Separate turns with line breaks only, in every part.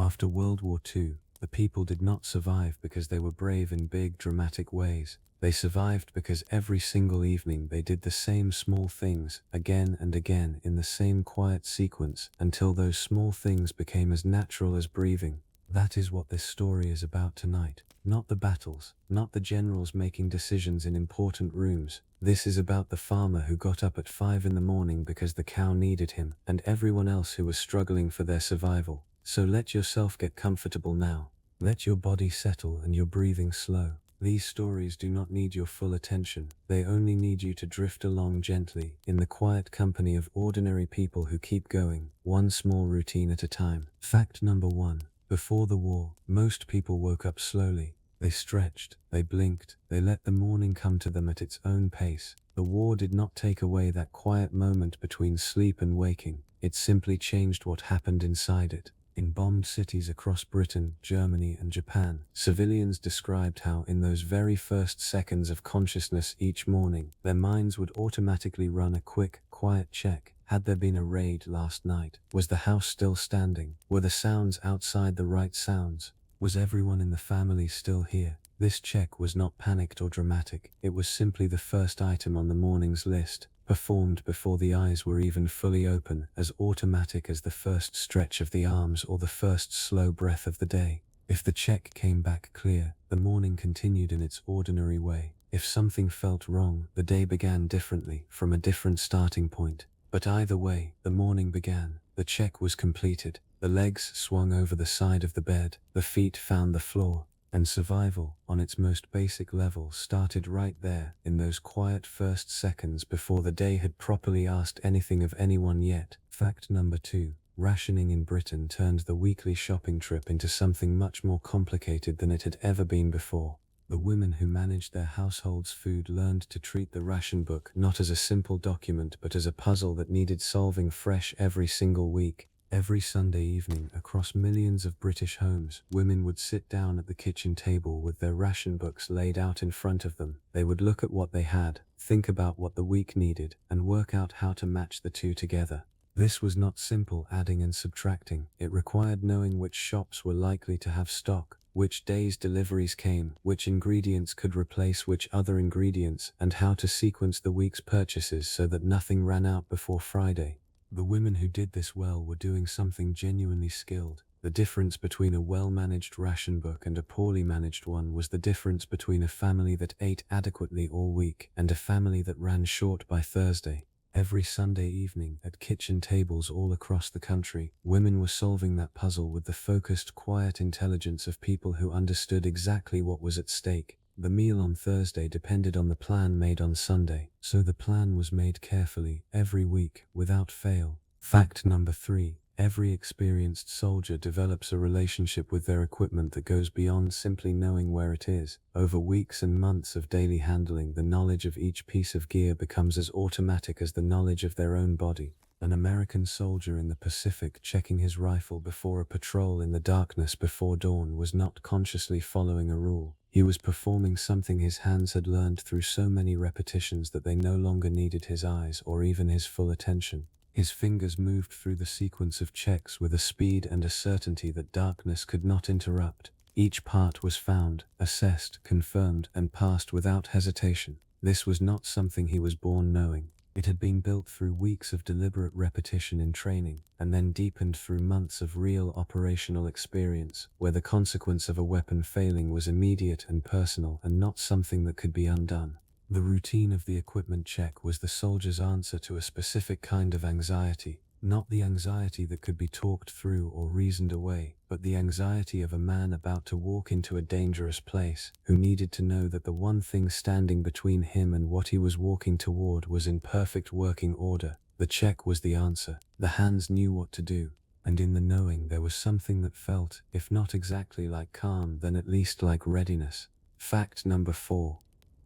After World War II, the people did not survive because they were brave in big, dramatic ways. They survived because every single evening they did the same small things again and again in the same quiet sequence until those small things became as natural as breathing. That is what this story is about tonight. Not the battles, not the generals making decisions in important rooms. This is about the farmer who got up at 5 in the morning because the cow needed him, and everyone else who was struggling for their survival. So let yourself get comfortable now. Let your body settle and your breathing slow. These stories do not need your full attention. They only need you to drift along gently in the quiet company of ordinary people who keep going, one small routine at a time. Fact number 1. Before the war, most people woke up slowly. They stretched, they blinked, they let the morning come to them at its own pace. The war did not take away that quiet moment between sleep and waking. It simply changed what happened inside it. In bombed cities across Britain, Germany, and Japan, civilians described how in those very first seconds of consciousness each morning, their minds would automatically run a quick, quiet check. Had there been a raid last night? Was the house still standing? Were the sounds outside the right sounds? Was everyone in the family still here? This check was not panicked or dramatic. It was simply the first item on the morning's list, performed before the eyes were even fully open, as automatic as the first stretch of the arms or the first slow breath of the day. If the check came back clear, the morning continued in its ordinary way. If something felt wrong, the day began differently, from a different starting point. But either way, the morning began. The check was completed. The legs swung over the side of the bed, the feet found the floor, and survival, on its most basic level, started right there, in those quiet first seconds before the day had properly asked anything of anyone yet. Fact number 2. Rationing in Britain turned the weekly shopping trip into something much more complicated than it had ever been before. The women who managed their household's food learned to treat the ration book not as a simple document but as a puzzle that needed solving fresh every single week. Every Sunday evening, across millions of British homes, women would sit down at the kitchen table with their ration books laid out in front of them. They would look at what they had, think about what the week needed, and work out how to match the two together. This was not simple adding and subtracting. It required knowing which shops were likely to have stock, which days deliveries came, which ingredients could replace which other ingredients, and how to sequence the week's purchases so that nothing ran out before Friday. The women who did this well were doing something genuinely skilled. The difference between a well-managed ration book and a poorly managed one was the difference between a family that ate adequately all week and a family that ran short by Thursday. Every Sunday evening, at kitchen tables all across the country, women were solving that puzzle with the focused, quiet intelligence of people who understood exactly what was at stake. The meal on Thursday depended on the plan made on Sunday, so the plan was made carefully, every week, without fail. Fact number 3. Every experienced soldier develops a relationship with their equipment that goes beyond simply knowing where it is. Over weeks and months of daily handling, the knowledge of each piece of gear becomes as automatic as the knowledge of their own body. An American soldier in the Pacific checking his rifle before a patrol in the darkness before dawn was not consciously following a rule. He was performing something his hands had learned through so many repetitions that they no longer needed his eyes or even his full attention. His fingers moved through the sequence of checks with a speed and a certainty that darkness could not interrupt. Each part was found, assessed, confirmed, and passed without hesitation. This was not something he was born knowing. It had been built through weeks of deliberate repetition in training, and then deepened through months of real operational experience, where the consequence of a weapon failing was immediate and personal and not something that could be undone. The routine of the equipment check was the soldier's answer to a specific kind of anxiety, not the anxiety that could be talked through or reasoned away, but the anxiety of a man about to walk into a dangerous place, who needed to know that the one thing standing between him and what he was walking toward was in perfect working order. The check was the answer. The hands knew what to do, and in the knowing there was something that felt, if not exactly like calm, then at least like readiness. Fact number 4.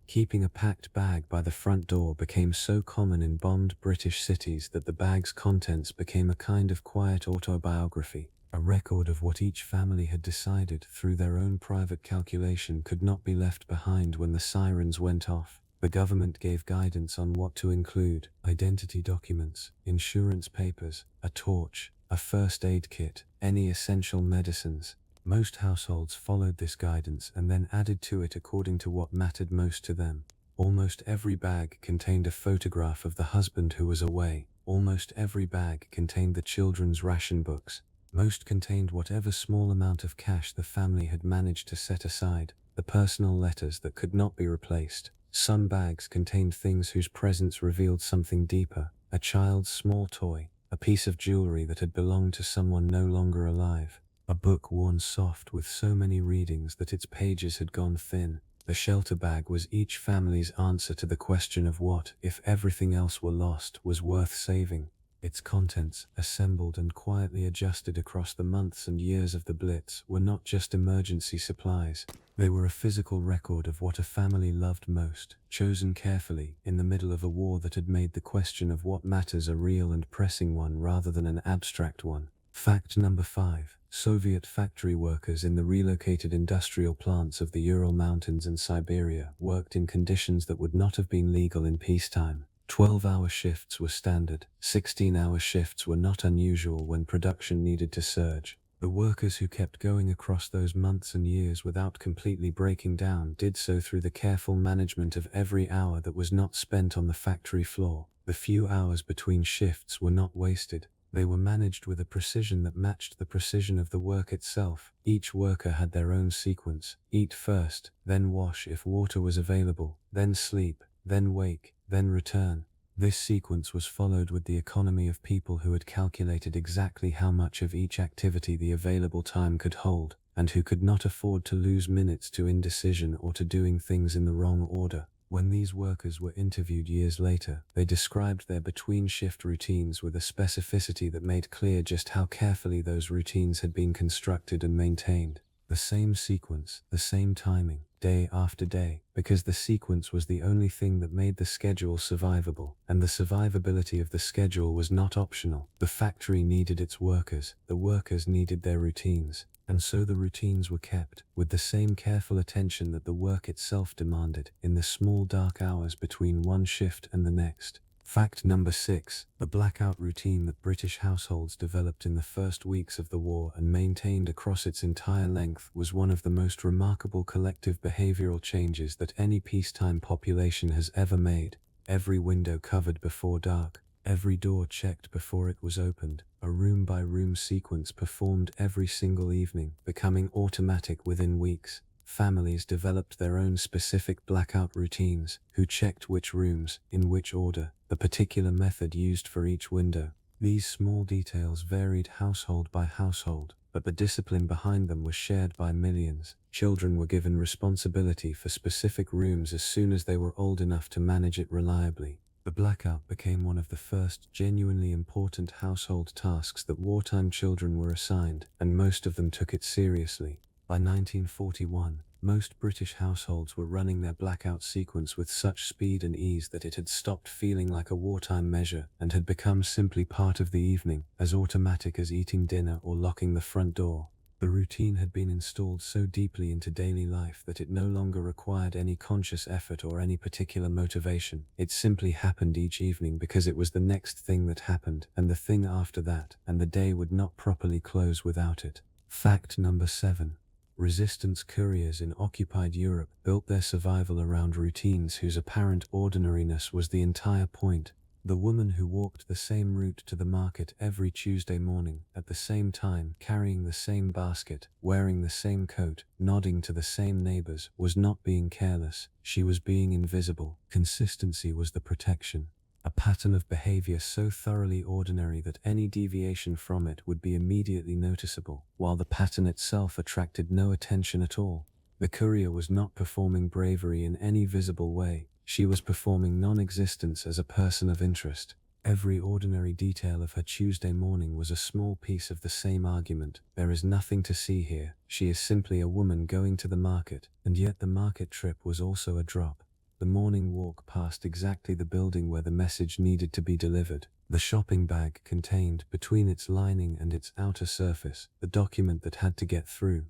Keeping a packed bag by the front door became so common in bombed British cities that the bag's contents became a kind of quiet autobiography, a record of what each family had decided through their own private calculation could not be left behind when the sirens went off. The government gave guidance on what to include: identity documents, insurance papers, a torch, a first aid kit, any essential medicines. Most households followed this guidance and then added to it according to what mattered most to them. Almost every bag contained a photograph of the husband who was away. Almost every bag contained the children's ration books. Most contained whatever small amount of cash the family had managed to set aside, the personal letters that could not be replaced. Some bags contained things whose presence revealed something deeper, a child's small toy, a piece of jewelry that had belonged to someone no longer alive, a book worn soft with so many readings that its pages had gone thin. The shelter bag was each family's answer to the question of what, if everything else were lost, was worth saving. Its contents, assembled and quietly adjusted across the months and years of the Blitz, were not just emergency supplies. They were a physical record of what a family loved most, chosen carefully in the middle of a war that had made the question of what matters a real and pressing one rather than an abstract one. Fact number 5. Soviet factory workers in the relocated industrial plants of the Ural Mountains and Siberia worked in conditions that would not have been legal in peacetime. 12-hour shifts were standard. 16-hour shifts were not unusual when production needed to surge. The workers who kept going across those months and years without completely breaking down did so through the careful management of every hour that was not spent on the factory floor. The few hours between shifts were not wasted. They were managed with a precision that matched the precision of the work itself. Each worker had their own sequence. Eat first, then wash if water was available, then sleep, then wake, then return. This sequence was followed with the economy of people who had calculated exactly how much of each activity the available time could hold, and who could not afford to lose minutes to indecision or to doing things in the wrong order. When these workers were interviewed years later, they described their between-shift routines with a specificity that made clear just how carefully those routines had been constructed and maintained. The same sequence, the same timing, day after day, because the sequence was the only thing that made the schedule survivable, and the survivability of the schedule was not optional. The factory needed its workers, the workers needed their routines, and so the routines were kept, with the same careful attention that the work itself demanded, in the small dark hours between one shift and the next. Fact number 6. The blackout routine that British households developed in the first weeks of the war and maintained across its entire length was one of the most remarkable collective behavioral changes that any peacetime population has ever made. Every window covered before dark, every door checked before it was opened, a room-by-room sequence performed every single evening, becoming automatic within weeks. Families developed their own specific blackout routines, who checked which rooms, in which order, the particular method used for each window. These small details varied household by household, but the discipline behind them was shared by millions. Children were given responsibility for specific rooms as soon as they were old enough to manage it reliably. The blackout became one of the first genuinely important household tasks that wartime children were assigned, and most of them took it seriously. By 1941, most British households were running their blackout sequence with such speed and ease that it had stopped feeling like a wartime measure and had become simply part of the evening, as automatic as eating dinner or locking the front door. The routine had been installed so deeply into daily life that it no longer required any conscious effort or any particular motivation. It simply happened each evening because it was the next thing that happened, and the thing after that, and the day would not properly close without it. Fact number 7. Resistance couriers in occupied Europe built their survival around routines whose apparent ordinariness was the entire point. The woman who walked the same route to the market every Tuesday morning, at the same time, carrying the same basket, wearing the same coat, nodding to the same neighbors, was not being careless, she was being invisible. Consistency was the protection. A pattern of behavior so thoroughly ordinary that any deviation from it would be immediately noticeable, while the pattern itself attracted no attention at all. The courier was not performing bravery in any visible way. She was performing non-existence as a person of interest. Every ordinary detail of her Tuesday morning was a small piece of the same argument. There is nothing to see here. She is simply a woman going to the market, and yet the market trip was also a drop. The morning walk past exactly the building where the message needed to be delivered. The shopping bag contained, between its lining and its outer surface, the document that had to get through.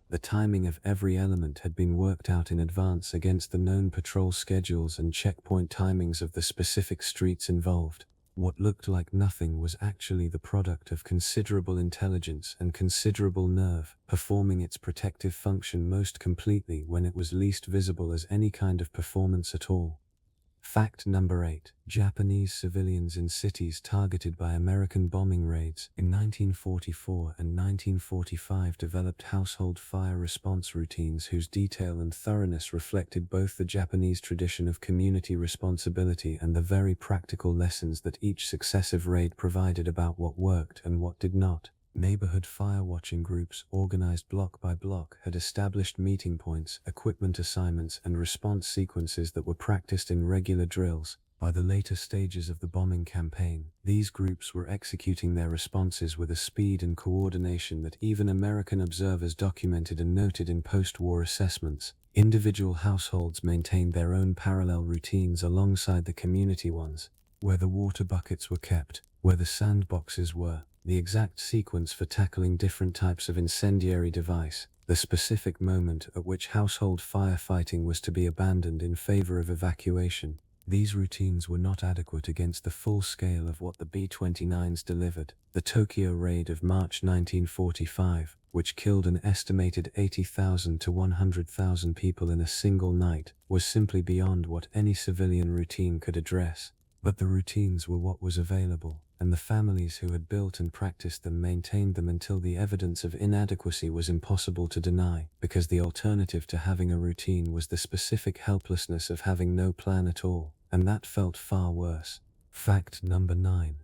The timing of every element had been worked out in advance against the known patrol schedules and checkpoint timings of the specific streets involved. What looked like nothing was actually the product of considerable intelligence and considerable nerve, performing its protective function most completely when it was least visible as any kind of performance at all. Fact number 8. Japanese civilians in cities targeted by American bombing raids in 1944 and 1945 developed household fire response routines whose detail and thoroughness reflected both the Japanese tradition of community responsibility and the very practical lessons that each successive raid provided about what worked and what did not. Neighborhood fire-watching groups, organized block by block, had established meeting points, equipment assignments, and response sequences that were practiced in regular drills. By the later stages of the bombing campaign, these groups were executing their responses with a speed and coordination that even American observers documented and noted in post-war assessments. Individual households maintained their own parallel routines alongside the community ones, where the water buckets were kept, where the sandboxes were, the exact sequence for tackling different types of incendiary device, the specific moment at which household firefighting was to be abandoned in favor of evacuation. These routines were not adequate against the full scale of what the B-29s delivered. The Tokyo raid of March 1945, which killed an estimated 80,000 to 100,000 people in a single night, was simply beyond what any civilian routine could address. But the routines were what was available, and the families who had built and practiced them maintained them until the evidence of inadequacy was impossible to deny, because the alternative to having a routine was the specific helplessness of having no plan at all, and that felt far worse. Fact number 9.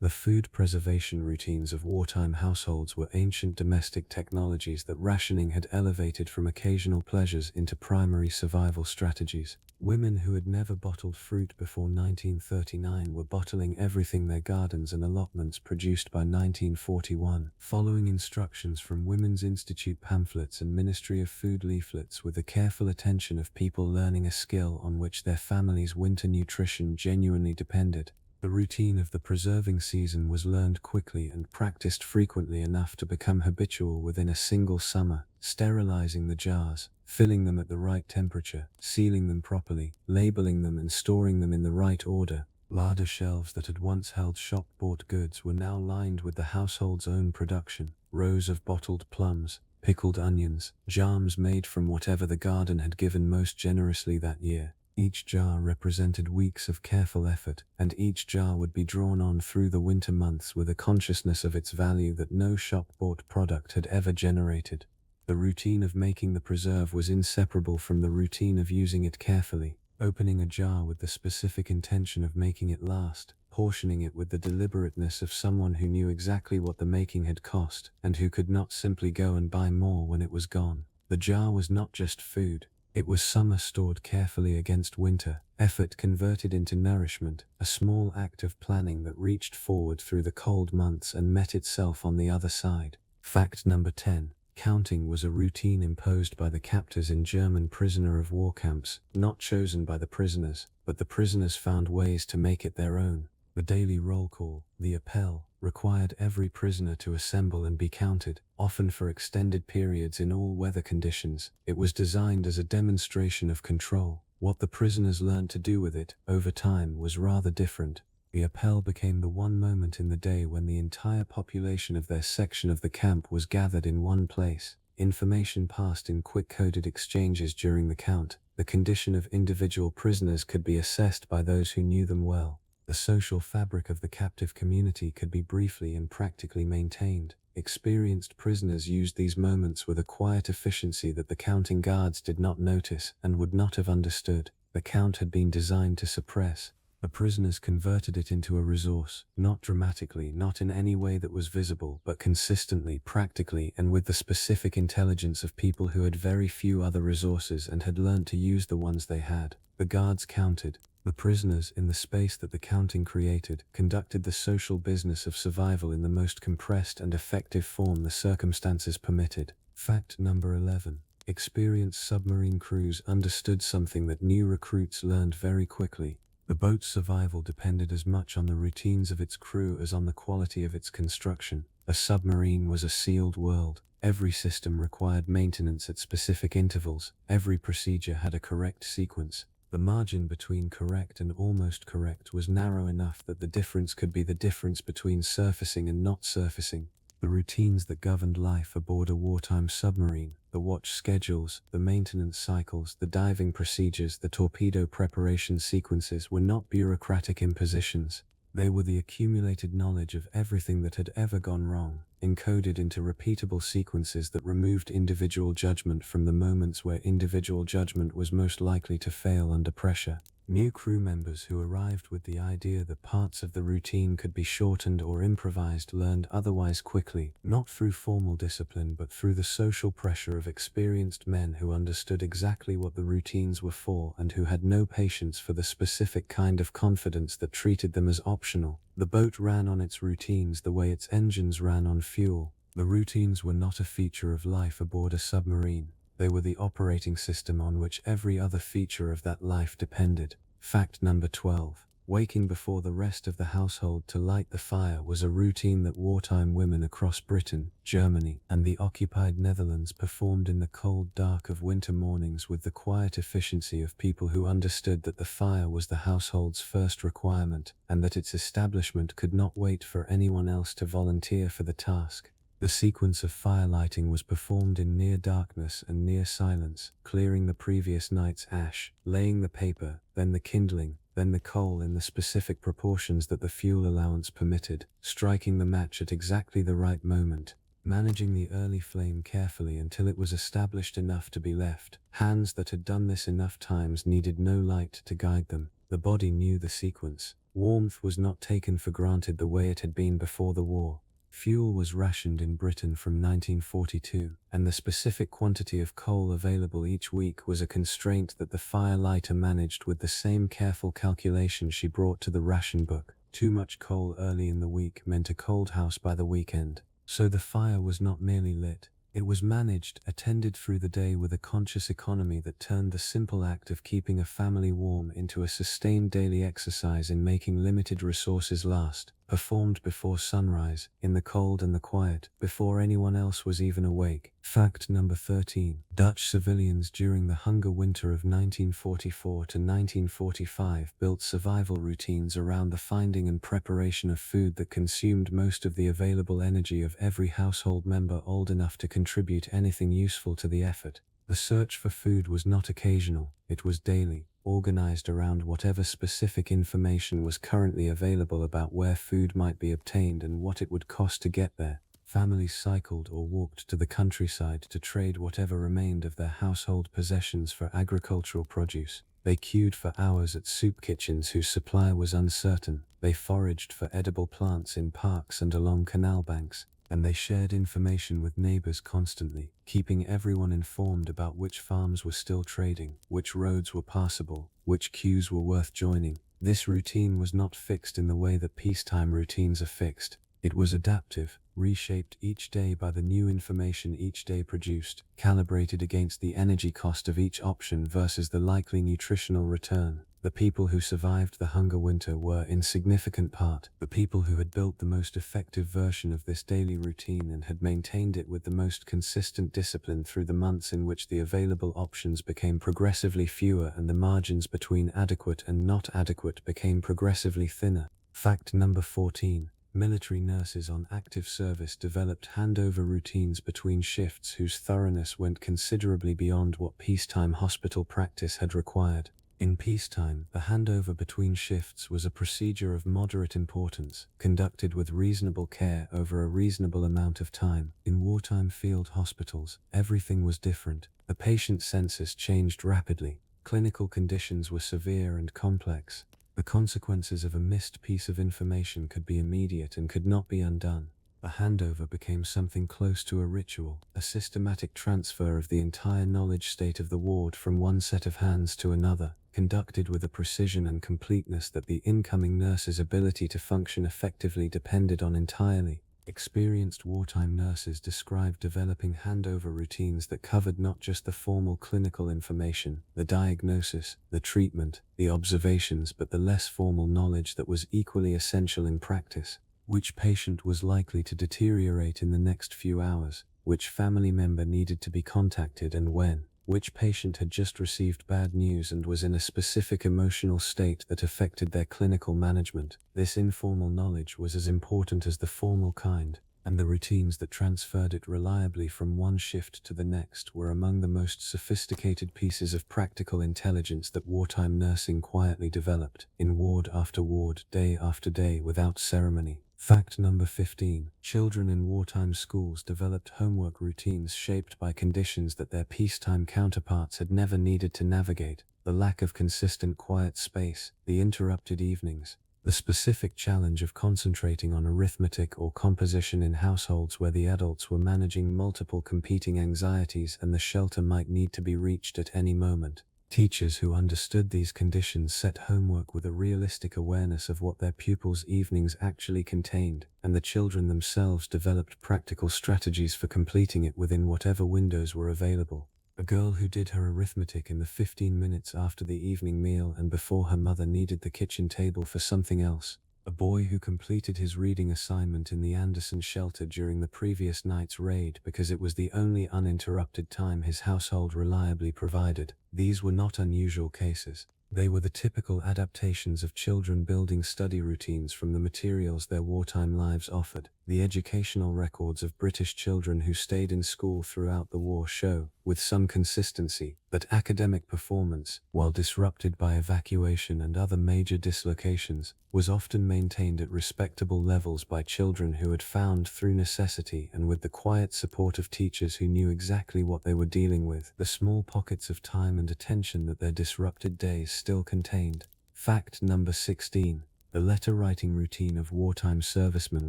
The food preservation routines of wartime households were ancient domestic technologies that rationing had elevated from occasional pleasures into primary survival strategies. Women who had never bottled fruit before 1939 were bottling everything their gardens and allotments produced by 1941, following instructions from Women's Institute pamphlets and Ministry of Food leaflets with the careful attention of people learning a skill on which their family's winter nutrition genuinely depended. The routine of the preserving season was learned quickly and practiced frequently enough to become habitual within a single summer, sterilizing the jars, filling them at the right temperature, sealing them properly, labeling them and storing them in the right order. Larder shelves that had once held shop-bought goods were now lined with the household's own production, rows of bottled plums, pickled onions, jams made from whatever the garden had given most generously that year. Each jar represented weeks of careful effort, and each jar would be drawn on through the winter months with a consciousness of its value that no shop-bought product had ever generated. The routine of making the preserve was inseparable from the routine of using it carefully, opening a jar with the specific intention of making it last, portioning it with the deliberateness of someone who knew exactly what the making had cost, and who could not simply go and buy more when it was gone. The jar was not just food. It was summer stored carefully against winter, effort converted into nourishment, a small act of planning that reached forward through the cold months and met itself on the other side. Fact number 10. Counting was a routine imposed by the captors in German prisoner of war camps, not chosen by the prisoners, but the prisoners found ways to make it their own. The daily roll call, the appel, required every prisoner to assemble and be counted, often for extended periods in all weather conditions. It was designed as a demonstration of control. What the prisoners learned to do with it, over time, was rather different. The appel became the one moment in the day when the entire population of their section of the camp was gathered in one place. Information passed in quick-coded exchanges during the count. The condition of individual prisoners could be assessed by those who knew them well. The social fabric of the captive community could be briefly and practically maintained. Experienced prisoners used these moments with a quiet efficiency that the counting guards did not notice and would not have understood. The count had been designed to suppress. The prisoners converted it into a resource, not dramatically, not in any way that was visible, but consistently, practically, and with the specific intelligence of people who had very few other resources and had learned to use the ones they had. The guards counted. The prisoners, in the space that the counting created, conducted the social business of survival in the most compressed and effective form the circumstances permitted. Fact number 11. Experienced submarine crews understood something that new recruits learned very quickly. The boat's survival depended as much on the routines of its crew as on the quality of its construction. A submarine was a sealed world. Every system required maintenance at specific intervals. Every procedure had a correct sequence. The margin between correct and almost correct was narrow enough that the difference could be the difference between surfacing and not surfacing. The routines that governed life aboard a wartime submarine, the watch schedules, the maintenance cycles, the diving procedures, the torpedo preparation sequences were not bureaucratic impositions. They were the accumulated knowledge of everything that had ever gone wrong, encoded into repeatable sequences that removed individual judgment from the moments where individual judgment was most likely to fail under pressure. New crew members who arrived with the idea that parts of the routine could be shortened or improvised learned otherwise quickly, not through formal discipline but through the social pressure of experienced men who understood exactly what the routines were for and who had no patience for the specific kind of confidence that treated them as optional. The boat ran on its routines the way its engines ran on fuel. The routines were not a feature of life aboard a submarine. They were the operating system on which every other feature of that life depended. Fact number 12. Waking before the rest of the household to light the fire was a routine that wartime women across Britain, Germany, and the occupied Netherlands performed in the cold dark of winter mornings with the quiet efficiency of people who understood that the fire was the household's first requirement, and that its establishment could not wait for anyone else to volunteer for the task. The sequence of fire lighting was performed in near darkness and near silence, clearing the previous night's ash, laying the paper, then the kindling, then the coal in the specific proportions that the fuel allowance permitted, striking the match at exactly the right moment, managing the early flame carefully until it was established enough to be left. Hands that had done this enough times needed no light to guide them. The body knew the sequence. Warmth was not taken for granted the way it had been before the war. Fuel was rationed in Britain from 1942, and the specific quantity of coal available each week was a constraint that the firelighter managed with the same careful calculation she brought to the ration book. Too much coal early in the week meant a cold house by the weekend. So the fire was not merely lit. It was managed, attended through the day with a conscious economy that turned the simple act of keeping a family warm into a sustained daily exercise in making limited resources last, performed before sunrise, in the cold and the quiet, before anyone else was even awake. Fact number 13. Dutch civilians during the hunger winter of 1944 to 1945 built survival routines around the finding and preparation of food that consumed most of the available energy of every household member old enough to contribute anything useful to the effort. The search for food was not occasional, it was daily, organized around whatever specific information was currently available about where food might be obtained and what it would cost to get there. Families cycled or walked to the countryside to trade whatever remained of their household possessions for agricultural produce. They queued for hours at soup kitchens whose supply was uncertain. They foraged for edible plants in parks and along canal banks. And they shared information with neighbors constantly, keeping everyone informed about which farms were still trading, which roads were passable, which queues were worth joining. This routine was not fixed in the way that peacetime routines are fixed. It was adaptive, reshaped each day by the new information each day produced, calibrated against the energy cost of each option versus the likely nutritional return. The people who survived the hunger winter were, in significant part, the people who had built the most effective version of this daily routine and had maintained it with the most consistent discipline through the months in which the available options became progressively fewer and the margins between adequate and not adequate became progressively thinner. Fact number 14. Military nurses on active service developed handover routines between shifts whose thoroughness went considerably beyond what peacetime hospital practice had required. In peacetime, the handover between shifts was a procedure of moderate importance, conducted with reasonable care over a reasonable amount of time. In wartime field hospitals, everything was different. The patient census changed rapidly. Clinical conditions were severe and complex. The consequences of a missed piece of information could be immediate and could not be undone. The handover became something close to a ritual, a systematic transfer of the entire knowledge state of the ward from one set of hands to another, conducted with a precision and completeness that the incoming nurse's ability to function effectively depended on entirely. Experienced wartime nurses described developing handover routines that covered not just the formal clinical information, the diagnosis, the treatment, the observations, but the less formal knowledge that was equally essential in practice. Which patient was likely to deteriorate in the next few hours, which family member needed to be contacted and when, which patient had just received bad news and was in a specific emotional state that affected their clinical management. This informal knowledge was as important as the formal kind, and the routines that transferred it reliably from one shift to the next were among the most sophisticated pieces of practical intelligence that wartime nursing quietly developed, in ward after ward, day after day, without ceremony. Fact number 15. Children in wartime schools developed homework routines shaped by conditions that their peacetime counterparts had never needed to navigate: the lack of consistent quiet space, the interrupted evenings, the specific challenge of concentrating on arithmetic or composition in households where the adults were managing multiple competing anxieties and the shelter might need to be reached at any moment. Teachers who understood these conditions set homework with a realistic awareness of what their pupils' evenings actually contained, and the children themselves developed practical strategies for completing it within whatever windows were available. A girl who did her arithmetic in the 15 minutes after the evening meal and before her mother needed the kitchen table for something else. A boy who completed his reading assignment in the Anderson shelter during the previous night's raid because it was the only uninterrupted time his household reliably provided. These were not unusual cases. They were the typical adaptations of children building study routines from the materials their wartime lives offered. The educational records of British children who stayed in school throughout the war show, with some consistency, that academic performance, while disrupted by evacuation and other major dislocations, was often maintained at respectable levels by children who had found through necessity and with the quiet support of teachers who knew exactly what they were dealing with, the small pockets of time and attention that their disrupted days still contained. Fact number 16. The letter-writing routine of wartime servicemen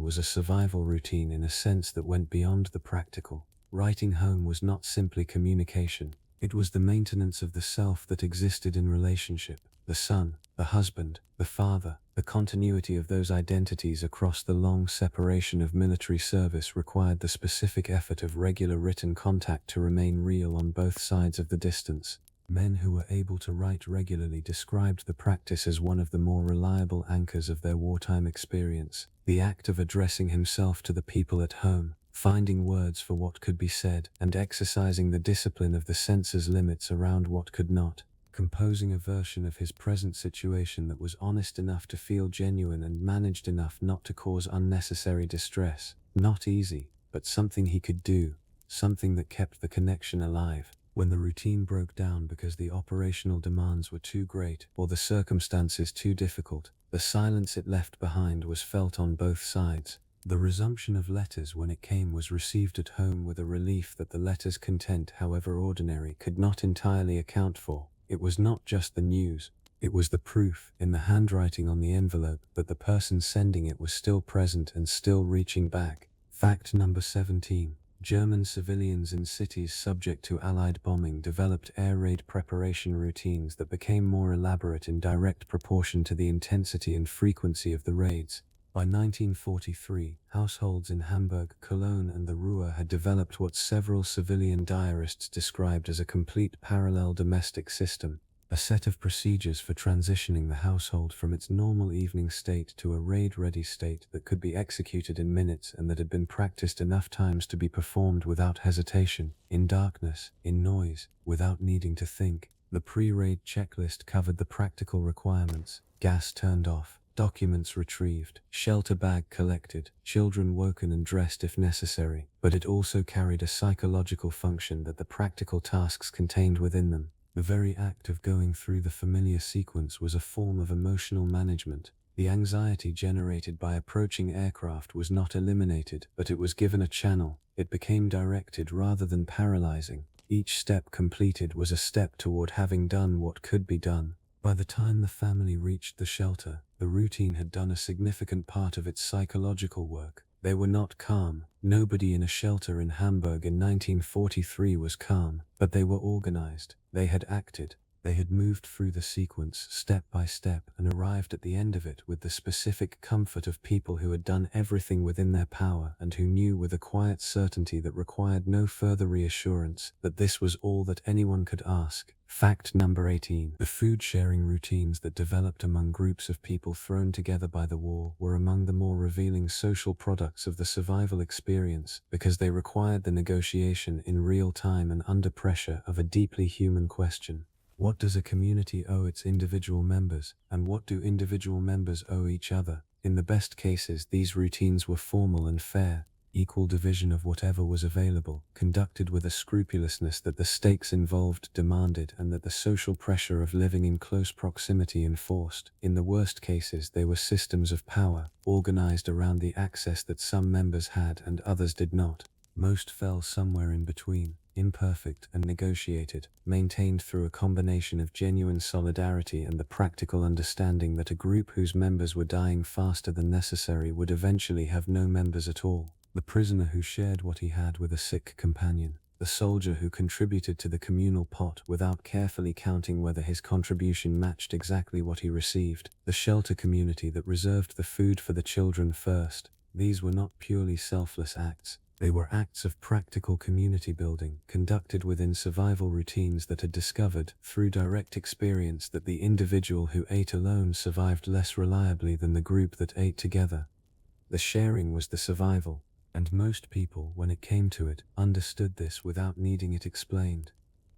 was a survival routine in a sense that went beyond the practical. Writing home was not simply communication. It was the maintenance of the self that existed in relationship. The son, the husband, the father, the continuity of those identities across the long separation of military service required the specific effort of regular written contact to remain real on both sides of the distance. Men who were able to write regularly described the practice as one of the more reliable anchors of their wartime experience. The act of addressing himself to the people at home, finding words for what could be said, and exercising the discipline of the sensor's limits around what could not. Composing a version of his present situation that was honest enough to feel genuine and managed enough not to cause unnecessary distress. Not easy, but something he could do, something that kept the connection alive. When the routine broke down because the operational demands were too great or the circumstances too difficult, the silence it left behind was felt on both sides. The resumption of letters when it came was received at home with a relief that the letter's content, however ordinary, could not entirely account for. It was not just the news, it was the proof, in the handwriting on the envelope, that the person sending it was still present and still reaching back. Fact number 17. German civilians in cities subject to Allied bombing developed air raid preparation routines that became more elaborate in direct proportion to the intensity and frequency of the raids. By 1943, households in Hamburg, Cologne and the Ruhr had developed what several civilian diarists described as a complete parallel domestic system, a set of procedures for transitioning the household from its normal evening state to a raid-ready state that could be executed in minutes and that had been practiced enough times to be performed without hesitation, in darkness, in noise, without needing to think. The pre-raid checklist covered the practical requirements: gas turned off, documents retrieved, shelter bag collected, children woken and dressed if necessary, but it also carried a psychological function that the practical tasks contained within them. The very act of going through the familiar sequence was a form of emotional management. The anxiety generated by approaching aircraft was not eliminated, but it was given a channel. It became directed rather than paralyzing. Each step completed was a step toward having done what could be done. By the time the family reached the shelter, the routine had done a significant part of its psychological work. They were not calm. Nobody in a shelter in Hamburg in 1943 was calm, but they were organized. They had acted. They had moved through the sequence step by step and arrived at the end of it with the specific comfort of people who had done everything within their power and who knew with a quiet certainty that required no further reassurance that this was all that anyone could ask. Fact number 18. The food-sharing routines that developed among groups of people thrown together by the war were among the more revealing social products of the survival experience because they required the negotiation in real time and under pressure of a deeply human question. What does a community owe its individual members, and what do individual members owe each other? In the best cases, these routines were formal and fair, equal division of whatever was available, conducted with a scrupulousness that the stakes involved demanded and that the social pressure of living in close proximity enforced. In the worst cases, they were systems of power, organized around the access that some members had and others did not. Most fell somewhere in between, imperfect and negotiated, maintained through a combination of genuine solidarity and the practical understanding that a group whose members were dying faster than necessary would eventually have no members at all. The prisoner who shared what he had with a sick companion, the soldier who contributed to the communal pot without carefully counting whether his contribution matched exactly what he received, the shelter community that reserved the food for the children first. These were not purely selfless acts. They were acts of practical community building, conducted within survival routines that had discovered, through direct experience, that the individual who ate alone survived less reliably than the group that ate together. The sharing was the survival, and most people, when it came to it, understood this without needing it explained.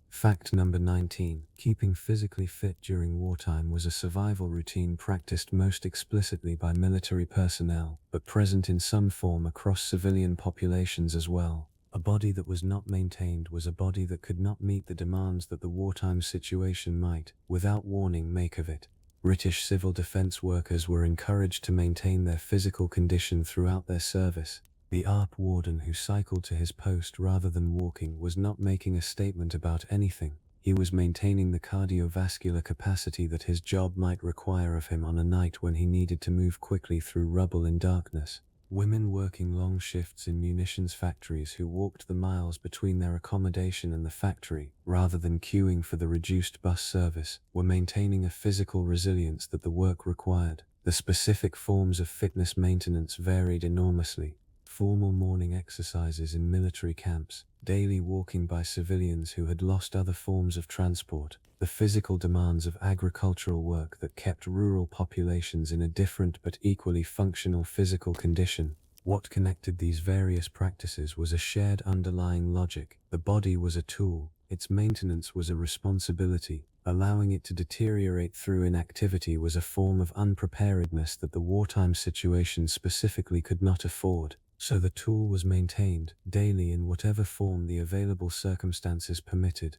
Fact number 19. Keeping physically fit during wartime was a survival routine practiced most explicitly by military personnel, but present in some form across civilian populations as well. A body that was not maintained was a body that could not meet the demands that the wartime situation might, without warning, make of it. British civil defense workers were encouraged to maintain their physical condition throughout their service. The ARP warden who cycled to his post rather than walking was not making a statement about anything. He was maintaining the cardiovascular capacity that his job might require of him on a night when he needed to move quickly through rubble in darkness. Women working long shifts in munitions factories who walked the miles between their accommodation and the factory, rather than queuing for the reduced bus service, were maintaining a physical resilience that the work required. The specific forms of fitness maintenance varied enormously. Formal morning exercises in military camps, daily walking by civilians who had lost other forms of transport, the physical demands of agricultural work that kept rural populations in a different but equally functional physical condition. What connected these various practices was a shared underlying logic. The body was a tool, its maintenance was a responsibility. Allowing it to deteriorate through inactivity was a form of unpreparedness that the wartime situation specifically could not afford. So the tool was maintained daily in whatever form the available circumstances permitted.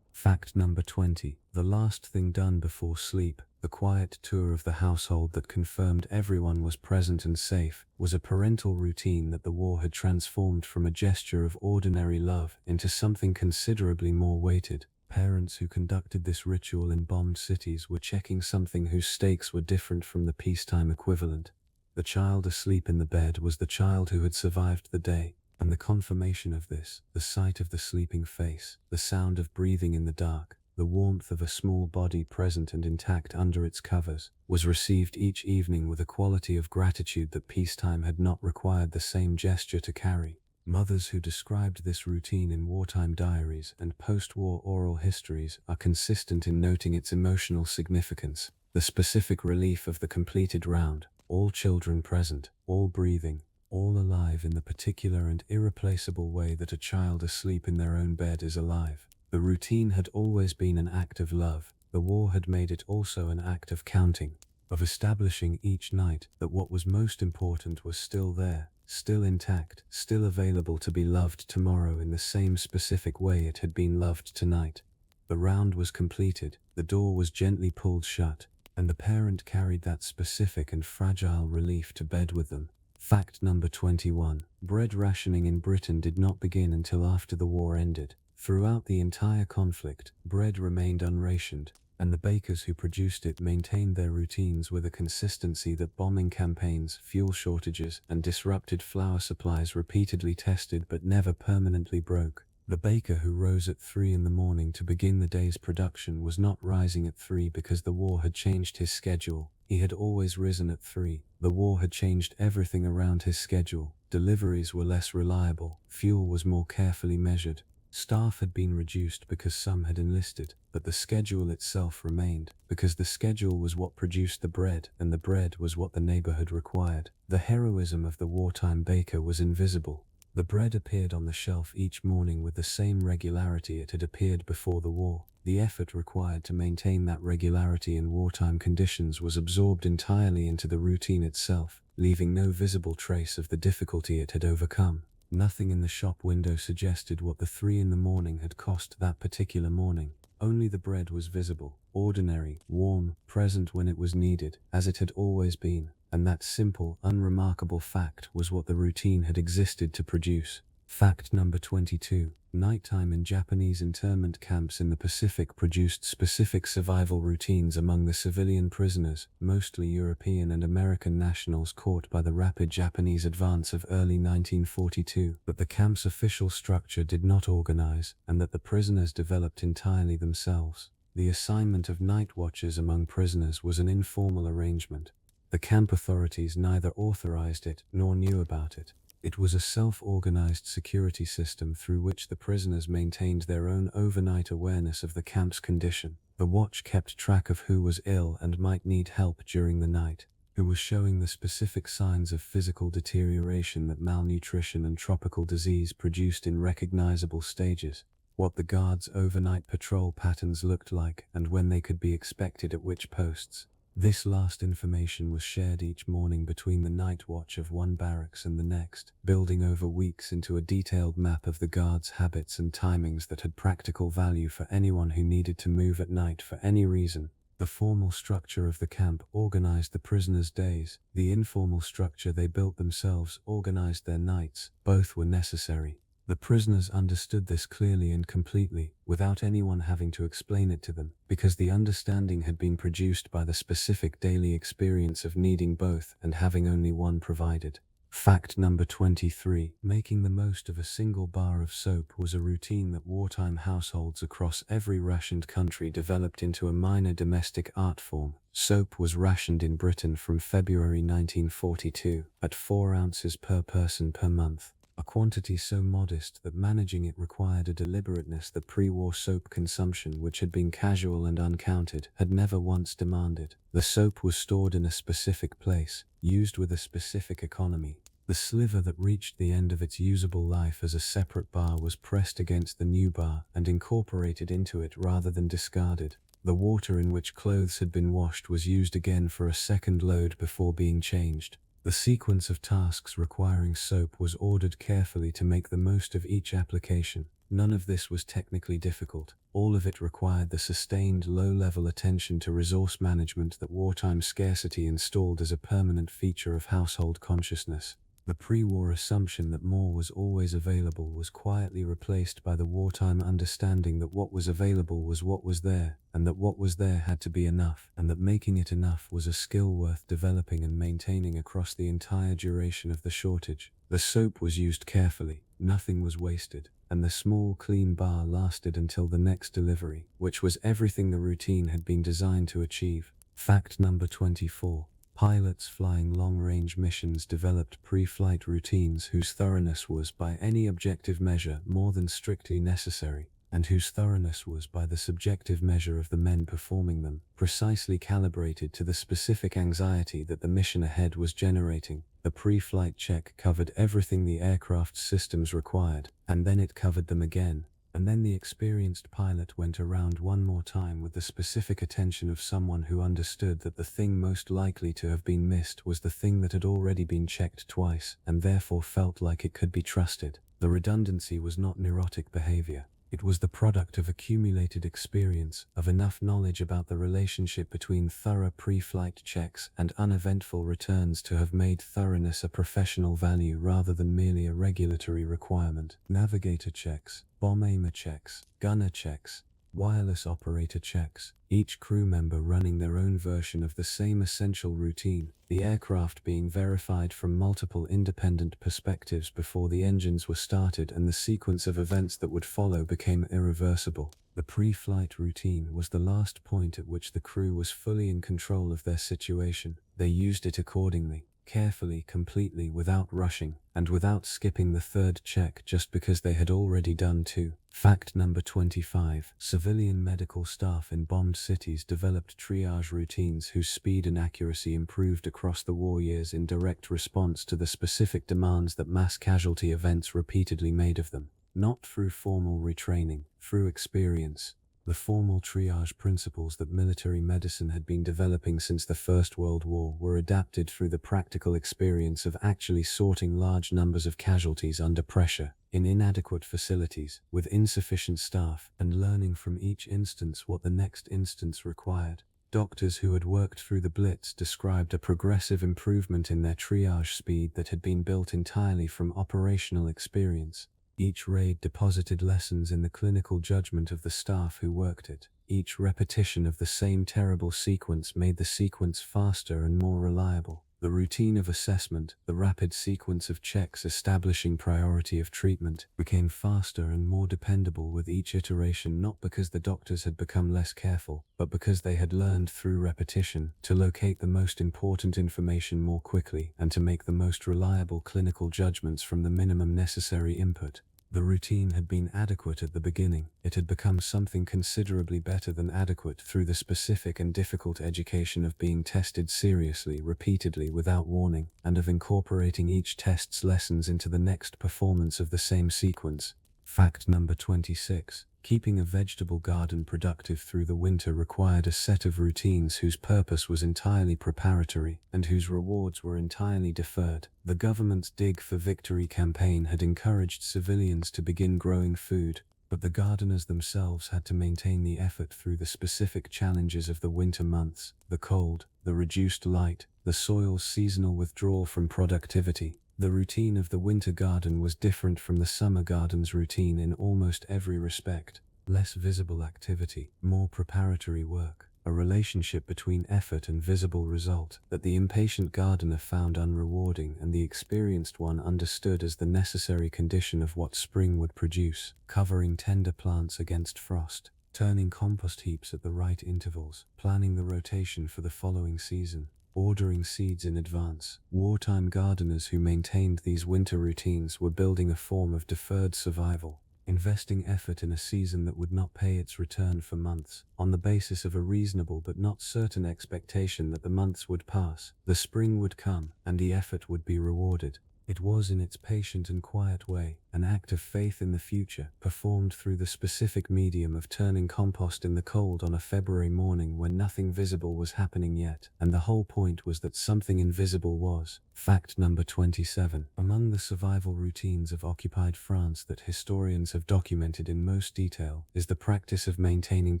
Fact number 20. The last thing done before sleep, the quiet tour of the household that confirmed everyone was present and safe, was a parental routine that the war had transformed from a gesture of ordinary love into something considerably more weighted. Parents who conducted this ritual in bombed cities were checking something whose stakes were different from the peacetime equivalent. The child asleep in the bed was the child who had survived the day, and the confirmation of this, the sight of the sleeping face, the sound of breathing in the dark, the warmth of a small body present and intact under its covers, was received each evening with a quality of gratitude that peacetime had not required the same gesture to carry. Mothers who described this routine in wartime diaries and post-war oral histories are consistent in noting its emotional significance, the specific relief of the completed round, all children present, all breathing, all alive in the particular and irreplaceable way that a child asleep in their own bed is alive. The routine had always been an act of love. The war had made it also an act of counting, of establishing each night that what was most important was still there, still intact, still available to be loved tomorrow in the same specific way it had been loved tonight. The round was completed, the door was gently pulled shut, and the parent carried that specific and fragile relief to bed with them. Fact number 21. Bread rationing in Britain did not begin until after the war ended. Throughout the entire conflict, bread remained unrationed, and the bakers who produced it maintained their routines with a consistency that bombing campaigns, fuel shortages, and disrupted flour supplies repeatedly tested but never permanently broke. The baker who rose at 3 in the morning to begin the day's production was not rising at 3 because the war had changed his schedule. He had always risen at 3. The war had changed everything around his schedule. Deliveries were less reliable. Fuel was more carefully measured. Staff had been reduced because some had enlisted, but the schedule itself remained, because the schedule was what produced the bread, and the bread was what the neighborhood required. The heroism of the wartime baker was invisible. The bread appeared on the shelf each morning with the same regularity it had appeared before the war. The effort required to maintain that regularity in wartime conditions was absorbed entirely into the routine itself, leaving no visible trace of the difficulty it had overcome. Nothing in the shop window suggested what the 3 in the morning had cost that particular morning. Only the bread was visible, ordinary, warm, present when it was needed, as it had always been, and that simple, unremarkable fact was what the routine had existed to produce. Fact number 22. Nighttime in Japanese internment camps in the Pacific produced specific survival routines among the civilian prisoners, mostly European and American nationals caught by the rapid Japanese advance of early 1942, that the camp's official structure did not organize, and that the prisoners developed entirely themselves. The assignment of night watches among prisoners was an informal arrangement. The camp authorities neither authorized it nor knew about it. It was a self-organized security system through which the prisoners maintained their own overnight awareness of the camp's condition. The watch kept track of who was ill and might need help during the night, who was showing the specific signs of physical deterioration that malnutrition and tropical disease produced in recognizable stages, what the guards' overnight patrol patterns looked like, and when they could be expected at which posts. This last information was shared each morning between the night watch of one barracks and the next, building over weeks into a detailed map of the guards' habits and timings that had practical value for anyone who needed to move at night for any reason. The formal structure of the camp organized the prisoners' days. The informal structure they built themselves organized their nights. Both were necessary. The prisoners understood this clearly and completely, without anyone having to explain it to them, because the understanding had been produced by the specific daily experience of needing both and having only one provided. Fact number 23. Making the most of a single bar of soap was a routine that wartime households across every rationed country developed into a minor domestic art form. Soap was rationed in Britain from February 1942 at 4 ounces per person per month. A quantity so modest that managing it required a deliberateness that pre-war soap consumption, which had been casual and uncounted, had never once demanded. The soap was stored in a specific place, used with a specific economy. The sliver that reached the end of its usable life as a separate bar was pressed against the new bar and incorporated into it rather than discarded. The water in which clothes had been washed was used again for a second load before being changed. The sequence of tasks requiring soap was ordered carefully to make the most of each application. None of this was technically difficult. All of it required the sustained low-level attention to resource management that wartime scarcity installed as a permanent feature of household consciousness. The pre-war assumption that more was always available was quietly replaced by the wartime understanding that what was available was what was there, and that what was there had to be enough, and that making it enough was a skill worth developing and maintaining across the entire duration of the shortage. The soap was used carefully, nothing was wasted, and the small clean bar lasted until the next delivery, which was everything the routine had been designed to achieve. Fact number 24. Pilots flying long-range missions developed pre-flight routines whose thoroughness was by any objective measure more than strictly necessary, and whose thoroughness was by the subjective measure of the men performing them, precisely calibrated to the specific anxiety that the mission ahead was generating. The pre-flight check covered everything the aircraft's systems required, and then it covered them again. And then the experienced pilot went around one more time with the specific attention of someone who understood that the thing most likely to have been missed was the thing that had already been checked twice, and therefore felt like it could be trusted. The redundancy was not neurotic behavior. It was the product of accumulated experience, of enough knowledge about the relationship between thorough pre-flight checks and uneventful returns to have made thoroughness a professional value rather than merely a regulatory requirement. Navigator checks, bomb aimer checks, gunner checks, Wireless operator checks, each crew member running their own version of the same essential routine, the aircraft being verified from multiple independent perspectives before the engines were started, and the sequence of events that would follow became irreversible. The pre-flight routine was the last point at which the crew was fully in control of their situation. They used it accordingly, carefully, completely, without rushing, and without skipping the third check just because they had already done two. Fact number 25. Civilian medical staff in bombed cities developed triage routines whose speed and accuracy improved across the war years in direct response to the specific demands that mass casualty events repeatedly made of them. Not through formal retraining, through experience. The formal triage principles that military medicine had been developing since the First World War were adapted through the practical experience of actually sorting large numbers of casualties under pressure, in inadequate facilities, with insufficient staff, and learning from each instance what the next instance required. Doctors who had worked through the Blitz described a progressive improvement in their triage speed that had been built entirely from operational experience. Each raid deposited lessons in the clinical judgment of the staff who worked it. Each repetition of the same terrible sequence made the sequence faster and more reliable. The routine of assessment, the rapid sequence of checks establishing priority of treatment, became faster and more dependable with each iteration, not because the doctors had become less careful, but because they had learned through repetition to locate the most important information more quickly and to make the most reliable clinical judgments from the minimum necessary input. The routine had been adequate at the beginning. It had become something considerably better than adequate through the specific and difficult education of being tested seriously, repeatedly, without warning, and of incorporating each test's lessons into the next performance of the same sequence. Fact number 26. Keeping a vegetable garden productive through the winter required a set of routines whose purpose was entirely preparatory and whose rewards were entirely deferred. The government's Dig for Victory campaign had encouraged civilians to begin growing food, but the gardeners themselves had to maintain the effort through the specific challenges of the winter months: the cold, the reduced light, the soil's seasonal withdrawal from productivity. The routine of the winter garden was different from the summer garden's routine in almost every respect. Less visible activity, more preparatory work, a relationship between effort and visible result that the impatient gardener found unrewarding and the experienced one understood as the necessary condition of what spring would produce: covering tender plants against frost, turning compost heaps at the right intervals, planning the rotation for the following season, ordering seeds in advance. Wartime gardeners who maintained these winter routines were building a form of deferred survival, investing effort in a season that would not pay its return for months, on the basis of a reasonable but not certain expectation that the months would pass, the spring would come, and the effort would be rewarded. It was, in its patient and quiet way, an act of faith in the future, performed through the specific medium of turning compost in the cold on a February morning when nothing visible was happening yet, and the whole point was that something invisible was. Fact number 27. Among the survival routines of occupied France that historians have documented in most detail is the practice of maintaining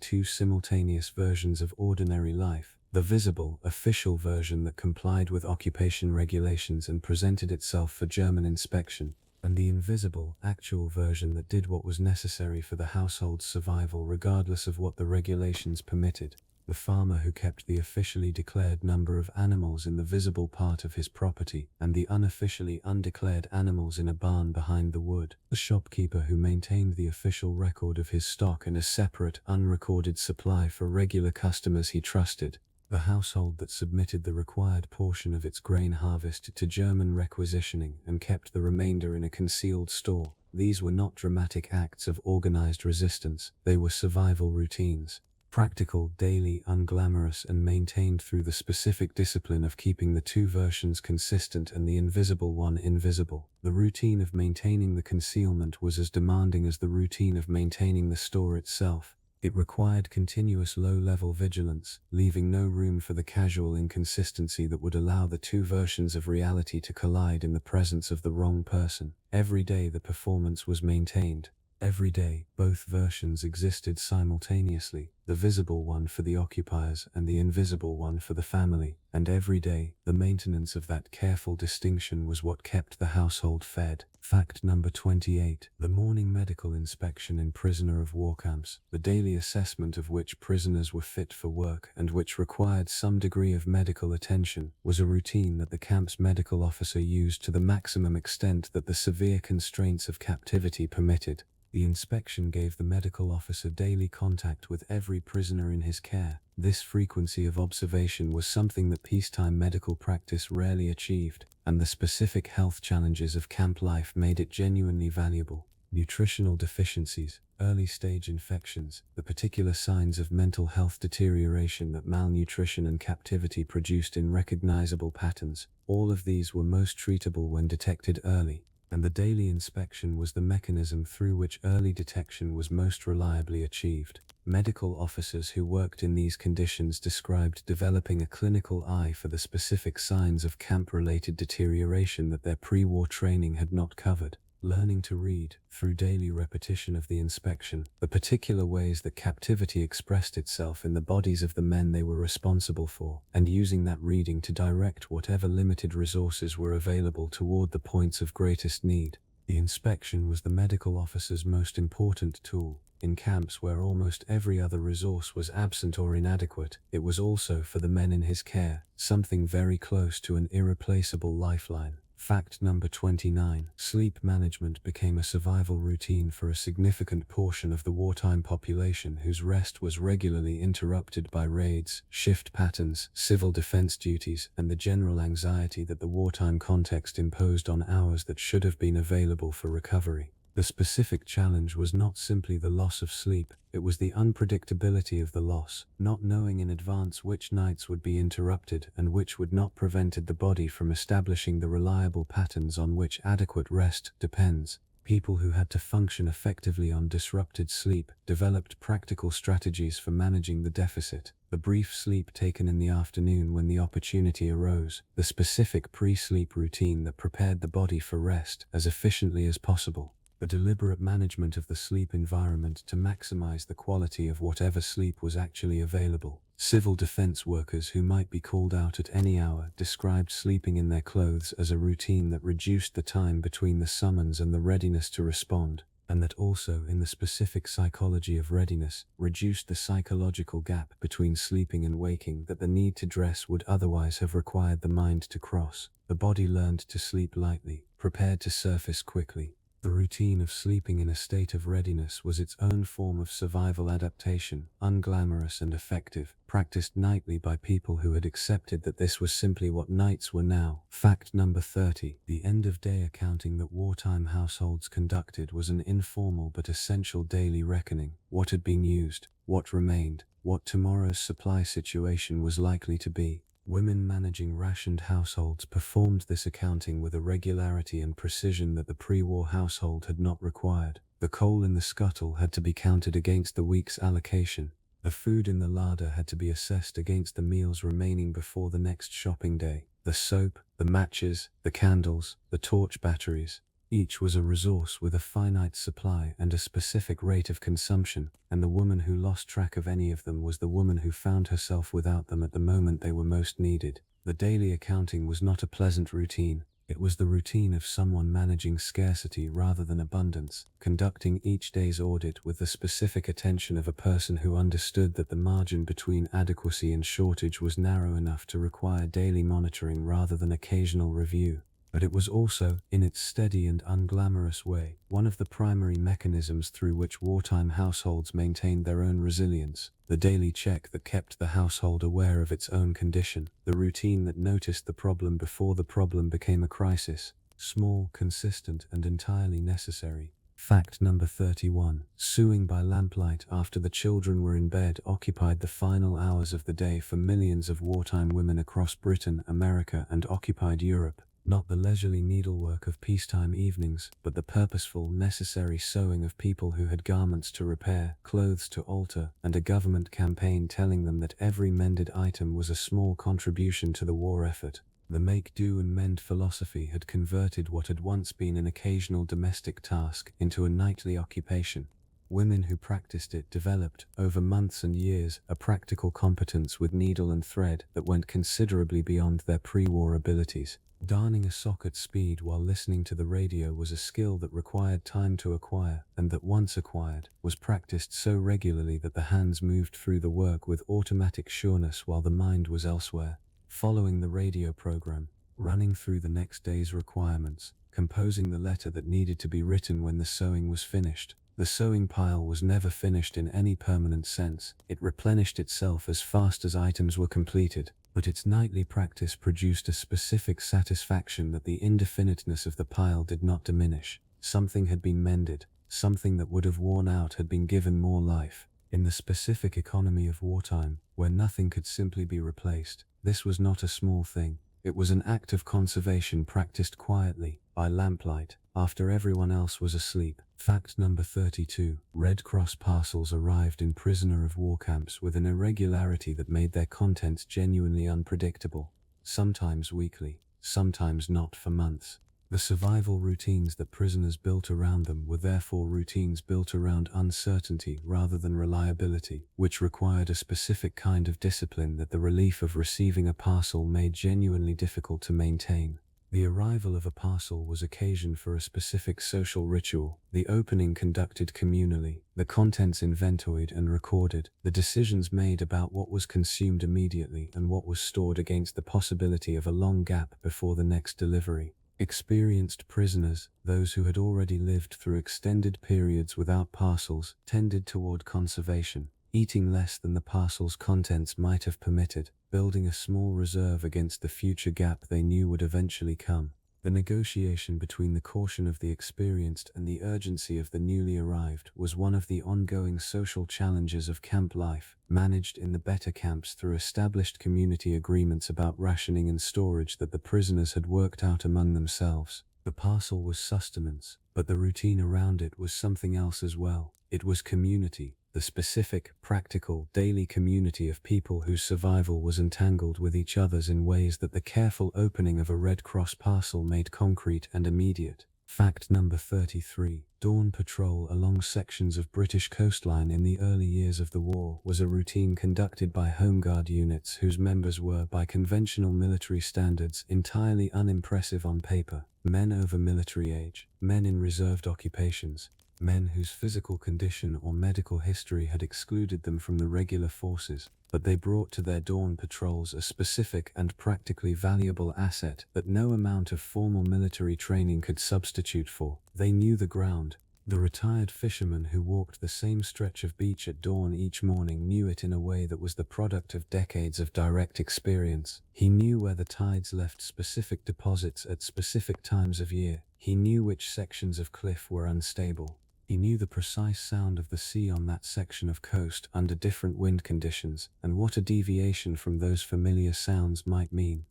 two simultaneous versions of ordinary life: the visible, official version that complied with occupation regulations and presented itself for German inspection, and the invisible, actual version that did what was necessary for the household's survival regardless of what the regulations permitted. The farmer who kept the officially declared number of animals in the visible part of his property, and the unofficially undeclared animals in a barn behind the wood. The shopkeeper who maintained the official record of his stock and a separate, unrecorded supply for regular customers he trusted. The household that submitted the required portion of its grain harvest to German requisitioning and kept the remainder in a concealed store. These were not dramatic acts of organized resistance, they were survival routines. Practical, daily, unglamorous, and maintained through the specific discipline of keeping the two versions consistent and the invisible one invisible. The routine of maintaining the concealment was as demanding as the routine of maintaining the store itself. It required continuous low-level vigilance, leaving no room for the casual inconsistency that would allow the two versions of reality to collide in the presence of the wrong person. Every day the performance was maintained. Every day, both versions existed simultaneously, the visible one for the occupiers and the invisible one for the family, and every day, the maintenance of that careful distinction was what kept the household fed. Fact number 28. The morning medical inspection in prisoner of war camps, the daily assessment of which prisoners were fit for work and which required some degree of medical attention, was a routine that the camp's medical officer used to the maximum extent that the severe constraints of captivity permitted. The inspection gave the medical officer daily contact with every prisoner in his care. This frequency of observation was something that peacetime medical practice rarely achieved, and the specific health challenges of camp life made it genuinely valuable. Nutritional deficiencies, early-stage infections, the particular signs of mental health deterioration that malnutrition and captivity produced in recognizable patterns, all of these were most treatable when detected early. And the daily inspection was the mechanism through which early detection was most reliably achieved. Medical officers who worked in these conditions described developing a clinical eye for the specific signs of camp-related deterioration that their pre-war training had not covered. Learning to read, through daily repetition of the inspection, the particular ways that captivity expressed itself in the bodies of the men they were responsible for, and using that reading to direct whatever limited resources were available toward the points of greatest need. The inspection was the medical officer's most important tool. In camps where almost every other resource was absent or inadequate, it was also, for the men in his care, something very close to an irreplaceable lifeline. Fact number 29. Sleep management became a survival routine for a significant portion of the wartime population whose rest was regularly interrupted by raids, shift patterns, civil defense duties, and the general anxiety that the wartime context imposed on hours that should have been available for recovery. The specific challenge was not simply the loss of sleep, it was the unpredictability of the loss, not knowing in advance which nights would be interrupted and which would not, prevented the body from establishing the reliable patterns on which adequate rest depends. People who had to function effectively on disrupted sleep developed practical strategies for managing the deficit. The brief sleep taken in the afternoon when the opportunity arose, the specific pre-sleep routine that prepared the body for rest as efficiently as possible. The deliberate management of the sleep environment to maximize the quality of whatever sleep was actually available. Civil defense workers who might be called out at any hour described sleeping in their clothes as a routine that reduced the time between the summons and the readiness to respond, and that also, in the specific psychology of readiness, reduced the psychological gap between sleeping and waking that the need to dress would otherwise have required the mind to cross. The body learned to sleep lightly, prepared to surface quickly. The routine of sleeping in a state of readiness was its own form of survival adaptation, unglamorous and effective, practiced nightly by people who had accepted that this was simply what nights were now. Fact number 30. The end-of-day accounting that wartime households conducted was an informal but essential daily reckoning. What had been used, what remained, what tomorrow's supply situation was likely to be. Women managing rationed households performed this accounting with a regularity and precision that the pre-war household had not required. The coal in the scuttle had to be counted against the week's allocation. The food in the larder had to be assessed against the meals remaining before the next shopping day. The soap, the matches, the candles, the torch batteries. Each was a resource with a finite supply and a specific rate of consumption, and the woman who lost track of any of them was the woman who found herself without them at the moment they were most needed. The daily accounting was not a pleasant routine. It was the routine of someone managing scarcity rather than abundance, conducting each day's audit with the specific attention of a person who understood that the margin between adequacy and shortage was narrow enough to require daily monitoring rather than occasional review. But it was also, in its steady and unglamorous way, one of the primary mechanisms through which wartime households maintained their own resilience. The daily check that kept the household aware of its own condition, the routine that noticed the problem before the problem became a crisis. Small, consistent, and entirely necessary. Fact number 31. Suing by lamplight after the children were in bed occupied the final hours of the day for millions of wartime women across Britain, America, and occupied Europe. Not the leisurely needlework of peacetime evenings, but the purposeful, necessary sewing of people who had garments to repair, clothes to alter, and a government campaign telling them that every mended item was a small contribution to the war effort. The make do and mend philosophy had converted what had once been an occasional domestic task into a nightly occupation. Women who practiced it developed, over months and years, a practical competence with needle and thread that went considerably beyond their pre-war abilities. Darning a sock at speed while listening to the radio was a skill that required time to acquire, and that once acquired, was practiced so regularly that the hands moved through the work with automatic sureness while the mind was elsewhere. Following the radio program, running through the next day's requirements, composing the letter that needed to be written when the sewing was finished. The sewing pile was never finished in any permanent sense. It replenished itself as fast as items were completed, but its nightly practice produced a specific satisfaction that the indefiniteness of the pile did not diminish. Something had been mended, something that would have worn out had been given more life. In the specific economy of wartime, where nothing could simply be replaced, this was not a small thing. It was an act of conservation practiced quietly, by lamplight, after everyone else was asleep. Fact number 32. Red Cross parcels arrived in prisoner of war camps with an irregularity that made their contents genuinely unpredictable. Sometimes weekly, sometimes not for months. The survival routines that prisoners built around them were therefore routines built around uncertainty rather than reliability, which required a specific kind of discipline that the relief of receiving a parcel made genuinely difficult to maintain. The arrival of a parcel was occasion for a specific social ritual, the opening conducted communally, the contents inventoried and recorded, the decisions made about what was consumed immediately and what was stored against the possibility of a long gap before the next delivery. Experienced prisoners, those who had already lived through extended periods without parcels, tended toward conservation, eating less than the parcel's contents might have permitted, building a small reserve against the future gap they knew would eventually come. The negotiation between the caution of the experienced and the urgency of the newly arrived was one of the ongoing social challenges of camp life, managed in the better camps through established community agreements about rationing and storage that the prisoners had worked out among themselves. The parcel was sustenance, but the routine around it was something else as well. It was community, the specific, practical, daily community of people whose survival was entangled with each other's in ways that the careful opening of a Red Cross parcel made concrete and immediate. Fact number 33. Dawn patrol along sections of British coastline in the early years of the war was a routine conducted by Home Guard units whose members were, by conventional military standards, entirely unimpressive on paper. Men over military age, men in reserved occupations, men whose physical condition or medical history had excluded them from the regular forces, but they brought to their dawn patrols a specific and practically valuable asset that no amount of formal military training could substitute for. They knew the ground. The retired fisherman who walked the same stretch of beach at dawn each morning knew it in a way that was the product of decades of direct experience. He knew where the tides left specific deposits at specific times of year. He knew which sections of cliff were unstable. He knew the precise sound of the sea on that section of coast under different wind conditions, and what a deviation from those familiar sounds might mean.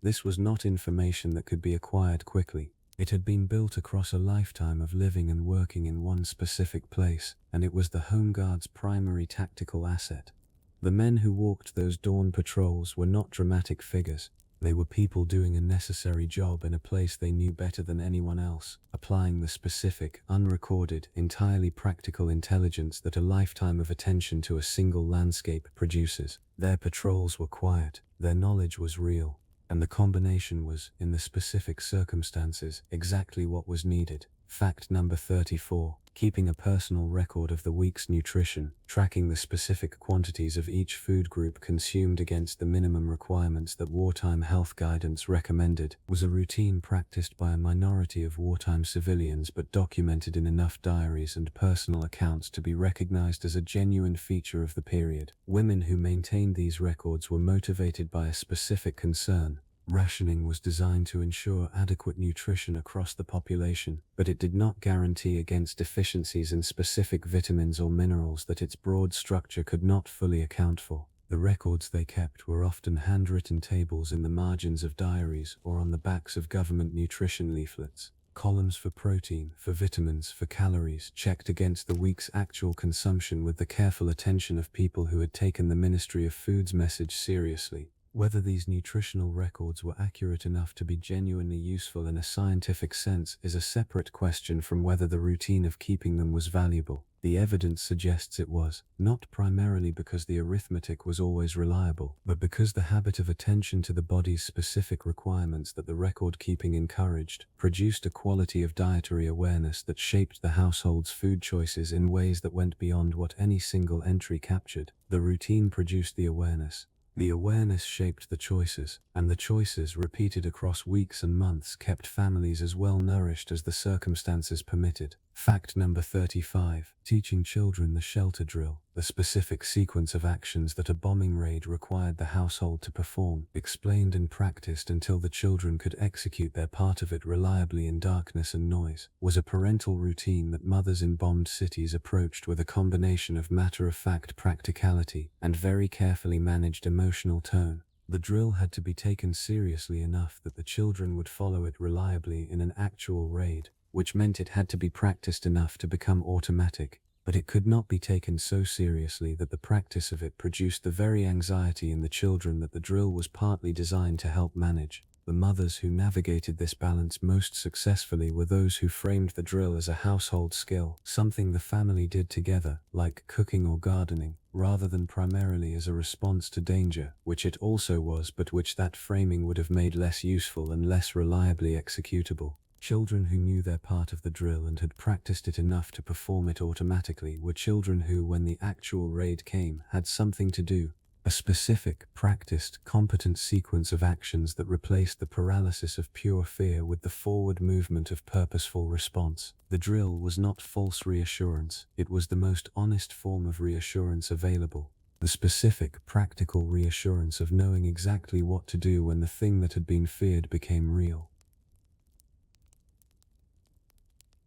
This was not information that could be acquired quickly. It had been built across a lifetime of living and working in one specific place, and it was the Home Guard's primary tactical asset. The men who walked those dawn patrols were not dramatic figures. They were people doing a necessary job in a place they knew better than anyone else, applying the specific, unrecorded, entirely practical intelligence that a lifetime of attention to a single landscape produces. Their patrols were quiet, their knowledge was real, and the combination was, in the specific circumstances, exactly what was needed. Fact number 34. Keeping a personal record of the week's nutrition, tracking the specific quantities of each food group consumed against the minimum requirements that wartime health guidance recommended, was a routine practiced by a minority of wartime civilians but documented in enough diaries and personal accounts to be recognized as a genuine feature of the period. Women who maintained these records were motivated by a specific concern. Rationing was designed to ensure adequate nutrition across the population, but it did not guarantee against deficiencies in specific vitamins or minerals that its broad structure could not fully account for. The records they kept were often handwritten tables in the margins of diaries or on the backs of government nutrition leaflets. Columns for protein, for vitamins, for calories, checked against the week's actual consumption with the careful attention of people who had taken the Ministry of Food's message seriously. Whether these nutritional records were accurate enough to be genuinely useful in a scientific sense is a separate question from whether the routine of keeping them was valuable. The evidence suggests it was, not primarily because the arithmetic was always reliable, but because the habit of attention to the body's specific requirements that the record-keeping encouraged produced a quality of dietary awareness that shaped the household's food choices in ways that went beyond what any single entry captured. The routine produced the awareness. The awareness shaped the choices, and the choices, repeated across weeks and months, kept families as well nourished as the circumstances permitted. Fact number 35. Teaching children the shelter drill, the specific sequence of actions that a bombing raid required the household to perform, explained and practiced until the children could execute their part of it reliably in darkness and noise, was a parental routine that mothers in bombed cities approached with a combination of matter-of-fact practicality and very carefully managed emotional tone. The drill had to be taken seriously enough that the children would follow it reliably in an actual raid, which meant it had to be practiced enough to become automatic, but it could not be taken so seriously that the practice of it produced the very anxiety in the children that the drill was partly designed to help manage. The mothers who navigated this balance most successfully were those who framed the drill as a household skill, something the family did together, like cooking or gardening, rather than primarily as a response to danger, which it also was, but which that framing would have made less useful and less reliably executable. Children who knew their part of the drill and had practiced it enough to perform it automatically were children who, when the actual raid came, had something to do. A specific, practiced, competent sequence of actions that replaced the paralysis of pure fear with the forward movement of purposeful response. The drill was not false reassurance, it was the most honest form of reassurance available. The specific, practical reassurance of knowing exactly what to do when the thing that had been feared became real.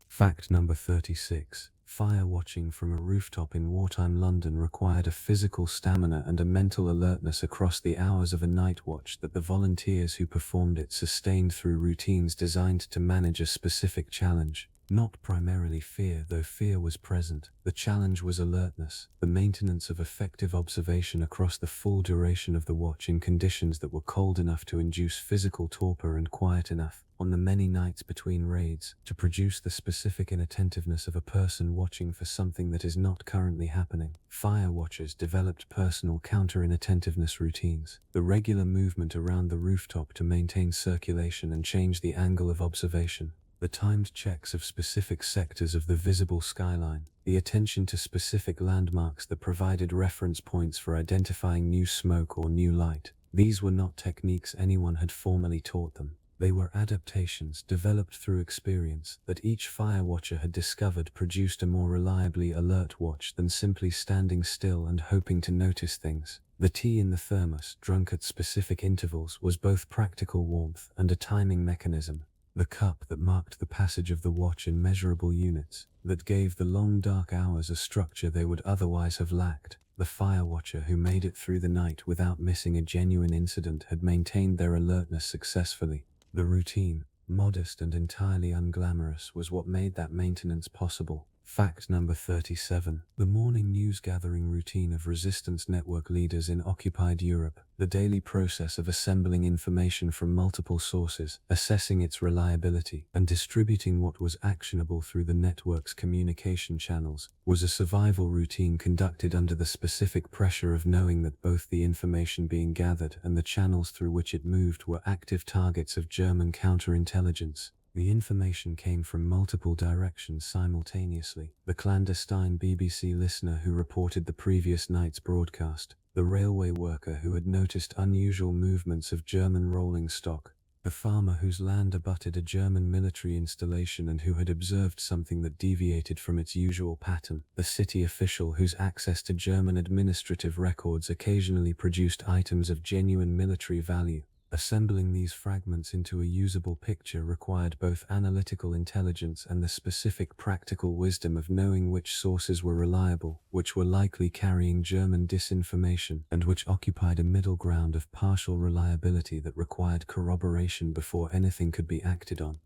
Fact number 36. Fire watching from a rooftop in wartime London required a physical stamina and a mental alertness across the hours of a night watch that the volunteers who performed it sustained through routines designed to manage a specific challenge. Not primarily fear, though fear was present. The challenge was alertness, the maintenance of effective observation across the full duration of the watch in conditions that were cold enough to induce physical torpor and quiet enough, on the many nights between raids, to produce the specific inattentiveness of a person watching for something that is not currently happening. Fire watchers developed personal counter-inattentiveness routines, the regular movement around the rooftop to maintain circulation and change the angle of observation, the timed checks of specific sectors of the visible skyline, the attention to specific landmarks that provided reference points for identifying new smoke or new light. These were not techniques anyone had formally taught them. They were adaptations developed through experience that each fire watcher had discovered produced a more reliably alert watch than simply standing still and hoping to notice things. The tea in the thermos, drunk at specific intervals, was both practical warmth and a timing mechanism. The cup that marked the passage of the watch in measurable units, that gave the long dark hours a structure they would otherwise have lacked. The fire watcher who made it through the night without missing a genuine incident had maintained their alertness successfully. The routine, modest and entirely unglamorous, was what made that maintenance possible. Fact number 37. The morning news-gathering routine of resistance network leaders in occupied Europe, the daily process of assembling information from multiple sources, assessing its reliability, and distributing what was actionable through the network's communication channels, was a survival routine conducted under the specific pressure of knowing that both the information being gathered and the channels through which it moved were active targets of German counterintelligence. The information came from multiple directions simultaneously. The clandestine BBC listener who reported the previous night's broadcast, the railway worker who had noticed unusual movements of German rolling stock, the farmer whose land abutted a German military installation and who had observed something that deviated from its usual pattern, the city official whose access to German administrative records occasionally produced items of genuine military value. Assembling these fragments into a usable picture required both analytical intelligence and the specific practical wisdom of knowing which sources were reliable, which were likely carrying German disinformation, and which occupied a middle ground of partial reliability that required corroboration before anything could be acted on.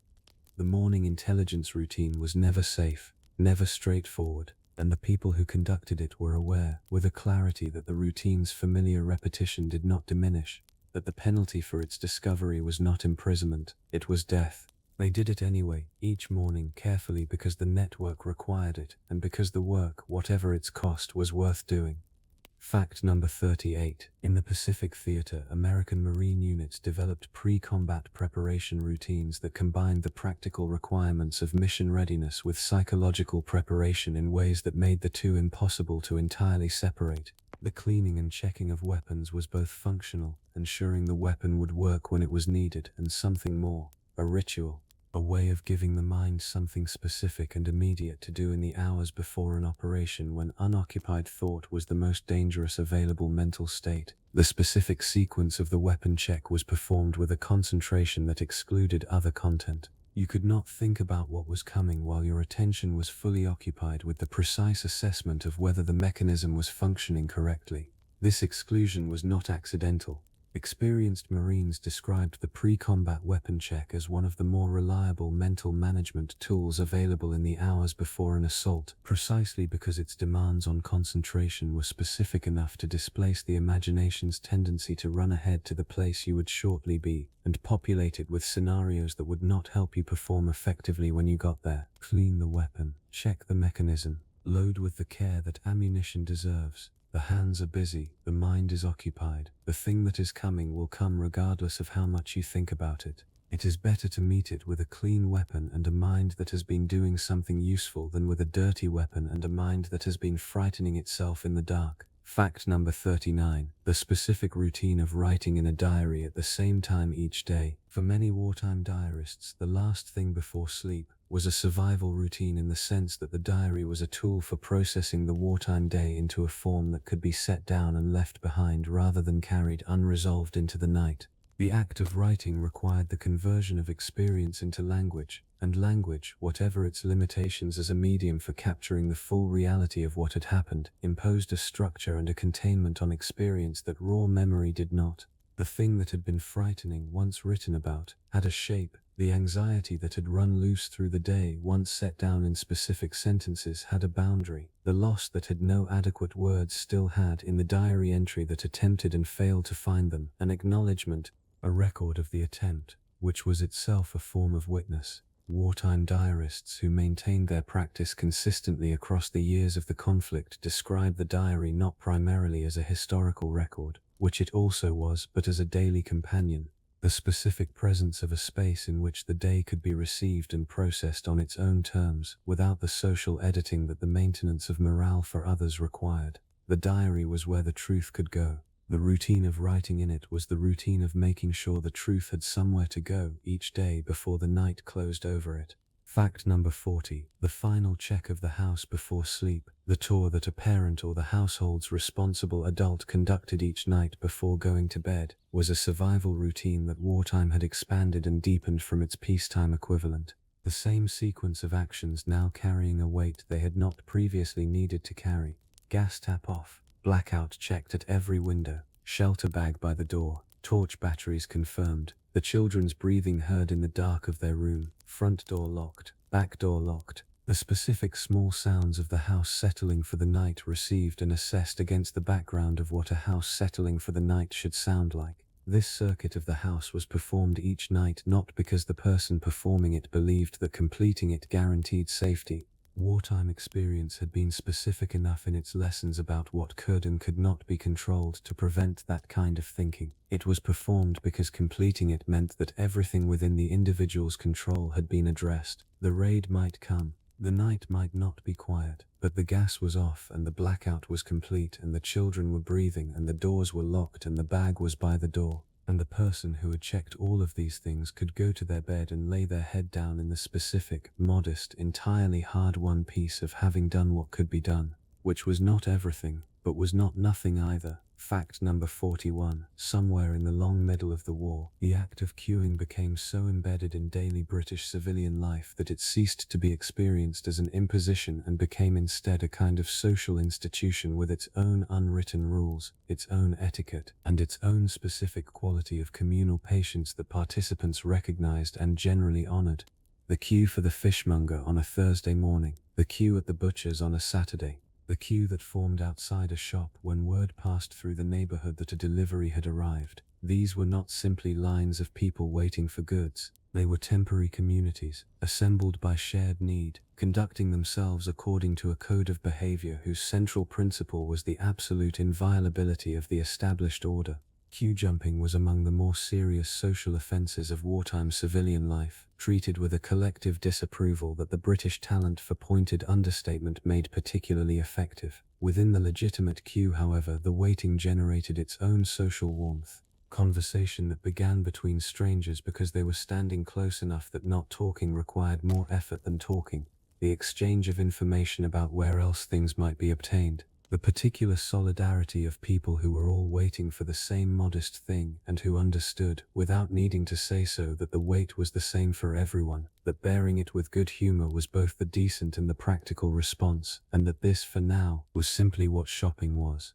The morning intelligence routine was never safe, never straightforward, and the people who conducted it were aware, with a clarity that the routine's familiar repetition did not diminish. that the penalty for its discovery was not imprisonment, it was death. They did it anyway, each morning carefully because the network required it, and because the work, whatever its cost, was worth doing. Fact number 38. In the Pacific Theater, American Marine units developed pre-combat preparation routines that combined the practical requirements of mission readiness with psychological preparation in ways that made the two impossible to entirely separate. The cleaning and checking of weapons was both functional, ensuring the weapon would work when it was needed, and something more, a ritual. A way of giving the mind something specific and immediate to do in the hours before an operation when unoccupied thought was the most dangerous available mental state. The specific sequence of the weapon check was performed with a concentration that excluded other content. You could not think about what was coming while your attention was fully occupied with the precise assessment of whether the mechanism was functioning correctly. This exclusion was not accidental. Experienced Marines described the pre-combat weapon check as one of the more reliable mental management tools available in the hours before an assault, precisely because its demands on concentration were specific enough to displace the imagination's tendency to run ahead to the place you would shortly be, and populate it with scenarios that would not help you perform effectively when you got there. Clean the weapon, check the mechanism, load with the care that ammunition deserves. The hands are busy, the mind is occupied. The thing that is coming will come regardless of how much you think about it. It is better to meet it with a clean weapon and a mind that has been doing something useful than with a dirty weapon and a mind that has been frightening itself in the dark. Fact number 39. The specific routine of writing in a diary at the same time each day. For many wartime diarists, the last thing before sleep was a survival routine in the sense that the diary was a tool for processing the wartime day into a form that could be set down and left behind rather than carried unresolved into the night. The act of writing required the conversion of experience into language, and language, whatever its limitations as a medium for capturing the full reality of what had happened, imposed a structure and a containment on experience that raw memory did not. The thing that had been frightening, once written about, had a shape. The anxiety that had run loose through the day, once set down in specific sentences, had a boundary. The loss that had no adequate words still had, in the diary entry that attempted and failed to find them, an acknowledgement, a record of the attempt, which was itself a form of witness. Wartime diarists who maintained their practice consistently across the years of the conflict describe the diary not primarily as a historical record, which it also was, but as a daily companion. The specific presence of a space in which the day could be received and processed on its own terms, without the social editing that the maintenance of morale for others required. The diary was where the truth could go. The routine of writing in it was the routine of making sure the truth had somewhere to go each day before the night closed over it. Fact number 40. The final check of the house before sleep, the tour that a parent or the household's responsible adult conducted each night before going to bed, was a survival routine that wartime had expanded and deepened from its peacetime equivalent. The same sequence of actions now carrying a weight they had not previously needed to carry. Gas tap off, blackout checked at every window, shelter bag by the door, torch batteries confirmed, the children's breathing heard in the dark of their room, front door locked, back door locked. The specific small sounds of the house settling for the night received and assessed against the background of what a house settling for the night should sound like. This circuit of the house was performed each night not because the person performing it believed that completing it guaranteed safety. Wartime experience had been specific enough in its lessons about what could and could not be controlled to prevent that kind of thinking. It was performed because completing it meant that everything within the individual's control had been addressed. The raid might come, the night might not be quiet, but the gas was off and the blackout was complete and the children were breathing and the doors were locked and the bag was by the door. And the person who had checked all of these things could go to their bed and lay their head down in the specific, modest, entirely hard-won peace of having done what could be done, which was not everything, but was not nothing either. Fact number 41. Somewhere in the long middle of the war, the act of queuing became so embedded in daily British civilian life that it ceased to be experienced as an imposition and became instead a kind of social institution with its own unwritten rules, its own etiquette, and its own specific quality of communal patience that participants recognized and generally honored. The queue for the fishmonger on a Thursday morning, the queue at the butcher's on a Saturday, The queue that formed outside a shop when word passed through the neighborhood that a delivery had arrived. These were not simply lines of people waiting for goods. They were temporary communities, assembled by shared need, conducting themselves according to a code of behavior whose central principle was the absolute inviolability of the established order. Queue jumping was among the more serious social offences of wartime civilian life, treated with a collective disapproval that the British talent for pointed understatement made particularly effective. Within the legitimate queue, however, the waiting generated its own social warmth. Conversation that began between strangers because they were standing close enough that not talking required more effort than talking. The exchange of information about where else things might be obtained. The particular solidarity of people who were all waiting for the same modest thing and who understood, without needing to say so, that the wait was the same for everyone, that bearing it with good humor was both the decent and the practical response, and that this, for now, was simply what shopping was.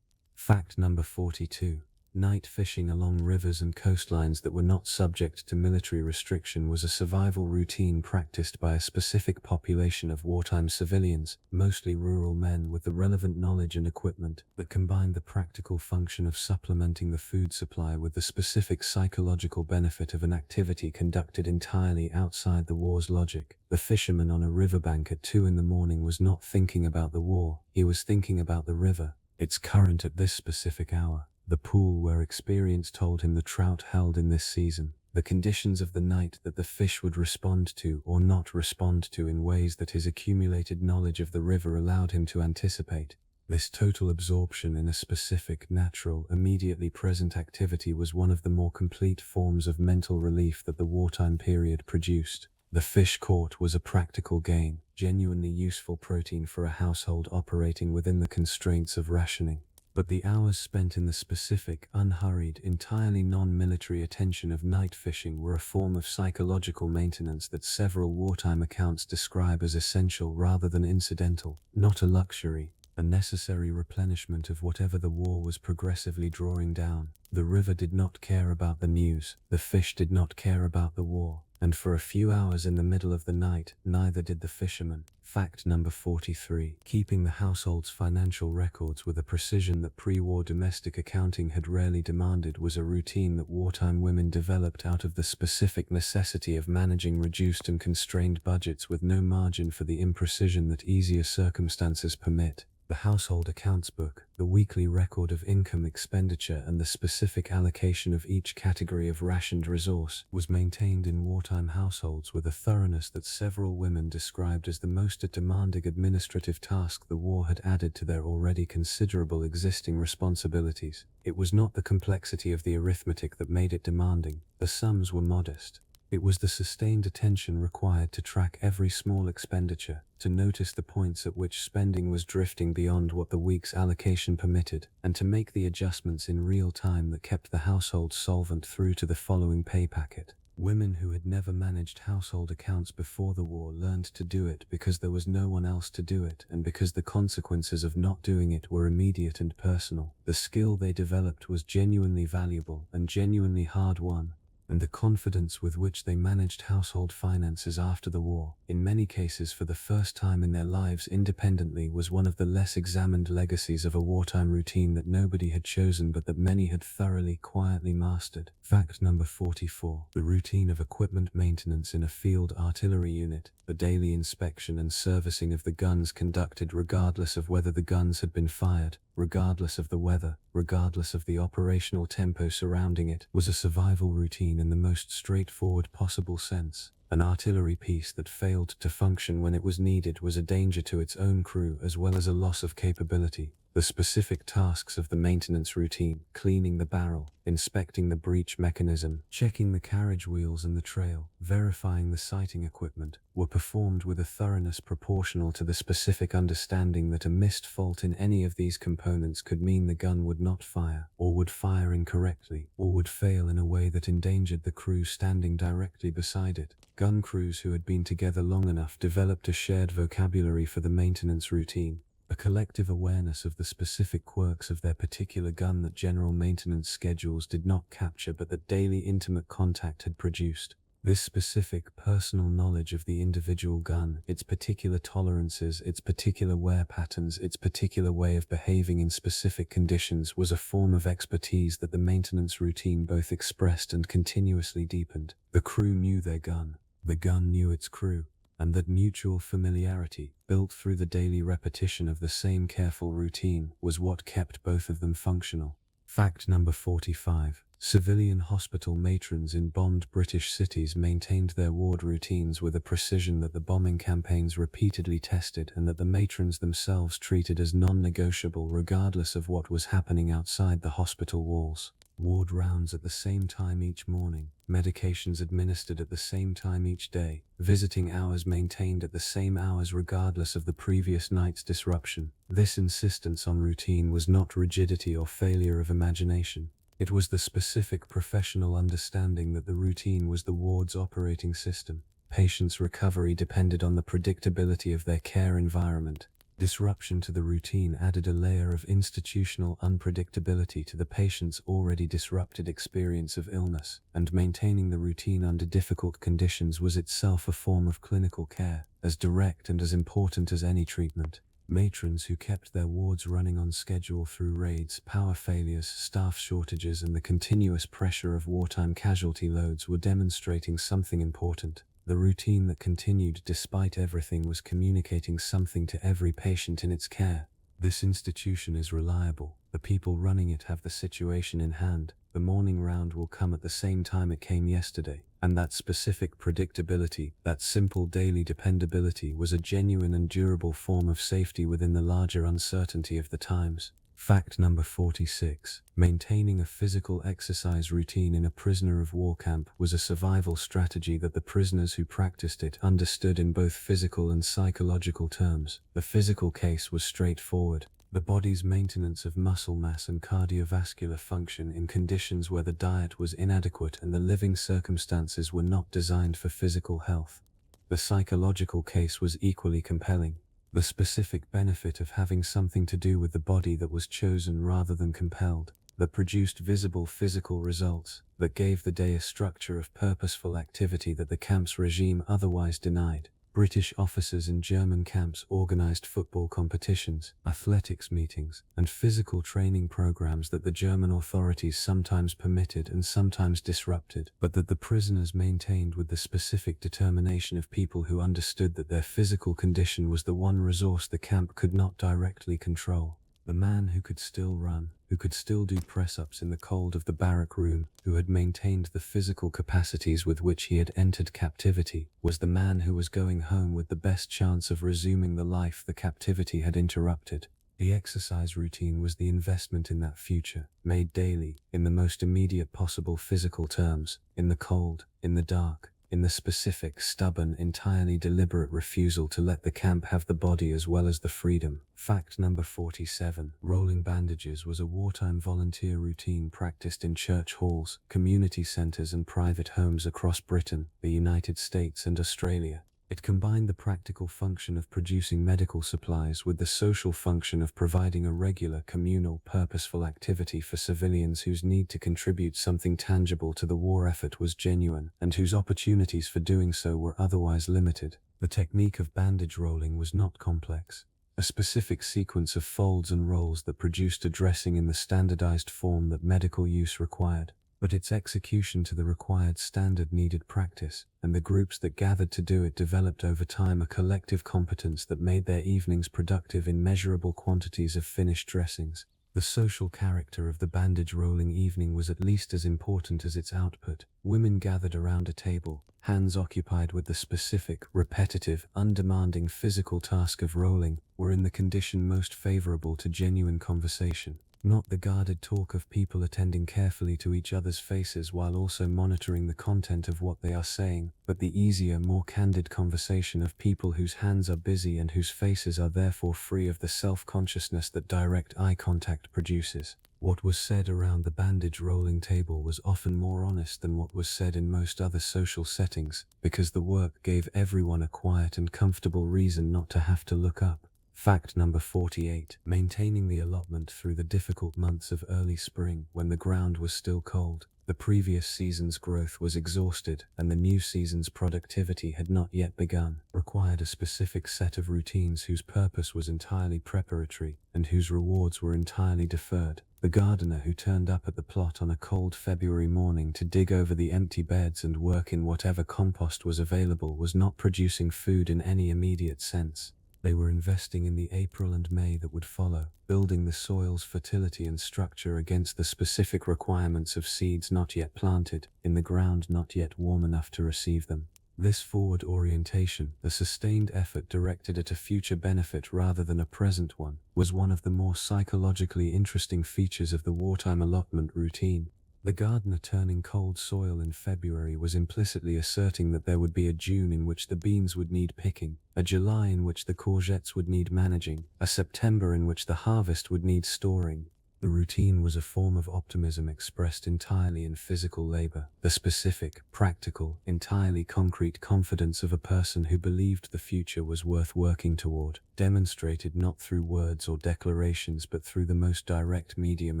Fact number 42. Night fishing along rivers and coastlines that were not subject to military restriction was a survival routine practiced by a specific population of wartime civilians, mostly rural men with the relevant knowledge and equipment that combined the practical function of supplementing the food supply with the specific psychological benefit of an activity conducted entirely outside the war's logic. The fisherman on a riverbank at 2 in the morning was not thinking about the war, he was thinking about the river, its current at this specific hour. The pool where experience told him the trout held in this season, the conditions of the night that the fish would respond to or not respond to in ways that his accumulated knowledge of the river allowed him to anticipate. This total absorption in a specific, natural, immediately present activity was one of the more complete forms of mental relief that the wartime period produced. The fish caught was a practical gain, genuinely useful protein for a household operating within the constraints of rationing. But the hours spent in the specific, unhurried, entirely non-military attention of night fishing were a form of psychological maintenance that several wartime accounts describe as essential rather than incidental, not a luxury, a necessary replenishment of whatever the war was progressively drawing down. The river did not care about the news, the fish did not care about the war, and for a few hours in the middle of the night, neither did the fisherman. Fact number 43. Keeping the household's financial records with a precision that pre-war domestic accounting had rarely demanded was a routine that wartime women developed out of the specific necessity of managing reduced and constrained budgets with no margin for the imprecision that easier circumstances permit. The household accounts book, the weekly record of income expenditure and the specific allocation of each category of rationed resource was maintained in wartime households with a thoroughness that several women described as the most demanding administrative task the war had added to their already considerable existing responsibilities. It was not the complexity of the arithmetic that made it demanding. The sums were modest. It was the sustained attention required to track every small expenditure, to notice the points at which spending was drifting beyond what the week's allocation permitted, and to make the adjustments in real time that kept the household solvent through to the following pay packet. Women who had never managed household accounts before the war learned to do it because there was no one else to do it, and because the consequences of not doing it were immediate and personal. The skill they developed was genuinely valuable and genuinely hard-won, and the confidence with which they managed household finances after the war, in many cases for the first time in their lives independently, was one of the less examined legacies of a wartime routine that nobody had chosen but that many had thoroughly, quietly mastered. Fact number 44. The routine of equipment maintenance in a field artillery unit, the daily inspection and servicing of the guns conducted regardless of whether the guns had been fired, regardless of the weather, regardless of the operational tempo surrounding it, was a survival routine in the most straightforward possible sense. An artillery piece that failed to function when it was needed was a danger to its own crew as well as a loss of capability. The specific tasks of the maintenance routine, cleaning the barrel, inspecting the breech mechanism, checking the carriage wheels and the trail, verifying the sighting equipment, were performed with a thoroughness proportional to the specific understanding that a missed fault in any of these components could mean the gun would not fire, or would fire incorrectly, or would fail in a way that endangered the crew standing directly beside it. Gun crews who had been together long enough developed a shared vocabulary for the maintenance routine, a collective awareness of the specific quirks of their particular gun that general maintenance schedules did not capture but that daily intimate contact had produced. This specific personal knowledge of the individual gun, its particular tolerances, its particular wear patterns, its particular way of behaving in specific conditions was a form of expertise that the maintenance routine both expressed and continuously deepened. The crew knew their gun, the gun knew its crew, and that mutual familiarity, built through the daily repetition of the same careful routine, was what kept both of them functional. Fact number 45. Civilian hospital matrons in bombed British cities maintained their ward routines with a precision that the bombing campaigns repeatedly tested and that the matrons themselves treated as non-negotiable regardless of what was happening outside the hospital walls. Ward rounds at the same time each morning, medications administered at the same time each day, visiting hours maintained at the same hours regardless of the previous night's disruption. This insistence on routine was not rigidity or failure of imagination. It was the specific professional understanding that the routine was the ward's operating system. Patients' recovery depended on the predictability of their care environment. Disruption to the routine added a layer of institutional unpredictability to the patient's already disrupted experience of illness, and maintaining the routine under difficult conditions was itself a form of clinical care, as direct and as important as any treatment. Matrons who kept their wards running on schedule through raids, power failures, staff shortages, and the continuous pressure of wartime casualty loads were demonstrating something important. The routine that continued despite everything was communicating something to every patient in its care. This institution is reliable. The people running it have the situation in hand. The morning round will come at the same time it came yesterday. And that specific predictability, that simple daily dependability, was a genuine and durable form of safety within the larger uncertainty of the times. Fact number 46. Maintaining a physical exercise routine in a prisoner of war camp was a survival strategy that the prisoners who practiced it understood in both physical and psychological terms. The physical case was straightforward. The body's maintenance of muscle mass and cardiovascular function in conditions where the diet was inadequate and the living circumstances were not designed for physical health. The psychological case was equally compelling. The specific benefit of having something to do with the body that was chosen rather than compelled, that produced visible physical results, that gave the day a structure of purposeful activity that the camp's regime otherwise denied. British officers in German camps organized football competitions, athletics meetings, and physical training programs that the German authorities sometimes permitted and sometimes disrupted, but that the prisoners maintained with the specific determination of people who understood that their physical condition was the one resource the camp could not directly control. The man who could still run, who could still do press-ups in the cold of the barrack room, who had maintained the physical capacities with which he had entered captivity, was the man who was going home with the best chance of resuming the life the captivity had interrupted. The exercise routine was the investment in that future, made daily, in the most immediate possible physical terms, in the cold, in the dark, in the specific, stubborn, entirely deliberate refusal to let the camp have the body as well as the freedom. Fact number 47. Rolling bandages was a wartime volunteer routine practiced in church halls, community centers, and private homes across Britain, the United States, and Australia. It combined the practical function of producing medical supplies with the social function of providing a regular, communal, purposeful activity for civilians whose need to contribute something tangible to the war effort was genuine, and whose opportunities for doing so were otherwise limited. The technique of bandage rolling was not complex. A specific sequence of folds and rolls that produced a dressing in the standardized form that medical use required. But its execution to the required standard needed practice, and the groups that gathered to do it developed over time a collective competence that made their evenings productive in measurable quantities of finished dressings. The social character of the bandage rolling evening was at least as important as its output. Women gathered around a table, hands occupied with the specific, repetitive, undemanding physical task of rolling, were in the condition most favorable to genuine conversation. Not the guarded talk of people attending carefully to each other's faces while also monitoring the content of what they are saying, but the easier, more candid conversation of people whose hands are busy and whose faces are therefore free of the self-consciousness that direct eye contact produces. What was said around the bandage rolling table was often more honest than what was said in most other social settings, because the work gave everyone a quiet and comfortable reason not to have to look up. Fact number 48. Maintaining the allotment through the difficult months of early spring when the ground was still cold. The previous season's growth was exhausted, and the new season's productivity had not yet begun, required a specific set of routines whose purpose was entirely preparatory, and whose rewards were entirely deferred. The gardener who turned up at the plot on a cold February morning to dig over the empty beds and work in whatever compost was available was not producing food in any immediate sense. They were investing in the April and May that would follow, building the soil's fertility and structure against the specific requirements of seeds not yet planted, in the ground not yet warm enough to receive them. This forward orientation, the sustained effort directed at a future benefit rather than a present one, was one of the more psychologically interesting features of the wartime allotment routine. The gardener turning cold soil in February was implicitly asserting that there would be a June in which the beans would need picking, a July in which the courgettes would need managing, a September in which the harvest would need storing. The routine was a form of optimism expressed entirely in physical labor, the specific, practical, entirely concrete confidence of a person who believed the future was worth working toward, demonstrated not through words or declarations but through the most direct medium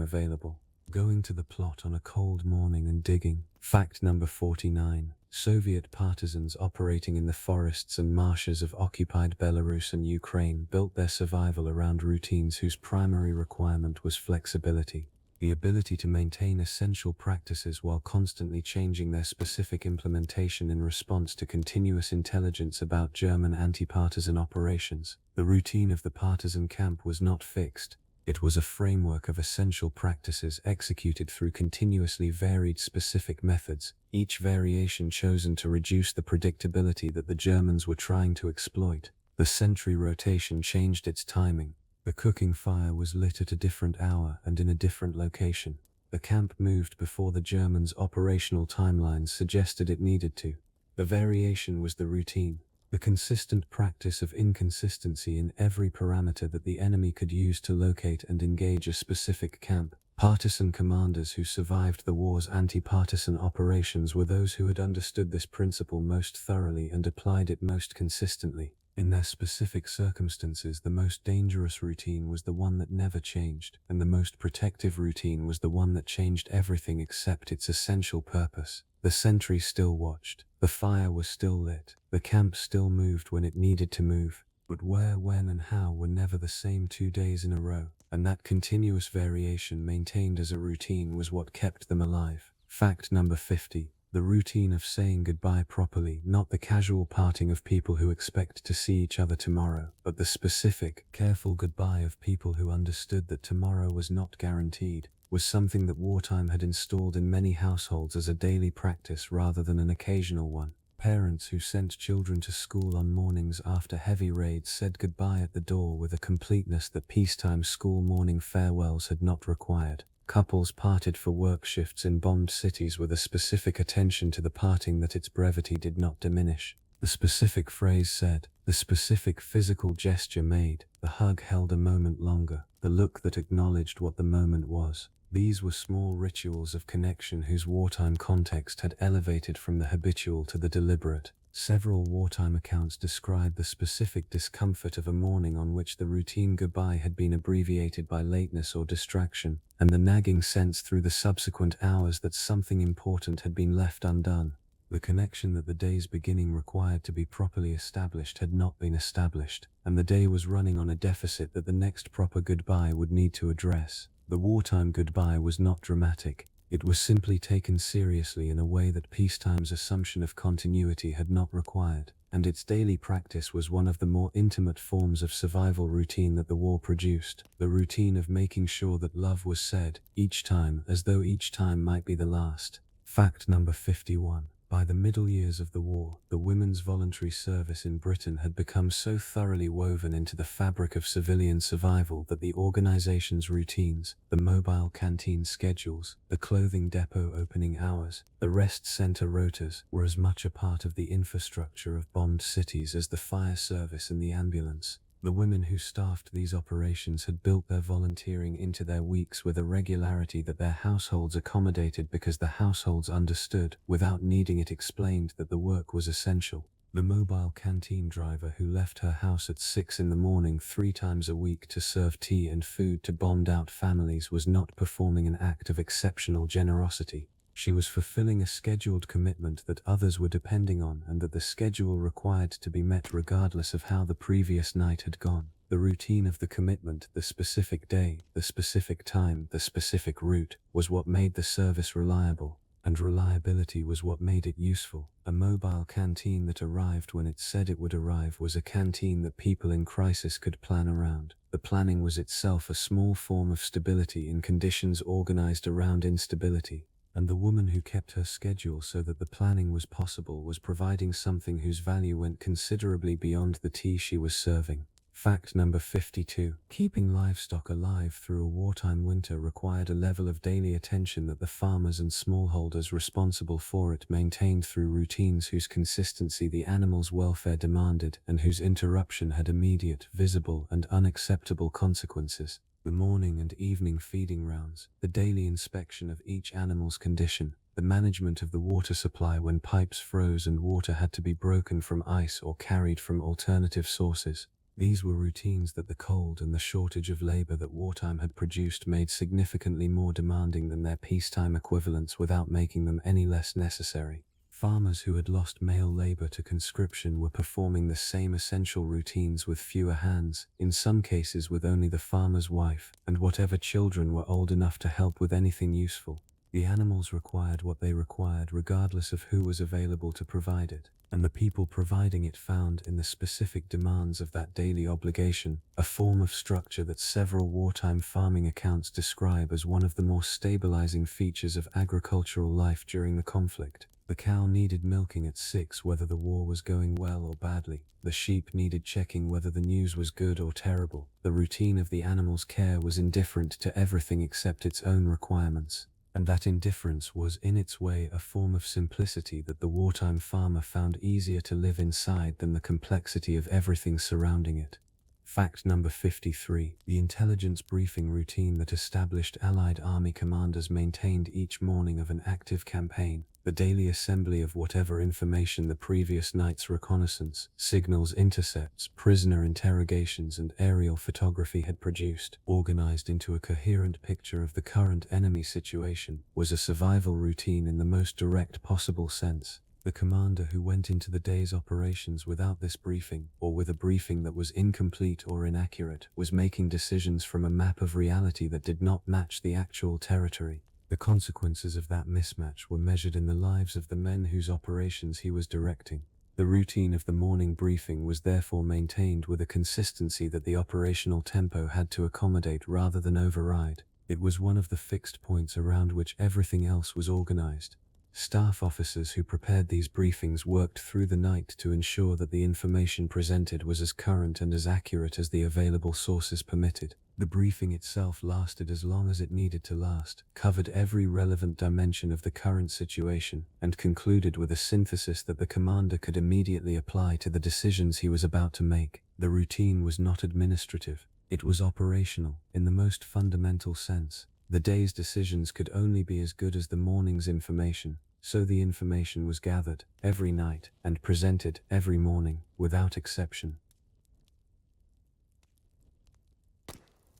available. Going to the plot on a cold morning and digging. Fact number 49. Soviet partisans operating in the forests and marshes of occupied Belarus and Ukraine built their survival around routines whose primary requirement was flexibility, the ability to maintain essential practices while constantly changing their specific implementation in response to continuous intelligence about German anti-partisan operations. The routine of the partisan camp was not fixed. It was a framework of essential practices executed through continuously varied specific methods, each variation chosen to reduce the predictability that the Germans were trying to exploit. The sentry rotation changed its timing. The cooking fire was lit at a different hour and in a different location. The camp moved before the Germans' operational timelines suggested it needed to. The variation was the routine. The consistent practice of inconsistency in every parameter that the enemy could use to locate and engage a specific camp. Partisan commanders who survived the war's anti-partisan operations were those who had understood this principle most thoroughly and applied it most consistently. In their specific circumstances, the most dangerous routine was the one that never changed, and the most protective routine was the one that changed everything except its essential purpose. The sentry still watched. The fire was still lit. The camp still moved when it needed to move. But where, when, and how were never the same 2 days in a row, and that continuous variation maintained as a routine was what kept them alive. Fact number 50. The routine of saying goodbye properly, not the casual parting of people who expect to see each other tomorrow, but the specific, careful goodbye of people who understood that tomorrow was not guaranteed, was something that wartime had installed in many households as a daily practice rather than an occasional one. Parents who sent children to school on mornings after heavy raids said goodbye at the door with a completeness that peacetime school morning farewells had not required. Couples parted for work shifts in bombed cities with a specific attention to the parting that its brevity did not diminish. The specific phrase said, the specific physical gesture made, the hug held a moment longer, the look that acknowledged what the moment was. These were small rituals of connection whose wartime context had elevated from the habitual to the deliberate. Several wartime accounts describe the specific discomfort of a morning on which the routine goodbye had been abbreviated by lateness or distraction, and the nagging sense through the subsequent hours that something important had been left undone. The connection that the day's beginning required to be properly established had not been established, and the day was running on a deficit that the next proper goodbye would need to address. The wartime goodbye was not dramatic. It was simply taken seriously in a way that peacetime's assumption of continuity had not required, and its daily practice was one of the more intimate forms of survival routine that the war produced, the routine of making sure that love was said, each time, as though each time might be the last. Fact number 51. By the middle years of the war, the women's voluntary service in Britain had become so thoroughly woven into the fabric of civilian survival that the organization's routines, the mobile canteen schedules, the clothing depot opening hours, the rest center rotas, were as much a part of the infrastructure of bombed cities as the fire service and the ambulance. The women who staffed these operations had built their volunteering into their weeks with a regularity that their households accommodated because the households understood, without needing it explained, that the work was essential. The mobile canteen driver who left her house at 6 in the morning 3 times a week to serve tea and food to bombed-out families was not performing an act of exceptional generosity. She was fulfilling a scheduled commitment that others were depending on, and that the schedule required to be met regardless of how the previous night had gone. The routine of the commitment, the specific day, the specific time, the specific route, was what made the service reliable, and reliability was what made it useful. A mobile canteen that arrived when it said it would arrive was a canteen that people in crisis could plan around. The planning was itself a small form of stability in conditions organized around instability. And the woman who kept her schedule so that the planning was possible was providing something whose value went considerably beyond the tea she was serving. Fact number 52. Keeping livestock alive through a wartime winter required a level of daily attention that the farmers and smallholders responsible for it maintained through routines whose consistency the animals' welfare demanded and whose interruption had immediate, visible, and unacceptable consequences. The morning and evening feeding rounds, the daily inspection of each animal's condition, the management of the water supply when pipes froze and water had to be broken from ice or carried from alternative sources. These were routines that the cold and the shortage of labor that wartime had produced made significantly more demanding than their peacetime equivalents without making them any less necessary. Farmers who had lost male labor to conscription were performing the same essential routines with fewer hands, in some cases with only the farmer's wife, and whatever children were old enough to help with anything useful. The animals required what they required regardless of who was available to provide it, and the people providing it found in the specific demands of that daily obligation a form of structure that several wartime farming accounts describe as one of the more stabilizing features of agricultural life during the conflict. The cow needed milking at 6 whether the war was going well or badly. The sheep needed checking whether the news was good or terrible. The routine of the animal's care was indifferent to everything except its own requirements. And that indifference was in its way a form of simplicity that the wartime farmer found easier to live inside than the complexity of everything surrounding it. Fact number 53. The intelligence briefing routine that established Allied army commanders maintained each morning of an active campaign, the daily assembly of whatever information the previous night's reconnaissance, signals, intercepts, prisoner interrogations, and aerial photography had produced, organized into a coherent picture of the current enemy situation, was a survival routine in the most direct possible sense. The commander who went into the day's operations without this briefing, or with a briefing that was incomplete or inaccurate, was making decisions from a map of reality that did not match the actual territory. The consequences of that mismatch were measured in the lives of the men whose operations he was directing. The routine of the morning briefing was therefore maintained with a consistency that the operational tempo had to accommodate rather than override. It was one of the fixed points around which everything else was organized. Staff officers who prepared these briefings worked through the night to ensure that the information presented was as current and as accurate as the available sources permitted. The briefing itself lasted as long as it needed to last, covered every relevant dimension of the current situation, and concluded with a synthesis that the commander could immediately apply to the decisions he was about to make. The routine was not administrative. It was operational, in the most fundamental sense. The day's decisions could only be as good as the morning's information, so the information was gathered every night and presented every morning, without exception.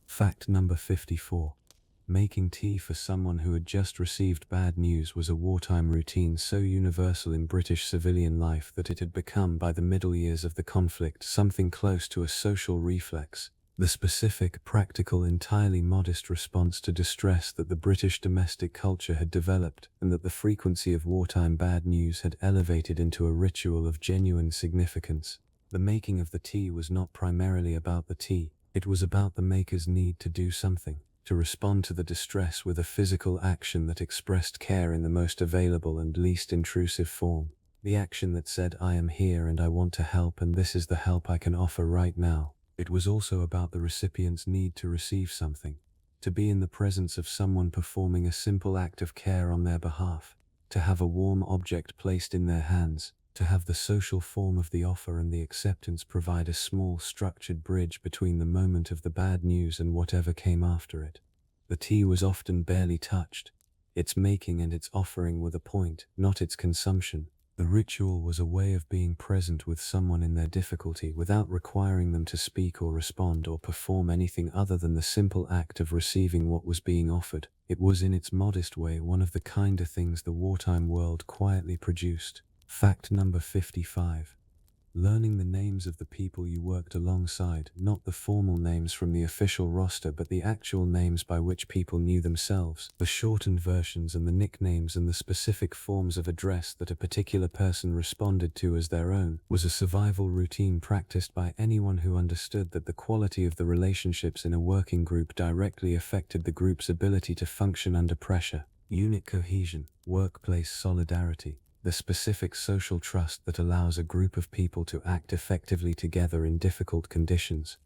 Fact number 54. Making tea for someone who had just received bad news was a wartime routine so universal in British civilian life that it had become, by the middle years of the conflict, something close to a social reflex. The specific, practical, entirely modest response to distress that the British domestic culture had developed, and that the frequency of wartime bad news had elevated into a ritual of genuine significance. The making of the tea was not primarily about the tea. It was about the maker's need to do something, to respond to the distress with a physical action that expressed care in the most available and least intrusive form. The action that said, "I am here and I want to help, and this is the help I can offer right now." It was also about the recipient's need to receive something, to be in the presence of someone performing a simple act of care on their behalf, to have a warm object placed in their hands, to have the social form of the offer and the acceptance provide a small, structured bridge between the moment of the bad news and whatever came after it. The tea was often barely touched. Its making and its offering were the point, not its consumption. The ritual was a way of being present with someone in their difficulty without requiring them to speak or respond or perform anything other than the simple act of receiving what was being offered. It was in its modest way one of the kinder things the wartime world quietly produced. Fact number 55. Learning the names of the people you worked alongside, not the formal names from the official roster but the actual names by which people knew themselves, the shortened versions and the nicknames and the specific forms of address that a particular person responded to as their own, was a survival routine practiced by anyone who understood that the quality of the relationships in a working group directly affected the group's ability to function under pressure. Unit cohesion, workplace solidarity, the specific social trust that allows a group of people to act effectively together in difficult conditions.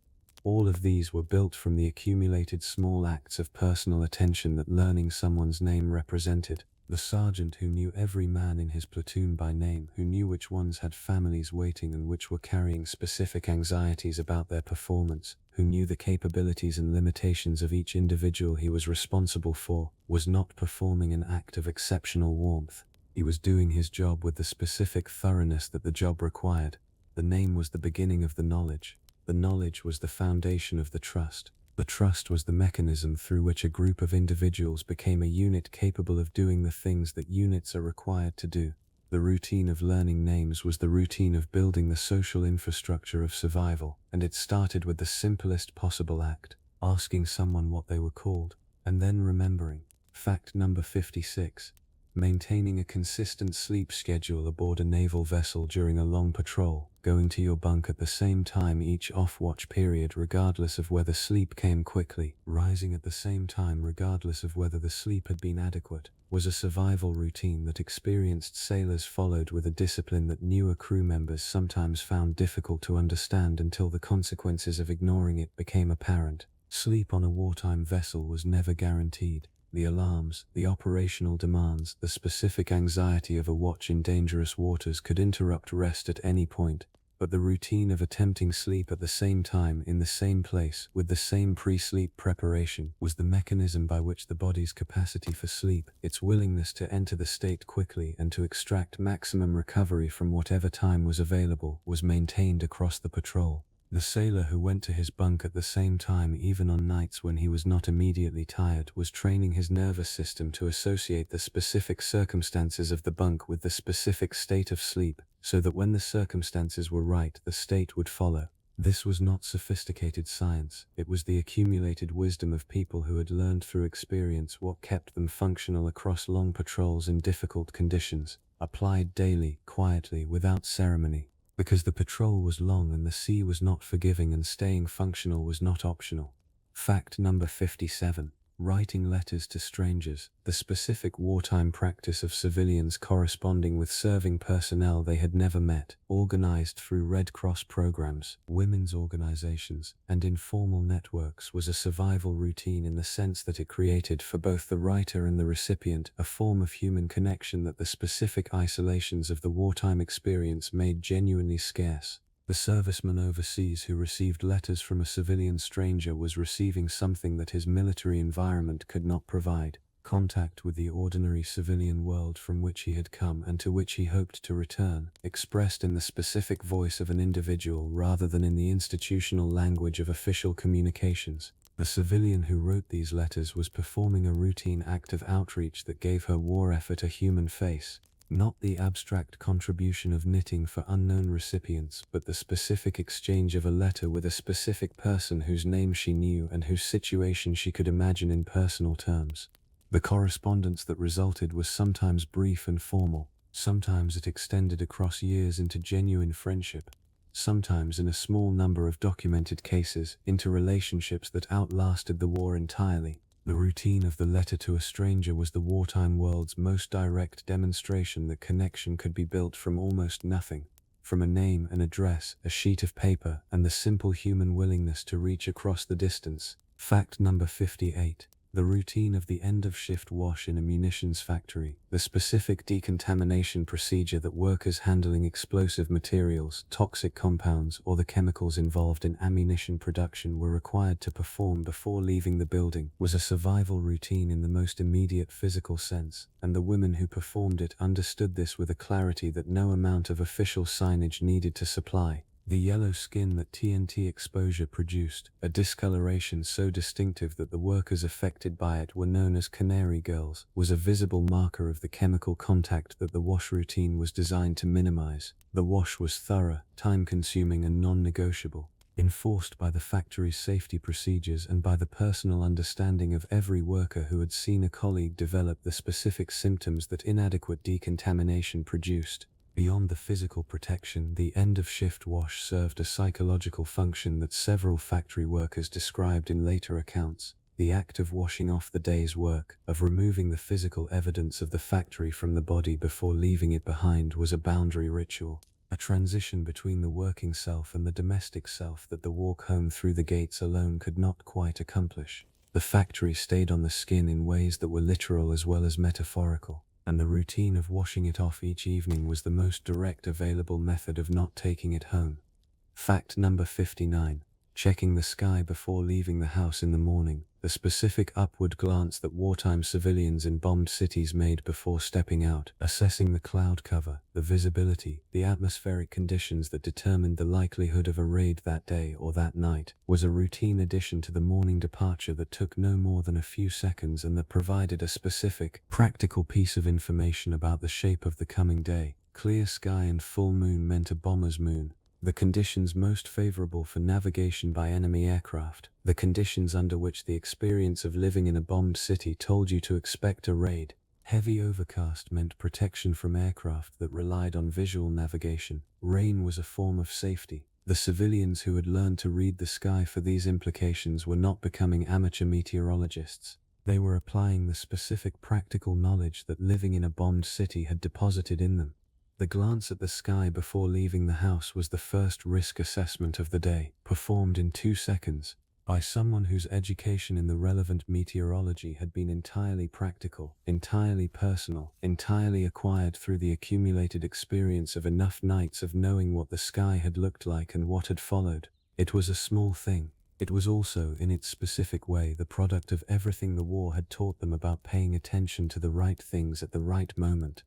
All of these were built from the accumulated small acts of personal attention that learning someone's name represented. The sergeant who knew every man in his platoon by name, who knew which ones had families waiting and which were carrying specific anxieties about their performance, who knew the capabilities and limitations of each individual he was responsible for, was not performing an act of exceptional warmth. He was doing his job with the specific thoroughness that the job required. The name was the beginning of the knowledge. The knowledge was the foundation of the trust. The trust was the mechanism through which a group of individuals became a unit capable of doing the things that units are required to do. The routine of learning names was the routine of building the social infrastructure of survival, and it started with the simplest possible act, asking someone what they were called, and then remembering. Fact number 56. Maintaining a consistent sleep schedule aboard a naval vessel during a long patrol, going to your bunk at the same time each off-watch period regardless of whether sleep came quickly, rising at the same time regardless of whether the sleep had been adequate, was a survival routine that experienced sailors followed with a discipline that newer crew members sometimes found difficult to understand until the consequences of ignoring it became apparent. Sleep on a wartime vessel was never guaranteed. The alarms, the operational demands, the specific anxiety of a watch in dangerous waters could interrupt rest at any point, but the routine of attempting sleep at the same time in the same place with the same pre-sleep preparation was the mechanism by which the body's capacity for sleep, its willingness to enter the state quickly and to extract maximum recovery from whatever time was available, was maintained across the patrol. The sailor who went to his bunk at the same time even on nights when he was not immediately tired was training his nervous system to associate the specific circumstances of the bunk with the specific state of sleep, so that when the circumstances were right, the state would follow. This was not sophisticated science, it was the accumulated wisdom of people who had learned through experience what kept them functional across long patrols in difficult conditions, applied daily, quietly, without ceremony. Because the patrol was long and the sea was not forgiving and staying functional was not optional. Fact number 57. Writing letters to strangers, the specific wartime practice of civilians corresponding with serving personnel they had never met, organized through Red Cross programs, women's organizations, and informal networks, was a survival routine in the sense that it created for both the writer and the recipient a form of human connection that the specific isolations of the wartime experience made genuinely scarce. The serviceman overseas who received letters from a civilian stranger was receiving something that his military environment could not provide: contact with the ordinary civilian world from which he had come and to which he hoped to return, expressed in the specific voice of an individual rather than in the institutional language of official communications. The civilian who wrote these letters was performing a routine act of outreach that gave her war effort a human face. Not the abstract contribution of knitting for unknown recipients, but the specific exchange of a letter with a specific person whose name she knew and whose situation she could imagine in personal terms. The correspondence that resulted was sometimes brief and formal, sometimes it extended across years into genuine friendship, sometimes in a small number of documented cases into relationships that outlasted the war entirely. The routine of the letter to a stranger was the wartime world's most direct demonstration that connection could be built from almost nothing, from a name, an address, a sheet of paper, and the simple human willingness to reach across the distance. Fact number 58. The routine of the end-of-shift wash in a munitions factory, the specific decontamination procedure that workers handling explosive materials, toxic compounds, or the chemicals involved in ammunition production were required to perform before leaving the building, was a survival routine in the most immediate physical sense, and the women who performed it understood this with a clarity that no amount of official signage needed to supply. The yellow skin that TNT exposure produced, a discoloration so distinctive that the workers affected by it were known as canary girls, was a visible marker of the chemical contact that the wash routine was designed to minimize. The wash was thorough, time-consuming and non-negotiable, enforced by the factory's safety procedures and by the personal understanding of every worker who had seen a colleague develop the specific symptoms that inadequate decontamination produced. Beyond the physical protection, the end-of-shift wash served a psychological function that several factory workers described in later accounts. The act of washing off the day's work, of removing the physical evidence of the factory from the body before leaving it behind, was a boundary ritual, a transition between the working self and the domestic self that the walk home through the gates alone could not quite accomplish. The factory stayed on the skin in ways that were literal as well as metaphorical, and the routine of washing it off each evening was the most direct available method of not taking it home. Fact number 59. Checking the sky before leaving the house in the morning. The specific upward glance that wartime civilians in bombed cities made before stepping out, assessing the cloud cover, the visibility, the atmospheric conditions that determined the likelihood of a raid that day or that night, was a routine addition to the morning departure that took no more than a few seconds and that provided a specific, practical piece of information about the shape of the coming day. Clear sky and full moon meant a bomber's moon, the conditions most favorable for navigation by enemy aircraft, the conditions under which the experience of living in a bombed city told you to expect a raid. Heavy overcast meant protection from aircraft that relied on visual navigation. Rain was a form of safety. The civilians who had learned to read the sky for these implications were not becoming amateur meteorologists. They were applying the specific practical knowledge that living in a bombed city had deposited in them. The glance at the sky before leaving the house was the first risk assessment of the day, performed in 2 seconds, by someone whose education in the relevant meteorology had been entirely practical, entirely personal, entirely acquired through the accumulated experience of enough nights of knowing what the sky had looked like and what had followed. It was a small thing. It was also, in its specific way, the product of everything the war had taught them about paying attention to the right things at the right moment.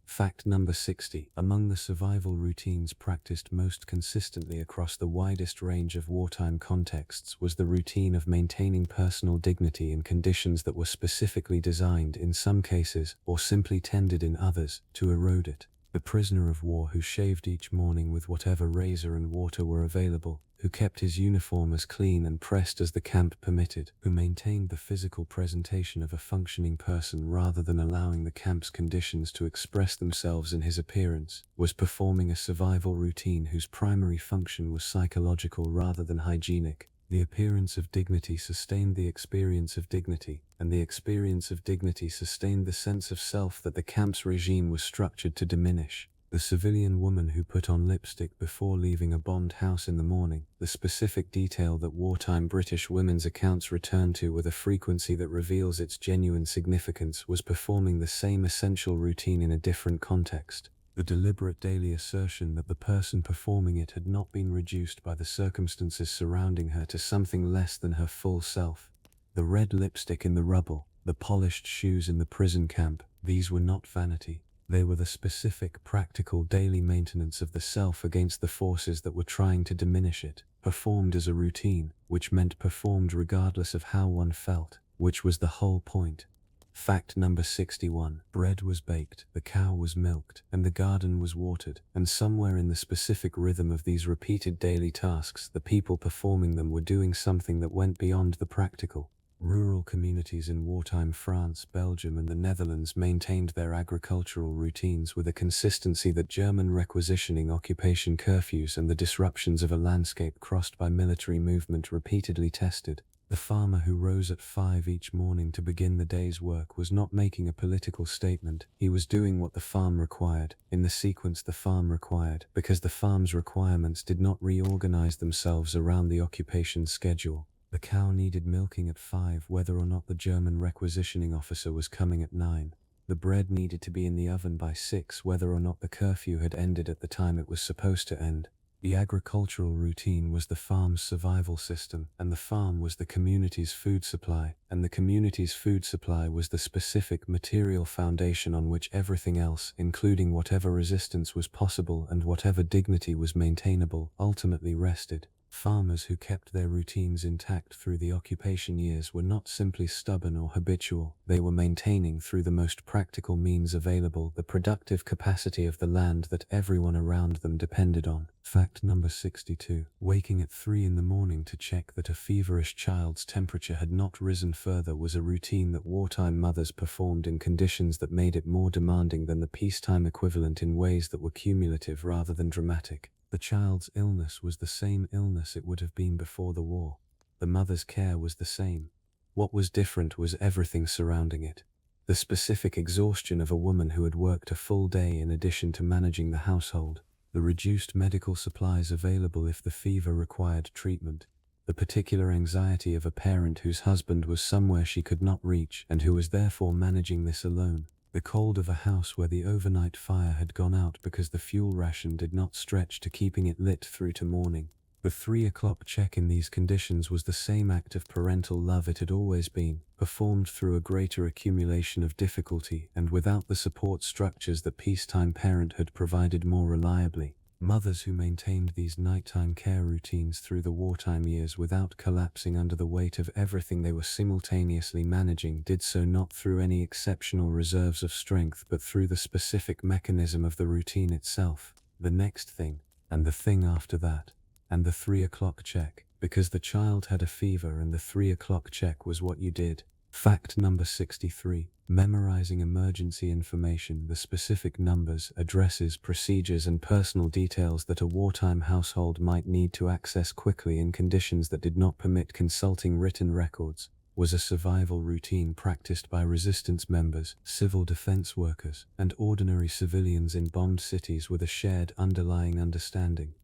Fact number 60. Among the survival routines practiced most consistently across the widest range of wartime contexts was the routine of maintaining personal dignity in conditions that were specifically designed, in some cases, or simply tended in others, to erode it. The prisoner of war who shaved each morning with whatever razor and water were available, who kept his uniform as clean and pressed as the camp permitted, who maintained the physical presentation of a functioning person rather than allowing the camp's conditions to express themselves in his appearance, was performing a survival routine whose primary function was psychological rather than hygienic. The appearance of dignity sustained the experience of dignity, and the experience of dignity sustained the sense of self that the camp's regime was structured to diminish. The civilian woman who put on lipstick before leaving a bombed house in the morning, the specific detail that wartime British women's accounts return to with a frequency that reveals its genuine significance, was performing the same essential routine in a different context. The deliberate daily assertion that the person performing it had not been reduced by the circumstances surrounding her to something less than her full self. The red lipstick in the rubble, the polished shoes in the prison camp, these were not vanity. They were the specific, practical daily maintenance of the self against the forces that were trying to diminish it, performed as a routine, which meant performed regardless of how one felt, which was the whole point. Fact number 61. Bread was baked, the cow was milked, and the garden was watered, and somewhere in the specific rhythm of these repeated daily tasks, the people performing them were doing something that went beyond the practical. Rural communities in wartime France, Belgium, and the Netherlands maintained their agricultural routines with a consistency that German requisitioning occupation curfews and the disruptions of a landscape crossed by military movement repeatedly tested. The farmer who rose at 5 each morning to begin the day's work was not making a political statement. He was doing what the farm required, in the sequence the farm required, because the farm's requirements did not reorganize themselves around the occupation schedule. The cow needed milking at 5 whether or not the German requisitioning officer was coming at 9. The bread needed to be in the oven by 6 whether or not the curfew had ended at the time it was supposed to end. The agricultural routine was the farm's survival system, and the farm was the community's food supply, and the community's food supply was the specific material foundation on which everything else, including whatever resistance was possible and whatever dignity was maintainable, ultimately rested. Farmers who kept their routines intact through the occupation years were not simply stubborn or habitual, they were maintaining through the most practical means available the productive capacity of the land that everyone around them depended on. Fact number 62. Waking at 3 in the morning to check that a feverish child's temperature had not risen further was a routine that wartime mothers performed in conditions that made it more demanding than the peacetime equivalent in ways that were cumulative rather than dramatic. The child's illness was the same illness it would have been before the war. The mother's care was the same. What was different was everything surrounding it. The specific exhaustion of a woman who had worked a full day in addition to managing the household. The reduced medical supplies available if the fever required treatment. The particular anxiety of a parent whose husband was somewhere she could not reach and who was therefore managing this alone. The cold of a house where the overnight fire had gone out because the fuel ration did not stretch to keeping it lit through to morning. The 3 o'clock check in these conditions was the same act of parental love it had always been, performed through a greater accumulation of difficulty and without the support structures that peacetime parenthood provided more reliably. Mothers who maintained these nighttime care routines through the wartime years without collapsing under the weight of everything they were simultaneously managing did so not through any exceptional reserves of strength but through the specific mechanism of the routine itself. The next thing, and the thing after that, and the 3 o'clock check, because the child had a fever and the 3 o'clock check was what you did. Fact number 63. Memorizing emergency information, the specific numbers, addresses, procedures, and personal details that a wartime household might need to access quickly in conditions that did not permit consulting written records, was a survival routine practiced by resistance members, civil defense workers, and ordinary civilians in bombed cities with a shared underlying understanding.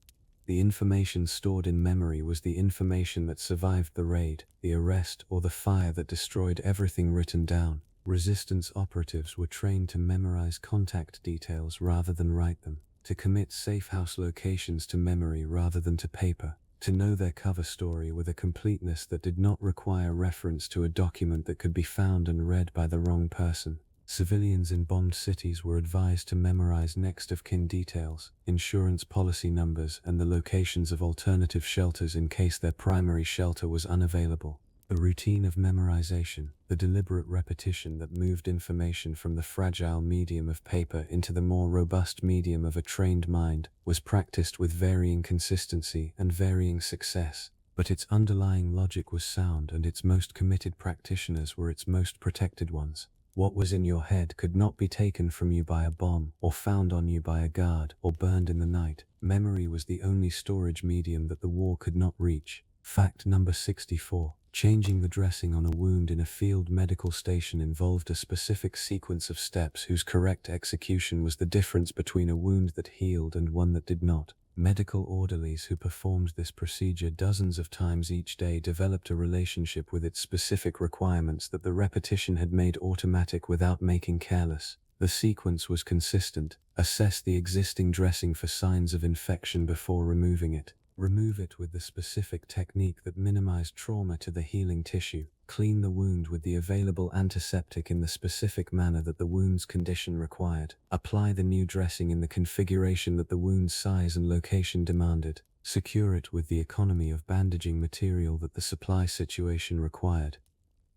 The information stored in memory was the information that survived the raid, the arrest, or the fire that destroyed everything written down. Resistance operatives were trained to memorize contact details rather than write them, to commit safe house locations to memory rather than to paper, to know their cover story with a completeness that did not require reference to a document that could be found and read by the wrong person. Civilians in bombed cities were advised to memorize next-of-kin details, insurance policy numbers, and the locations of alternative shelters in case their primary shelter was unavailable. The routine of memorization, the deliberate repetition that moved information from the fragile medium of paper into the more robust medium of a trained mind, was practiced with varying consistency and varying success. But its underlying logic was sound, and its most committed practitioners were its most protected ones. What was in your head could not be taken from you by a bomb, or found on you by a guard, or burned in the night. Memory was the only storage medium that the war could not reach. Fact number 64. Changing the dressing on a wound in a field medical station involved a specific sequence of steps whose correct execution was the difference between a wound that healed and one that did not. Medical orderlies who performed this procedure dozens of times each day developed a relationship with its specific requirements that the repetition had made automatic without making careless. The sequence was consistent. Assess the existing dressing for signs of infection before removing it. Remove it with the specific technique that minimized trauma to the healing tissue. Clean the wound with the available antiseptic in the specific manner that the wound's condition required. Apply the new dressing in the configuration that the wound's size and location demanded. Secure it with the economy of bandaging material that the supply situation required.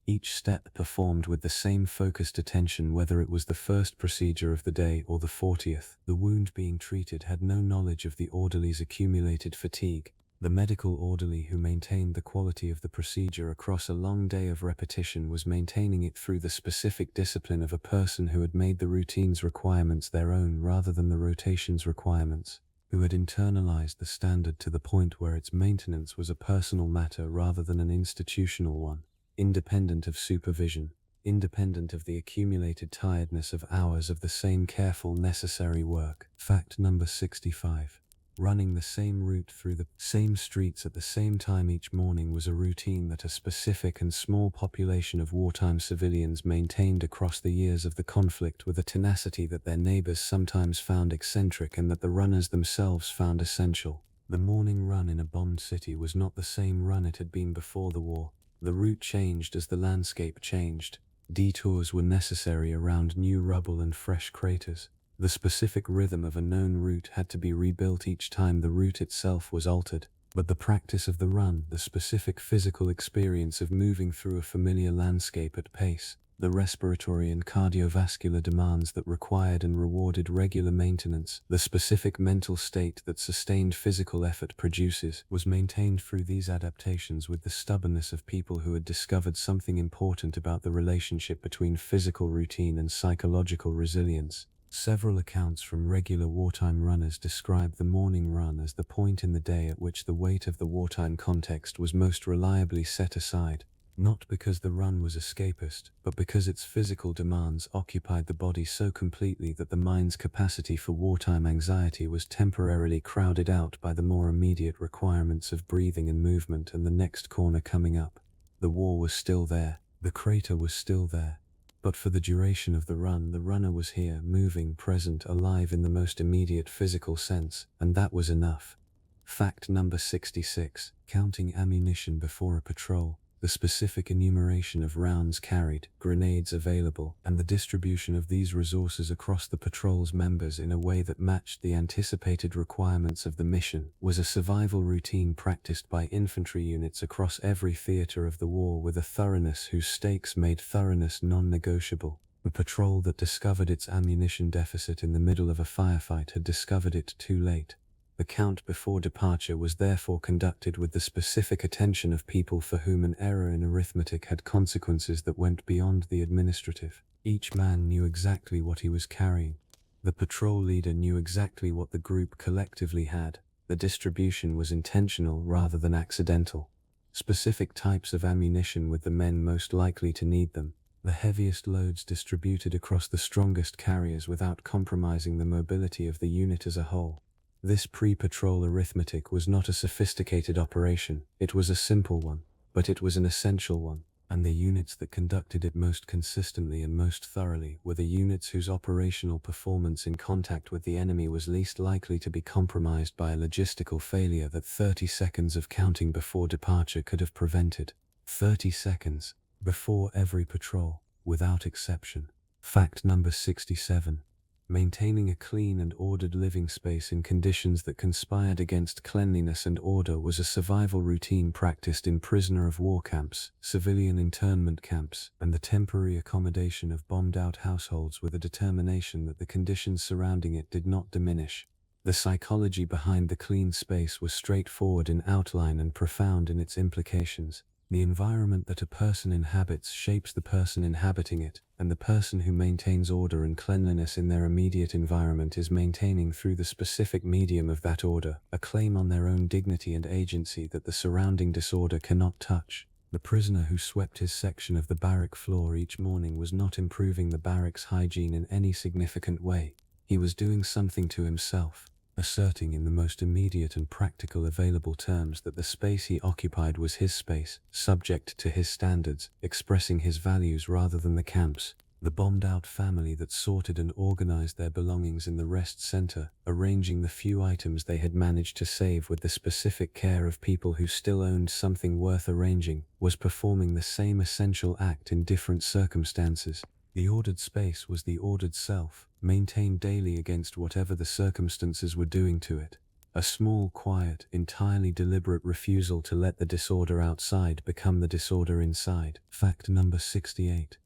Each step performed with the same focused attention whether it was the first procedure of the day or the 40th. The wound being treated had no knowledge of the orderly's accumulated fatigue. The medical orderly who maintained the quality of the procedure across a long day of repetition was maintaining it through the specific discipline of a person who had made the routine's requirements their own rather than the rotation's requirements, who had internalized the standard to the point where its maintenance was a personal matter rather than an institutional one. Independent of supervision, independent of the accumulated tiredness of hours of the same careful, necessary work. Fact number 65. Running the same route through the same streets at the same time each morning was a routine that a specific and small population of wartime civilians maintained across the years of the conflict with a tenacity that their neighbors sometimes found eccentric and that the runners themselves found essential. The morning run in a bombed city was not the same run it had been before the war. The route changed as the landscape changed. Detours were necessary around new rubble and fresh craters. The specific rhythm of a known route had to be rebuilt each time the route itself was altered. But the practice of the run, the specific physical experience of moving through a familiar landscape at pace, the respiratory and cardiovascular demands that required and rewarded regular maintenance, the specific mental state that sustained physical effort produces, was maintained through these adaptations with the stubbornness of people who had discovered something important about the relationship between physical routine and psychological resilience. Several accounts from regular wartime runners describe the morning run as the point in the day at which the weight of the wartime context was most reliably set aside, not because the run was escapist, but because its physical demands occupied the body so completely that the mind's capacity for wartime anxiety was temporarily crowded out by the more immediate requirements of breathing and movement and the next corner coming up. The war was still there, the crater was still there. But for the duration of the run, the runner was here, moving, present, alive in the most immediate physical sense, and that was enough. Fact number 66. Counting ammunition before a patrol. The specific enumeration of rounds carried, grenades available, and the distribution of these resources across the patrol's members in a way that matched the anticipated requirements of the mission was a survival routine practiced by infantry units across every theater of the war with a thoroughness whose stakes made thoroughness non-negotiable. The patrol that discovered its ammunition deficit in the middle of a firefight had discovered it too late. The count before departure was therefore conducted with the specific attention of people for whom an error in arithmetic had consequences that went beyond the administrative. Each man knew exactly what he was carrying. The patrol leader knew exactly what the group collectively had. The distribution was intentional rather than accidental. Specific types of ammunition with the men most likely to need them. The heaviest loads distributed across the strongest carriers without compromising the mobility of the unit as a whole. This pre-patrol arithmetic was not a sophisticated operation, it was a simple one, but it was an essential one, and the units that conducted it most consistently and most thoroughly were the units whose operational performance in contact with the enemy was least likely to be compromised by a logistical failure that 30 seconds of counting before departure could have prevented. 30 seconds, before every patrol, without exception. Fact number 67. Maintaining a clean and ordered living space in conditions that conspired against cleanliness and order was a survival routine practiced in prisoner of war camps, civilian internment camps, and the temporary accommodation of bombed-out households with a determination that the conditions surrounding it did not diminish. The psychology behind the clean space was straightforward in outline and profound in its implications. The environment that a person inhabits shapes the person inhabiting it, and the person who maintains order and cleanliness in their immediate environment is maintaining through the specific medium of that order a claim on their own dignity and agency that the surrounding disorder cannot touch. The prisoner who swept his section of the barrack floor each morning was not improving the barrack's hygiene in any significant way. He was doing something to himself, asserting in the most immediate and practical available terms that the space he occupied was his space, subject to his standards, expressing his values rather than the camp's. The bombed-out family that sorted and organized their belongings in the rest center, arranging the few items they had managed to save with the specific care of people who still owned something worth arranging, was performing the same essential act in different circumstances. The ordered space was the ordered self, maintained daily against whatever the circumstances were doing to it. A small, quiet, entirely deliberate refusal to let the disorder outside become the disorder inside. Fact number 68.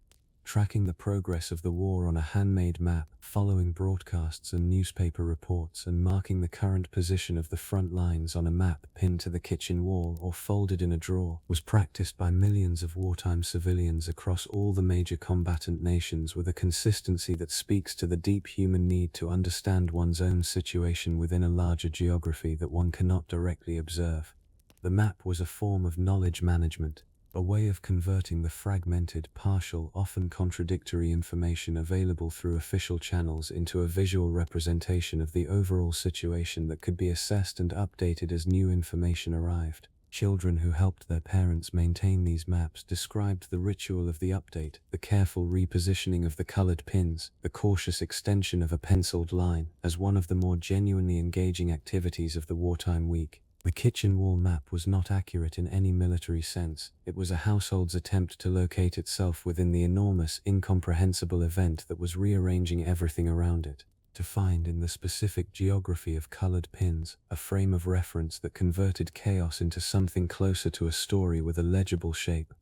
Tracking the progress of the war on a handmade map, following broadcasts and newspaper reports, and marking the current position of the front lines on a map pinned to the kitchen wall or folded in a drawer, was practiced by millions of wartime civilians across all the major combatant nations with a consistency that speaks to the deep human need to understand one's own situation within a larger geography that one cannot directly observe. The map was a form of knowledge management, a way of converting the fragmented, partial, often contradictory information available through official channels into a visual representation of the overall situation that could be assessed and updated as new information arrived. Children who helped their parents maintain these maps described the ritual of the update, the careful repositioning of the colored pins, the cautious extension of a penciled line, as one of the more genuinely engaging activities of the wartime week. The kitchen wall map was not accurate in any military sense. It was a household's attempt to locate itself within the enormous, incomprehensible event that was rearranging everything around it. To find in the specific geography of colored pins, a frame of reference that converted chaos into something closer to a story with a legible shape.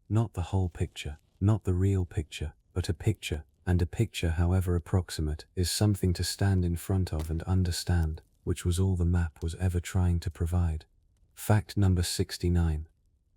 Not the whole picture, not the real picture, but a picture, and a picture, however approximate, is something to stand in front of and understand, which was all the map was ever trying to provide. Fact number 69.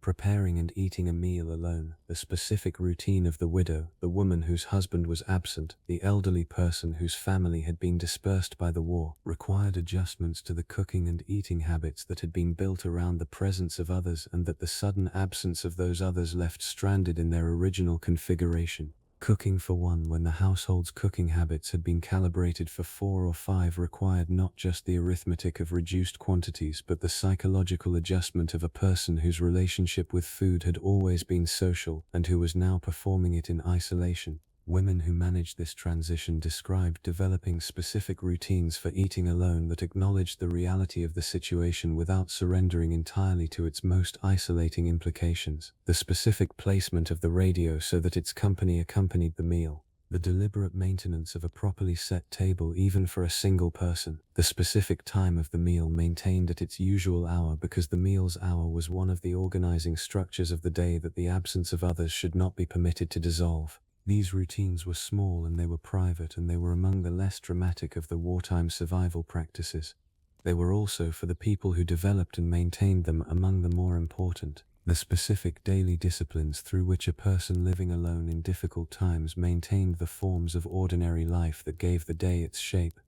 Preparing and eating a meal alone, the specific routine of the widow, the woman whose husband was absent, the elderly person whose family had been dispersed by the war, required adjustments to the cooking and eating habits that had been built around the presence of others and that the sudden absence of those others left stranded in their original configuration. Cooking for one when the household's cooking habits had been calibrated for 4 or 5 required not just the arithmetic of reduced quantities but the psychological adjustment of a person whose relationship with food had always been social and who was now performing it in isolation. Women who managed this transition described developing specific routines for eating alone that acknowledged the reality of the situation without surrendering entirely to its most isolating implications. The specific placement of the radio so that its company accompanied the meal. The deliberate maintenance of a properly set table even for a single person. The specific time of the meal maintained at its usual hour because the meal's hour was one of the organizing structures of the day that the absence of others should not be permitted to dissolve. These routines were small and they were private and they were among the less dramatic of the wartime survival practices. They were also, for the people who developed and maintained them, among the more important. The specific daily disciplines through which a person living alone in difficult times maintained the forms of ordinary life that gave the day its shape.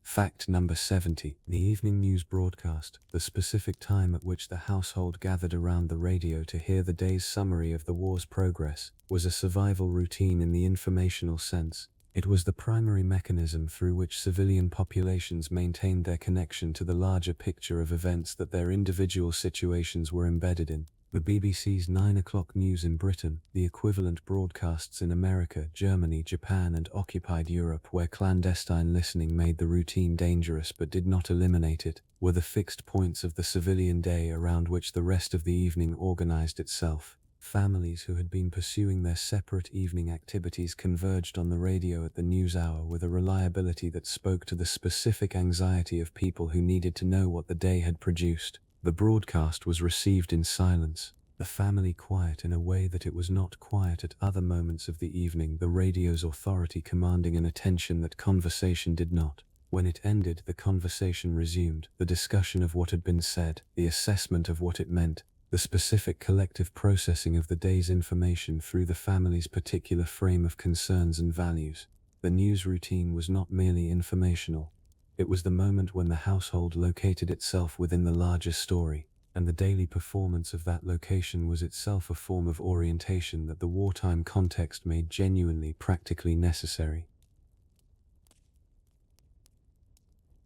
Fact number 70. The evening news broadcast, the specific time at which the household gathered around the radio to hear the day's summary of the war's progress, was a survival routine in the informational sense. It was the primary mechanism through which civilian populations maintained their connection to the larger picture of events that their individual situations were embedded in. The BBC's 9 o'clock news in Britain, the equivalent broadcasts in America, Germany, Japan and occupied Europe where clandestine listening made the routine dangerous but did not eliminate it, were the fixed points of the civilian day around which the rest of the evening organized itself. Families who had been pursuing their separate evening activities converged on the radio at the news hour with a reliability that spoke to the specific anxiety of people who needed to know what the day had produced. The broadcast was received in silence, the family quiet in a way that it was not quiet at other moments of the evening, the radio's authority commanding an attention that conversation did not. When it ended, the conversation resumed, the discussion of what had been said, the assessment of what it meant, the specific collective processing of the day's information through the family's particular frame of concerns and values. The news routine was not merely informational. It was the moment when the household located itself within the larger story, and the daily performance of that location was itself a form of orientation that the wartime context made genuinely practically necessary.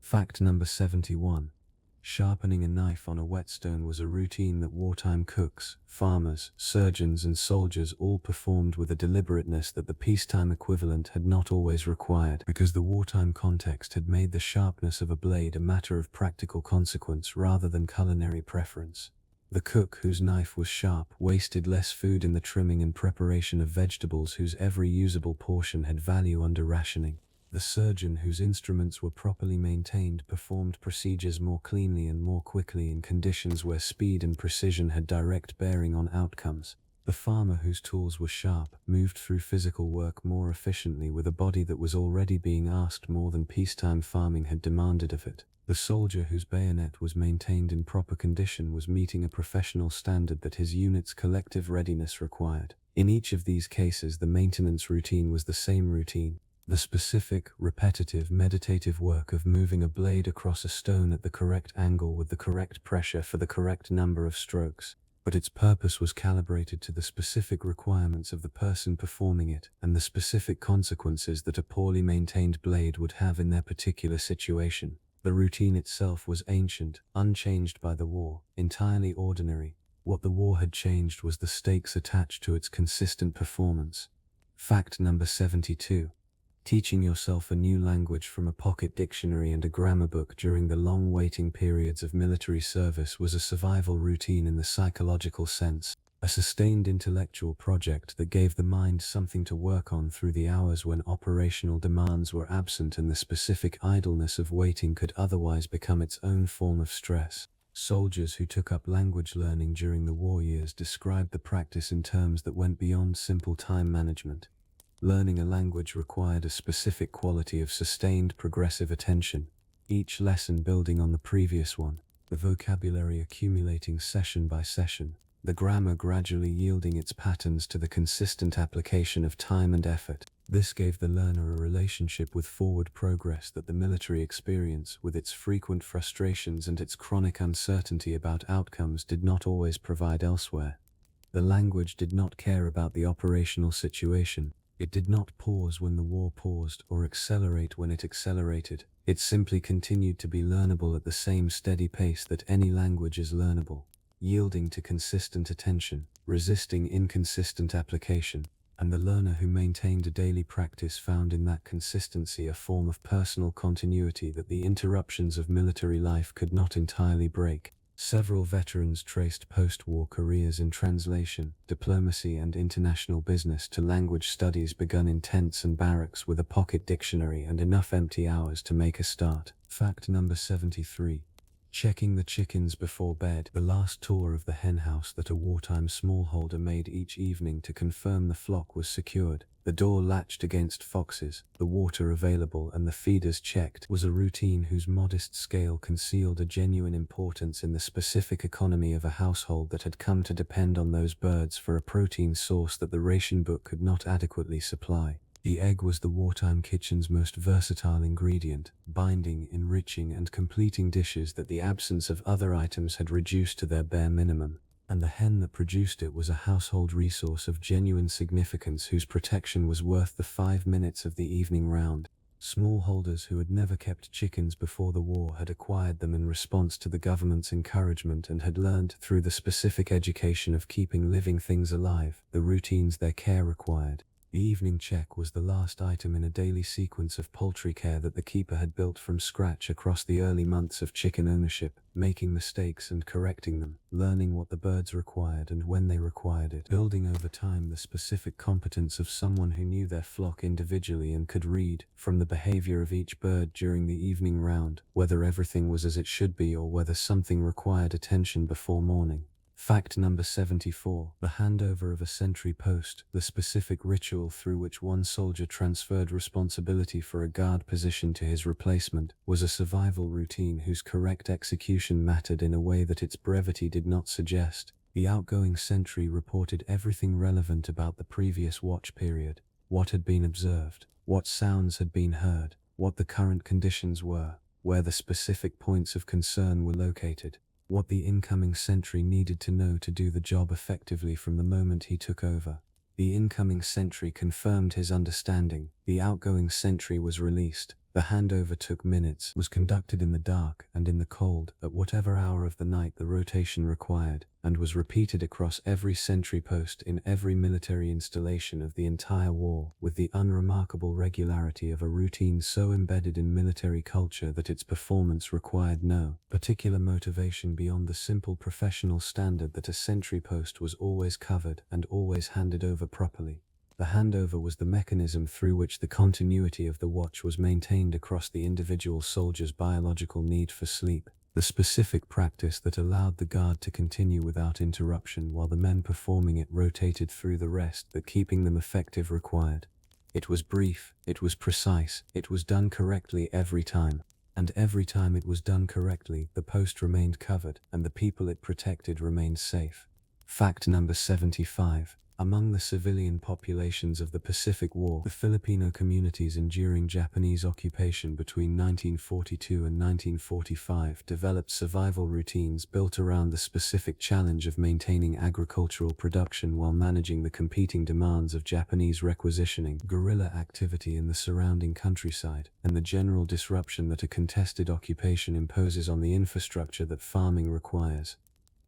Fact number 71. Sharpening a knife on a whetstone was a routine that wartime cooks, farmers, surgeons and soldiers all performed with a deliberateness that the peacetime equivalent had not always required, because the wartime context had made the sharpness of a blade a matter of practical consequence rather than culinary preference. The cook whose knife was sharp wasted less food in the trimming and preparation of vegetables whose every usable portion had value under rationing. The surgeon whose instruments were properly maintained performed procedures more cleanly and more quickly in conditions where speed and precision had direct bearing on outcomes. The farmer whose tools were sharp moved through physical work more efficiently with a body that was already being asked more than peacetime farming had demanded of it. The soldier whose bayonet was maintained in proper condition was meeting a professional standard that his unit's collective readiness required. In each of these cases, the maintenance routine was the same routine. The specific, repetitive, meditative work of moving a blade across a stone at the correct angle with the correct pressure for the correct number of strokes. But its purpose was calibrated to the specific requirements of the person performing it and the specific consequences that a poorly maintained blade would have in their particular situation. The routine itself was ancient, unchanged by the war, entirely ordinary. What the war had changed was the stakes attached to its consistent performance. Fact number 72. Teaching yourself a new language from a pocket dictionary and a grammar book during the long waiting periods of military service was a survival routine in the psychological sense, a sustained intellectual project that gave the mind something to work on through the hours when operational demands were absent and the specific idleness of waiting could otherwise become its own form of stress. Soldiers who took up language learning during the war years described the practice in terms that went beyond simple time management. Learning a language required a specific quality of sustained progressive attention, each lesson building on the previous one, the vocabulary accumulating session by session, the grammar gradually yielding its patterns to the consistent application of time and effort. This gave the learner a relationship with forward progress that the military experience, with its frequent frustrations and its chronic uncertainty about outcomes, did not always provide elsewhere. The language did not care about the operational situation. It did not pause when the war paused or accelerate when it accelerated. It simply continued to be learnable at the same steady pace that any language is learnable, yielding to consistent attention, resisting inconsistent application, and the learner who maintained a daily practice found in that consistency a form of personal continuity that the interruptions of military life could not entirely break. Several veterans traced post-war careers in translation, diplomacy and international business to language studies begun in tents and barracks with a pocket dictionary and enough empty hours to make a start. Fact number 73. Checking the chickens before bed. The last tour of the henhouse that a wartime smallholder made each evening to confirm the flock was secured, the door latched against foxes, the water available and the feeders checked, was a routine whose modest scale concealed a genuine importance in the specific economy of a household that had come to depend on those birds for a protein source that the ration book could not adequately supply. The egg was the wartime kitchen's most versatile ingredient, binding, enriching, and completing dishes that the absence of other items had reduced to their bare minimum. And the hen that produced it was a household resource of genuine significance whose protection was worth the 5 minutes of the evening round. Smallholders who had never kept chickens before the war had acquired them in response to the government's encouragement and had learned through the specific education of keeping living things alive the routines their care required. The evening check was the last item in a daily sequence of poultry care that the keeper had built from scratch across the early months of chicken ownership, making mistakes and correcting them, learning what the birds required and when they required it, building over time the specific competence of someone who knew their flock individually and could read, from the behavior of each bird during the evening round, whether everything was as it should be or whether something required attention before morning. Fact number 74. The handover of a sentry post, the specific ritual through which one soldier transferred responsibility for a guard position to his replacement, was a survival routine whose correct execution mattered in a way that its brevity did not suggest. The outgoing sentry reported everything relevant about the previous watch period, what had been observed, what sounds had been heard, what the current conditions were, where the specific points of concern were located, what the incoming sentry needed to know to do the job effectively from the moment he took over. The incoming sentry confirmed his understanding, the outgoing sentry was released, the handover took minutes, was conducted in the dark and in the cold, at whatever hour of the night the rotation required, and was repeated across every sentry post in every military installation of the entire war, with the unremarkable regularity of a routine so embedded in military culture that its performance required no particular motivation beyond the simple professional standard that a sentry post was always covered and always handed over properly. The handover was the mechanism through which the continuity of the watch was maintained across the individual soldier's biological need for sleep, the specific practice that allowed the guard to continue without interruption while the men performing it rotated through the rest that keeping them effective required. It was brief, it was precise, it was done correctly every time, and every time it was done correctly, the post remained covered and the people it protected remained safe. Fact number 75. Among the civilian populations of the Pacific War, the Filipino communities enduring Japanese occupation between 1942 and 1945 developed survival routines built around the specific challenge of maintaining agricultural production while managing the competing demands of Japanese requisitioning, guerrilla activity in the surrounding countryside, and the general disruption that a contested occupation imposes on the infrastructure that farming requires.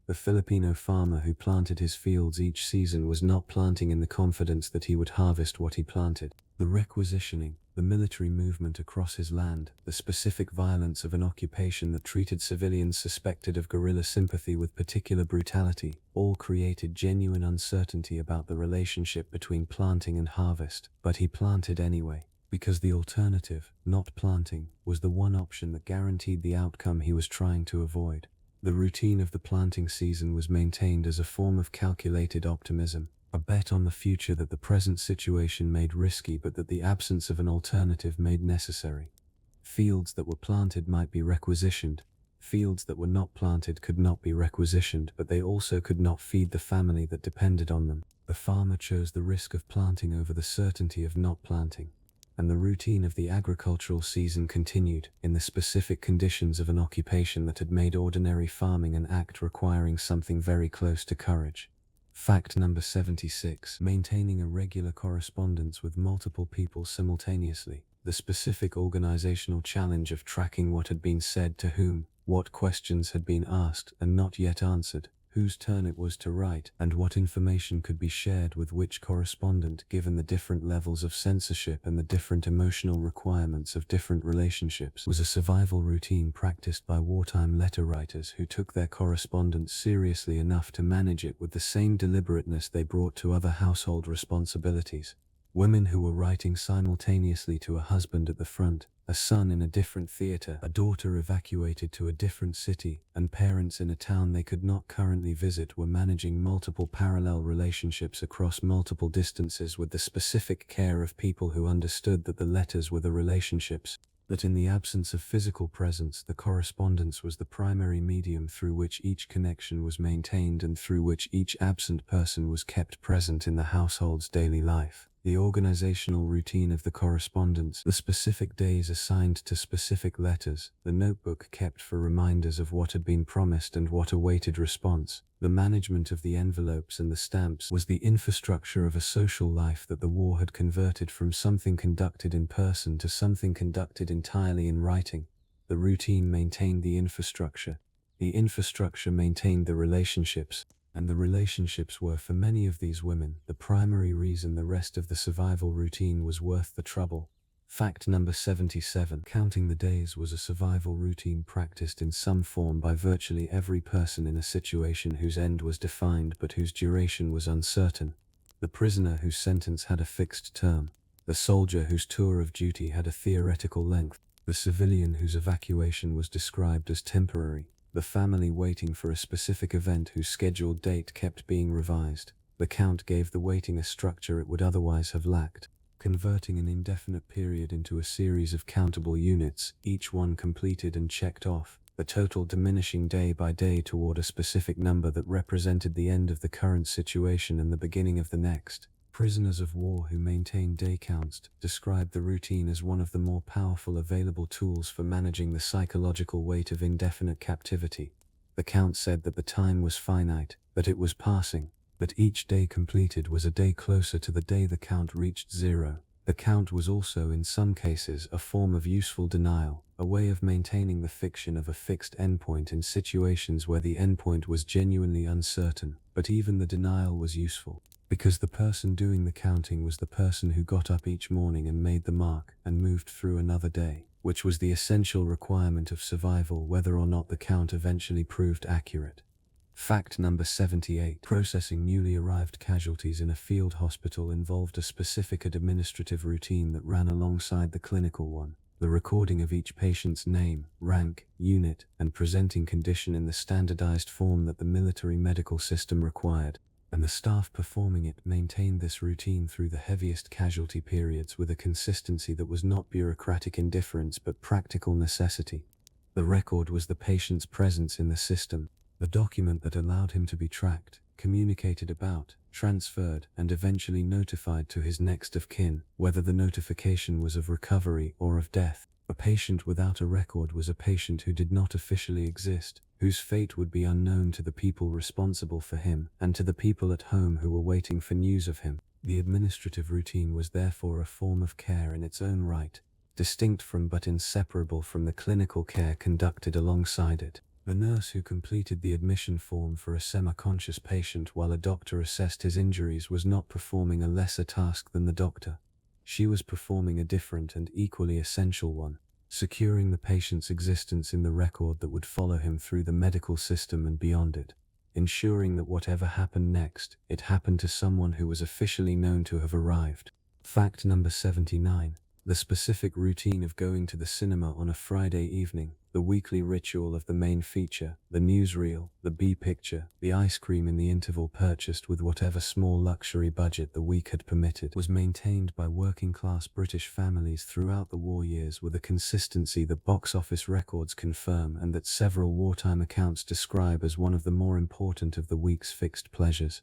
The Filipino farmer who planted his fields each season was not planting in the confidence that he would harvest what he planted. The requisitioning, the military movement across his land, the specific violence of an occupation that treated civilians suspected of guerrilla sympathy with particular brutality, all created genuine uncertainty about the relationship between planting and harvest. But he planted anyway, because the alternative, not planting, was the one option that guaranteed the outcome he was trying to avoid. The routine of the planting season was maintained as a form of calculated optimism, a bet on the future that the present situation made risky but that the absence of an alternative made necessary. Fields that were planted might be requisitioned. Fields that were not planted could not be requisitioned, but they also could not feed the family that depended on them. The farmer chose the risk of planting over the certainty of not planting. And the routine of the agricultural season continued, in the specific conditions of an occupation that had made ordinary farming an act requiring something very close to courage. Fact number 76. Maintaining a regular correspondence with multiple people simultaneously. The specific organizational challenge of tracking what had been said to whom, what questions had been asked and not yet answered, whose turn it was to write, and what information could be shared with which correspondent given the different levels of censorship and the different emotional requirements of different relationships, was a survival routine practiced by wartime letter writers who took their correspondence seriously enough to manage it with the same deliberateness they brought to other household responsibilities. Women who were writing simultaneously to a husband at the front, a son in a different theater, a daughter evacuated to a different city, and parents in a town they could not currently visit were managing multiple parallel relationships across multiple distances with the specific care of people who understood that the letters were the relationships, that in the absence of physical presence the correspondence was the primary medium through which each connection was maintained and through which each absent person was kept present in the household's daily life. The organizational routine of the correspondence, the specific days assigned to specific letters, the notebook kept for reminders of what had been promised and what awaited response, the management of the envelopes and the stamps was the infrastructure of a social life that the war had converted from something conducted in person to something conducted entirely in writing. The routine maintained the infrastructure maintained the relationships, and the relationships were, for many of these women, the primary reason the rest of the survival routine was worth the trouble. Fact number 77. Counting the days was a survival routine practiced in some form by virtually every person in a situation whose end was defined but whose duration was uncertain. The prisoner whose sentence had a fixed term. The soldier whose tour of duty had a theoretical length. The civilian whose evacuation was described as temporary. The family waiting for a specific event whose scheduled date kept being revised. The count gave the waiting a structure it would otherwise have lacked, converting an indefinite period into a series of countable units, each one completed and checked off, the total diminishing day by day toward a specific number that represented the end of the current situation and the beginning of the next. Prisoners of war who maintained day counts described the routine as one of the more powerful available tools for managing the psychological weight of indefinite captivity. The count said that the time was finite, that it was passing, that each day completed was a day closer to the day the count reached zero. The count was also, in some cases, a form of useful denial, a way of maintaining the fiction of a fixed endpoint in situations where the endpoint was genuinely uncertain, but even the denial was useful, because the person doing the counting was the person who got up each morning and made the mark and moved through another day, which was the essential requirement of survival whether or not the count eventually proved accurate. Fact number 78. Processing newly arrived casualties in a field hospital involved a specific administrative routine that ran alongside the clinical one. The recording of each patient's name, rank, unit, and presenting condition in the standardized form that the military medical system required, and the staff performing it maintained this routine through the heaviest casualty periods with a consistency that was not bureaucratic indifference but practical necessity. The record was the patient's presence in the system, the document that allowed him to be tracked, communicated about, transferred, and eventually notified to his next of kin, whether the notification was of recovery or of death. A patient without a record was a patient who did not officially exist, whose fate would be unknown to the people responsible for him and to the people at home who were waiting for news of him. The administrative routine was therefore a form of care in its own right, distinct from but inseparable from the clinical care conducted alongside it. The nurse who completed the admission form for a semi-conscious patient while a doctor assessed his injuries was not performing a lesser task than the doctor. She was performing a different and equally essential one, securing the patient's existence in the record that would follow him through the medical system and beyond it, ensuring that whatever happened next, it happened to someone who was officially known to have arrived. Fact number 79. The specific routine of going to the cinema on a Friday evening, the weekly ritual of the main feature, the newsreel, the B-picture, the ice cream in the interval purchased with whatever small luxury budget the week had permitted, was maintained by working-class British families throughout the war years with a consistency that box office records confirm and that several wartime accounts describe as one of the more important of the week's fixed pleasures.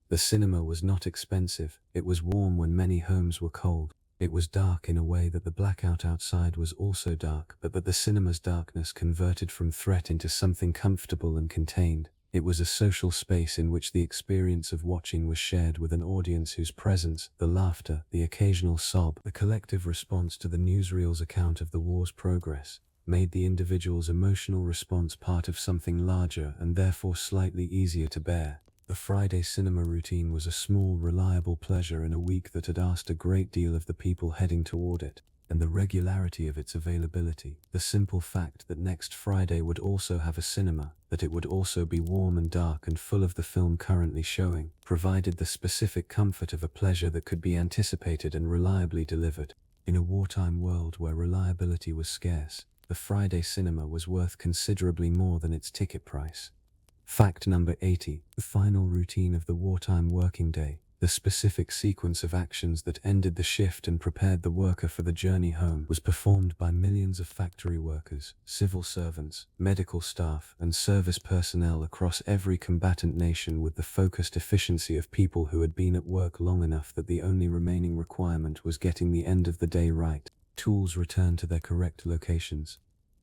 The cinema was not expensive, it was warm when many homes were cold. It was dark in a way that the blackout outside was also dark, but that the cinema's darkness converted from threat into something comfortable and contained. It was a social space in which the experience of watching was shared with an audience whose presence, the laughter, the occasional sob, the collective response to the newsreel's account of the war's progress, made the individual's emotional response part of something larger and therefore slightly easier to bear. The Friday cinema routine was a small, reliable pleasure in a week that had asked a great deal of the people heading toward it, and the regularity of its availability, the simple fact that next Friday would also have a cinema, that it would also be warm and dark and full of the film currently showing, provided the specific comfort of a pleasure that could be anticipated and reliably delivered. In a wartime world where reliability was scarce, the Friday cinema was worth considerably more than its ticket price. Fact number 80. The final routine of the wartime working day, the specific sequence of actions that ended the shift and prepared the worker for the journey home, was performed by millions of factory workers, civil servants, medical staff, and service personnel across every combatant nation with the focused efficiency of people who had been at work long enough that the only remaining requirement was getting the end of the day right. Tools returned to their correct locations.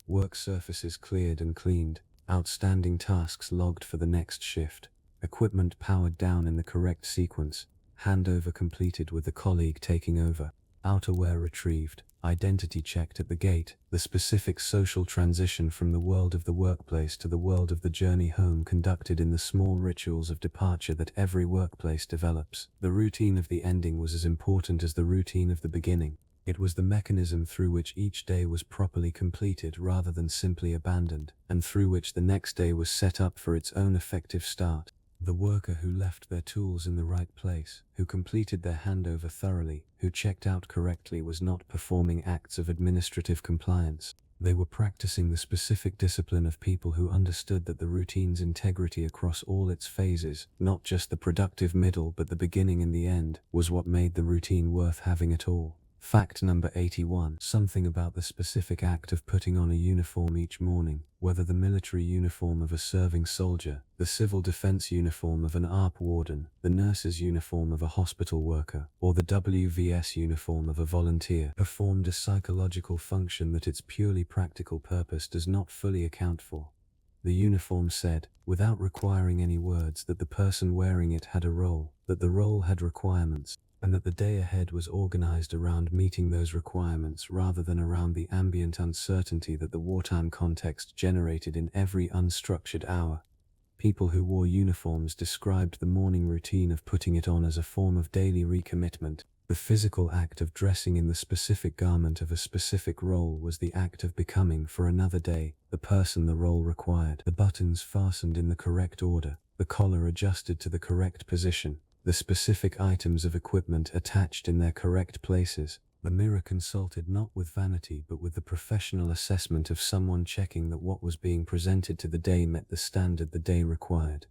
Work surfaces cleared and cleaned. Outstanding tasks logged for the next shift, equipment powered down in the correct sequence, handover completed with the colleague taking over, outerwear retrieved, identity checked at the gate, the specific social transition from the world of the workplace to the world of the journey home conducted in the small rituals of departure that every workplace develops. The routine of the ending was as important as the routine of the beginning. It was the mechanism through which each day was properly completed rather than simply abandoned, and through which the next day was set up for its own effective start. The worker who left their tools in the right place, who completed their handover thoroughly, who checked out correctly was not performing acts of administrative compliance. They were practicing the specific discipline of people who understood that the routine's integrity across all its phases, not just the productive middle but the beginning and the end, was what made the routine worth having at all. Fact number 81. Something about the specific act of putting on a uniform each morning, whether the military uniform of a serving soldier, the civil defense uniform of an ARP warden, the nurse's uniform of a hospital worker, or the WWII uniform of a volunteer, performed a psychological function that its purely practical purpose does not fully account for. The uniform said, without requiring any words, that the person wearing it had a role, that the role had requirements, and that the day ahead was organized around meeting those requirements rather than around the ambient uncertainty that the wartime context generated in every unstructured hour. People who wore uniforms described the morning routine of putting it on as a form of daily recommitment. The physical act of dressing in the specific garment of a specific role was the act of becoming, for another day, the person the role required. The buttons fastened in the correct order, the collar adjusted to the correct position, the specific items of equipment attached in their correct places. The mirror consulted not with vanity but with the professional assessment of someone checking that what was being presented to the day met the standard the day required.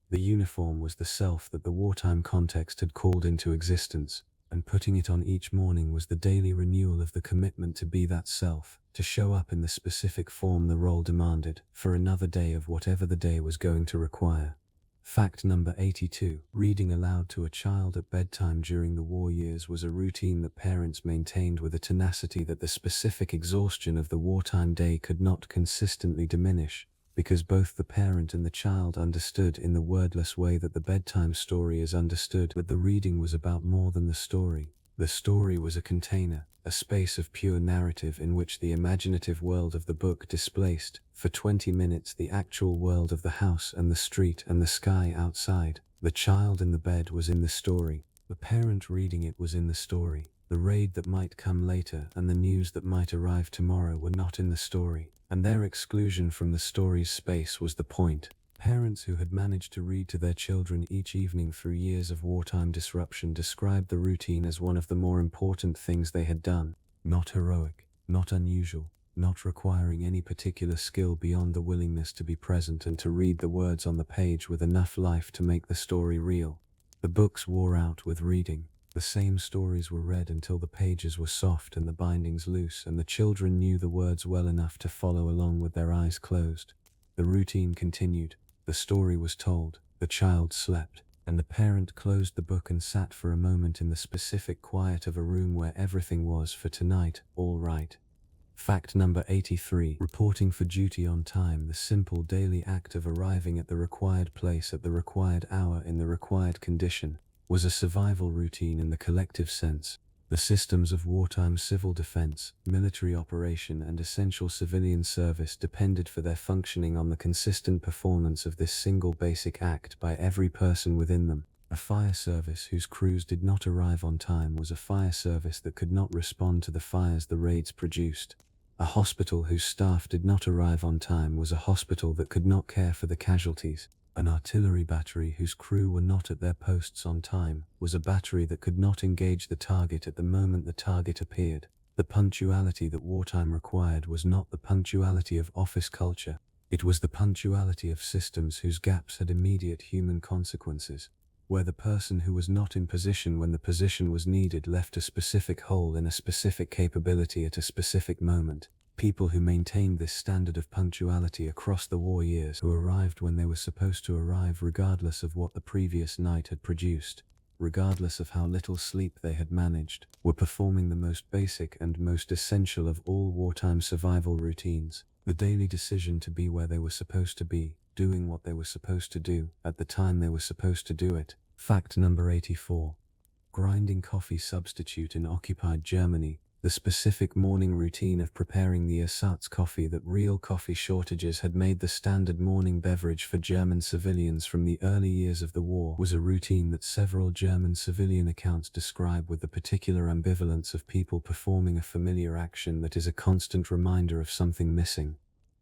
The uniform was the self that the wartime context had called into existence, and putting it on each morning was the daily renewal of the commitment to be that self, to show up in the specific form the role demanded, for another day of whatever the day was going to require. Fact number 82. Reading aloud to a child at bedtime during the war years was a routine that parents maintained with a tenacity that the specific exhaustion of the wartime day could not consistently diminish, because both the parent and the child understood in the wordless way that the bedtime story is understood, that the reading was about more than the story. The story was a container, a space of pure narrative in which the imaginative world of the book displaced, for 20 minutes, the actual world of the house and the street and the sky outside. The child in the bed was in the story. The parent reading it was in the story. The raid that might come later and the news that might arrive tomorrow were not in the story, and their exclusion from the story's space was the point. Parents who had managed to read to their children each evening through years of wartime disruption described the routine as one of the more important things they had done. Not heroic, not unusual, not requiring any particular skill beyond the willingness to be present and to read the words on the page with enough life to make the story real. The books wore out with reading. The same stories were read until the pages were soft and the bindings loose, and the children knew the words well enough to follow along with their eyes closed. The routine continued. The story was told, the child slept, and the parent closed the book and sat for a moment in the specific quiet of a room where everything was, for tonight, all right. Fact number 83. Reporting for duty on time. The simple daily act of arriving at the required place at the required hour in the required condition was a survival routine in the collective sense. The systems of wartime civil defense, military operation, and essential civilian service depended for their functioning on the consistent performance of this single basic act by every person within them. A fire service whose crews did not arrive on time was a fire service that could not respond to the fires the raids produced. A hospital whose staff did not arrive on time was a hospital that could not care for the casualties. An artillery battery whose crew were not at their posts on time was a battery that could not engage the target at the moment the target appeared. The punctuality that wartime required was not the punctuality of office culture. It was the punctuality of systems whose gaps had immediate human consequences, where the person who was not in position when the position was needed left a specific hole in a specific capability at a specific moment. People who maintained this standard of punctuality across the war years, who arrived when they were supposed to arrive regardless of what the previous night had produced, regardless of how little sleep they had managed, were performing the most basic and most essential of all wartime survival routines. The daily decision to be where they were supposed to be, doing what they were supposed to do, at the time they were supposed to do it. Fact number 84. Grinding coffee substitute in occupied Germany. The specific morning routine of preparing the ersatz coffee that real coffee shortages had made the standard morning beverage for German civilians from the early years of the war was a routine that several German civilian accounts describe with the particular ambivalence of people performing a familiar action that is a constant reminder of something missing.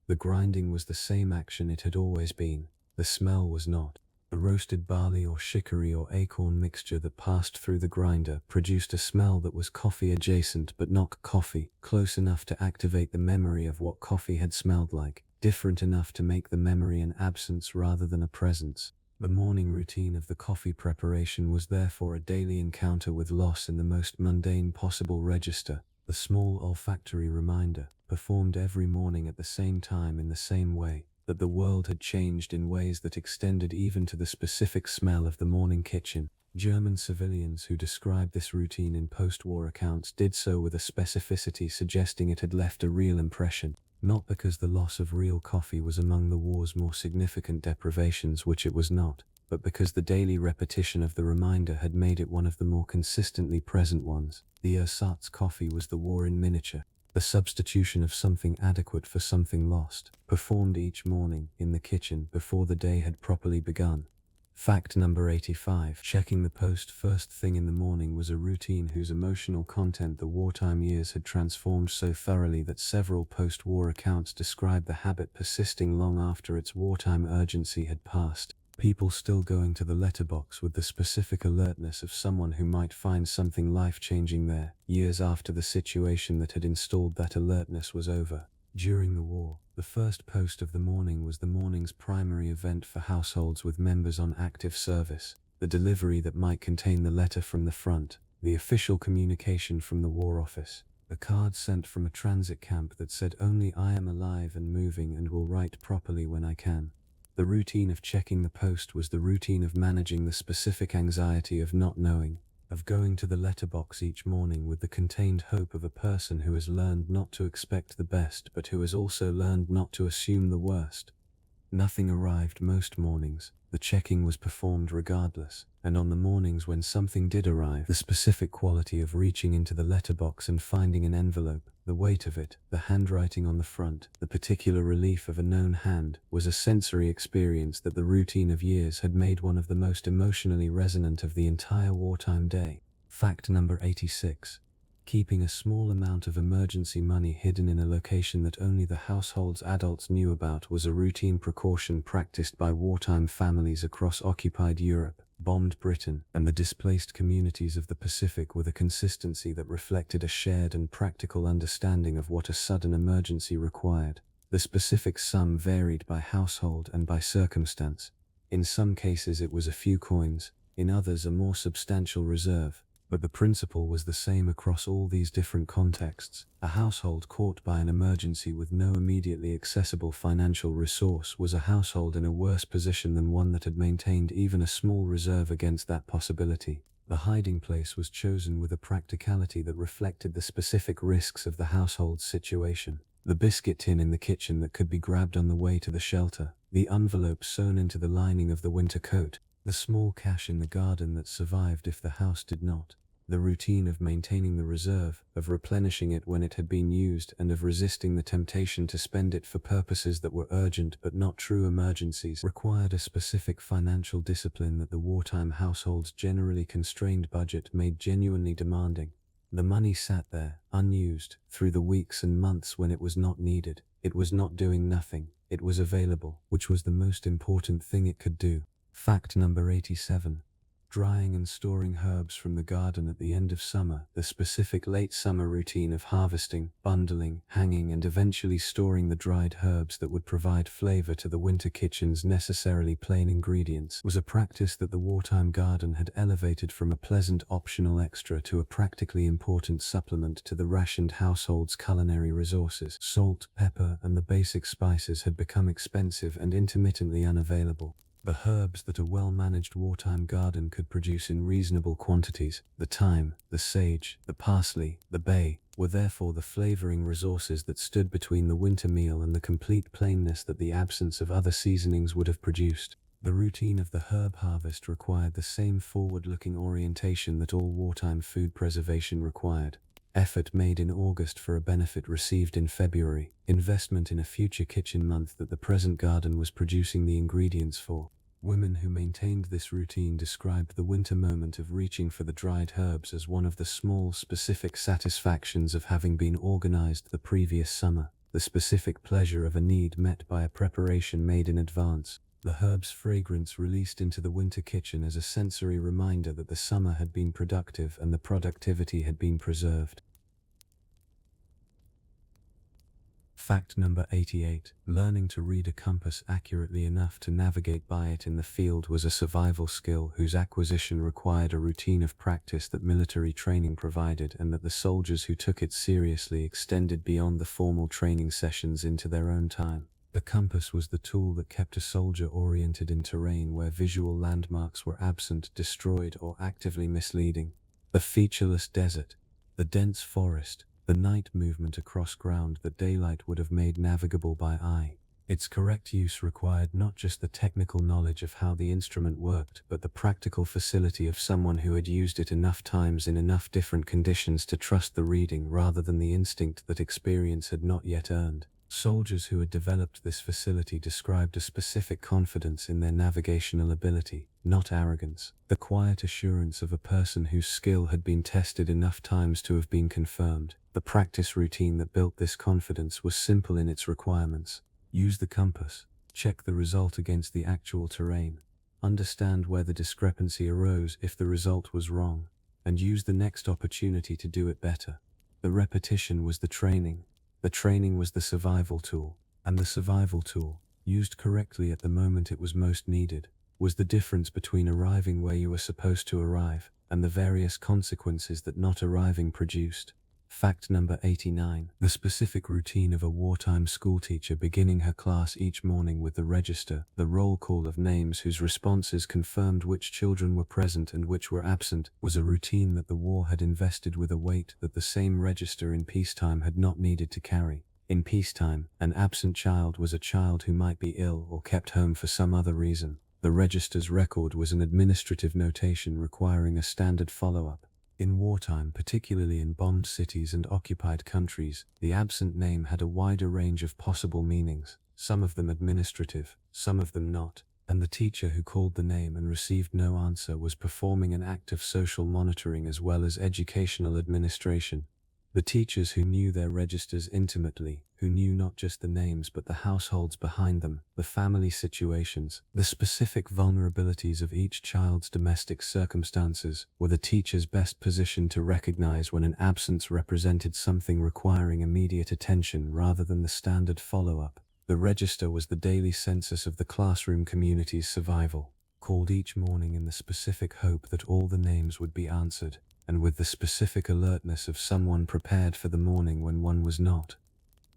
The grinding was the same action it had always been. The smell was not. A roasted barley or chicory or acorn mixture that passed through the grinder produced a smell that was coffee adjacent but not coffee, close enough to activate the memory of what coffee had smelled like, different enough to make the memory an absence rather than a presence. The morning routine of the coffee preparation was therefore a daily encounter with loss in the most mundane possible register, the small olfactory reminder, performed every morning at the same time in the same way, that the world had changed in ways that extended even to the specific smell of the morning kitchen. German civilians who described this routine in post-war accounts did so with a specificity suggesting it had left a real impression, not because the loss of real coffee was among the war's more significant deprivations, which it was not, but because the daily repetition of the reminder had made it one of the more consistently present ones. The ersatz coffee was the war in miniature. The substitution of something adequate for something lost, performed each morning in the kitchen before the day had properly begun. Fact number 85. Checking the post first thing in the morning was a routine whose emotional content the wartime years had transformed so thoroughly that several post-war accounts describe the habit persisting long after its wartime urgency had passed. People still going to the letterbox with the specific alertness of someone who might find something life-changing there, years after the situation that had installed that alertness was over. During the war, the first post of the morning was the morning's primary event for households with members on active service, the delivery that might contain the letter from the front, the official communication from the War Office, a card sent from a transit camp that said only "I am alive and moving and will write properly when I can." The routine of checking the post was the routine of managing the specific anxiety of not knowing, of going to the letterbox each morning with the contained hope of a person who has learned not to expect the best but who has also learned not to assume the worst. Nothing arrived most mornings. The checking was performed regardless, and on the mornings when something did arrive, the specific quality of reaching into the letterbox and finding an envelope, the weight of it, the handwriting on the front, the particular relief of a known hand, was a sensory experience that the routine of years had made one of the most emotionally resonant of the entire wartime day. Fact number 86. Keeping a small amount of emergency money hidden in a location that only the household's adults knew about was a routine precaution practiced by wartime families across occupied Europe, bombed Britain, and the displaced communities of the Pacific with a consistency that reflected a shared and practical understanding of what a sudden emergency required. The specific sum varied by household and by circumstance. In some cases it was a few coins, in others a more substantial reserve. But the principle was the same across all these different contexts. A household caught by an emergency with no immediately accessible financial resource was a household in a worse position than one that had maintained even a small reserve against that possibility. The hiding place was chosen with a practicality that reflected the specific risks of the household's situation. The biscuit tin in the kitchen that could be grabbed on the way to the shelter, the envelope sewn into the lining of the winter coat, the small cash in the garden that survived if the house did not. The routine of maintaining the reserve, of replenishing it when it had been used, and of resisting the temptation to spend it for purposes that were urgent but not true emergencies, required a specific financial discipline that the wartime household's generally constrained budget made genuinely demanding. The money sat there, unused, through the weeks and months when it was not needed. It was not doing nothing. It was available, which was the most important thing it could do. Fact number 87. Drying and storing herbs from the garden at the end of summer, the specific late summer routine of harvesting, bundling, hanging and eventually storing the dried herbs that would provide flavor to the winter kitchen's necessarily plain ingredients, was a practice that the wartime garden had elevated from a pleasant optional extra to a practically important supplement to the rationed household's culinary resources. Salt, pepper and the basic spices had become expensive and intermittently unavailable. The herbs that a well-managed wartime garden could produce in reasonable quantities, the thyme, the sage, the parsley, the bay, were therefore the flavoring resources that stood between the winter meal and the complete plainness that the absence of other seasonings would have produced. The routine of the herb harvest required the same forward-looking orientation that all wartime food preservation required. Effort made in August for a benefit received in February. Investment in a future kitchen month that the present garden was producing the ingredients for. Women who maintained this routine described the winter moment of reaching for the dried herbs as one of the small, specific satisfactions of having been organized the previous summer, the specific pleasure of a need met by a preparation made in advance. The herb's fragrance released into the winter kitchen as a sensory reminder that the summer had been productive and the productivity had been preserved. Fact number 88. Learning to read a compass accurately enough to navigate by it in the field was a survival skill whose acquisition required a routine of practice that military training provided and that the soldiers who took it seriously extended beyond the formal training sessions into their own time. The compass was the tool that kept a soldier oriented in terrain where visual landmarks were absent, destroyed, or actively misleading. The featureless desert, the dense forest, the night movement across ground that daylight would have made navigable by eye. Its correct use required not just the technical knowledge of how the instrument worked, but the practical facility of someone who had used it enough times in enough different conditions to trust the reading rather than the instinct that experience had not yet earned. Soldiers who had developed this facility described a specific confidence in their navigational ability, not arrogance, the quiet assurance of a person whose skill had been tested enough times to have been confirmed. The practice routine that built this confidence was simple in its requirements. Use the compass, check the result against the actual terrain, understand where the discrepancy arose if the result was wrong, and use the next opportunity to do it better. The repetition was the training. The training was the survival tool, and the survival tool, used correctly at the moment it was most needed, was the difference between arriving where you were supposed to arrive and the various consequences that not arriving produced. Fact number 89. The specific routine of a wartime schoolteacher beginning her class each morning with the register, the roll call of names whose responses confirmed which children were present and which were absent, was a routine that the war had invested with a weight that the same register in peacetime had not needed to carry. In peacetime, an absent child was a child who might be ill or kept home for some other reason. The register's record was an administrative notation requiring a standard follow-up. In wartime, particularly in bombed cities and occupied countries, the absent name had a wider range of possible meanings, some of them administrative, some of them not, and the teacher who called the name and received no answer was performing an act of social monitoring as well as educational administration. The teachers who knew their registers intimately, who knew not just the names but the households behind them, the family situations, the specific vulnerabilities of each child's domestic circumstances, were the teachers best positioned to recognize when an absence represented something requiring immediate attention rather than the standard follow-up. The register was the daily census of the classroom community's survival, called each morning in the specific hope that all the names would be answered, and with the specific alertness of someone prepared for the morning when one was not.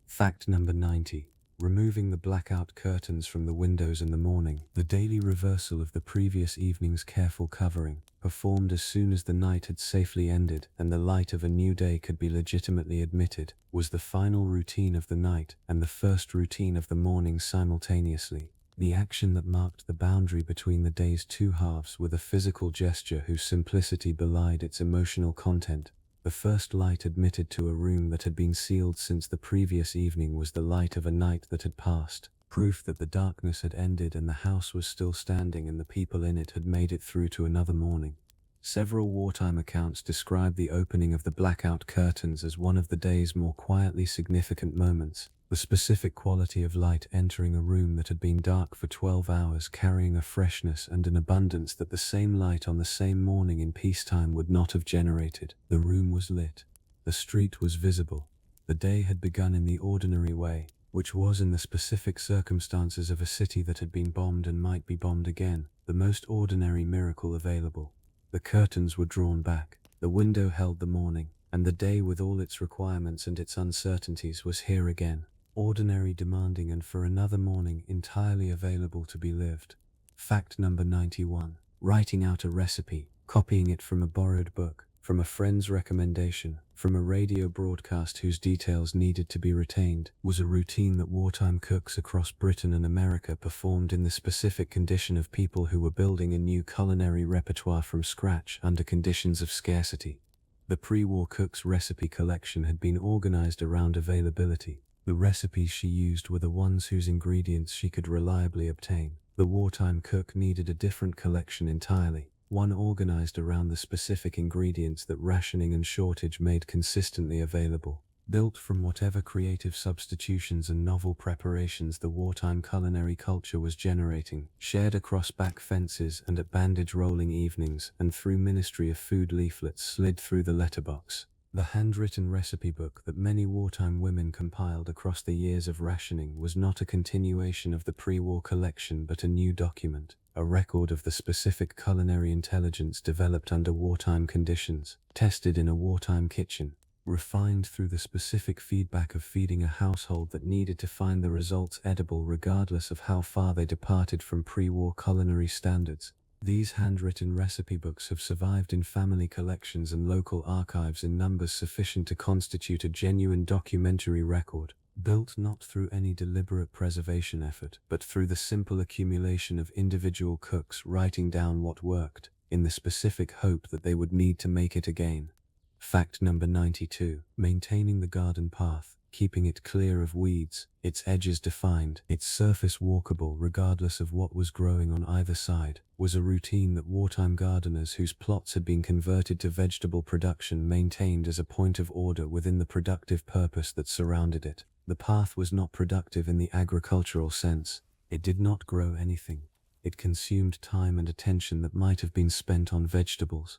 Fact number 90. Removing the blackout curtains from the windows in the morning, the daily reversal of the previous evening's careful covering, performed as soon as the night had safely ended and the light of a new day could be legitimately admitted, was the final routine of the night and the first routine of the morning simultaneously. The action that marked the boundary between the day's two halves with a physical gesture whose simplicity belied its emotional content. The first light admitted to a room that had been sealed since the previous evening was the light of a night that had passed, proof that the darkness had ended and the house was still standing and the people in it had made it through to another morning. Several wartime accounts describe the opening of the blackout curtains as one of the day's more quietly significant moments. The specific quality of light entering a room that had been dark for 12 hours carrying a freshness and an abundance that the same light on the same morning in peacetime would not have generated. The room was lit. The street was visible. The day had begun in the ordinary way, which was in the specific circumstances of a city that had been bombed and might be bombed again, the most ordinary miracle available. The curtains were drawn back. The window held the morning, and the day with all its requirements and its uncertainties was here again. Ordinary, demanding, and for another morning entirely available to be lived. Fact number 91. Writing out a recipe, copying it from a borrowed book, from a friend's recommendation, from a radio broadcast whose details needed to be retained, was a routine that wartime cooks across Britain and America performed in the specific condition of people who were building a new culinary repertoire from scratch under conditions of scarcity. The pre-war cook's recipe collection had been organized around availability. The recipes she used were the ones whose ingredients she could reliably obtain. The wartime cook needed a different collection entirely, one organized around the specific ingredients that rationing and shortage made consistently available. Built from whatever creative substitutions and novel preparations the wartime culinary culture was generating, shared across back fences and at bandage rolling evenings and through Ministry of Food leaflets slid through the letterbox. The handwritten recipe book that many wartime women compiled across the years of rationing was not a continuation of the pre-war collection but a new document, a record of the specific culinary intelligence developed under wartime conditions, tested in a wartime kitchen, refined through the specific feedback of feeding a household that needed to find the results edible regardless of how far they departed from pre-war culinary standards. These handwritten recipe books have survived in family collections and local archives in numbers sufficient to constitute a genuine documentary record, built not through any deliberate preservation effort, but through the simple accumulation of individual cooks writing down what worked, in the specific hope that they would need to make it again. Fact number 92. Maintaining the garden path, keeping it clear of weeds, its edges defined, its surface walkable regardless of what was growing on either side, was a routine that wartime gardeners whose plots had been converted to vegetable production maintained as a point of order within the productive purpose that surrounded it. The path was not productive in the agricultural sense. It did not grow anything. It consumed time and attention that might have been spent on vegetables.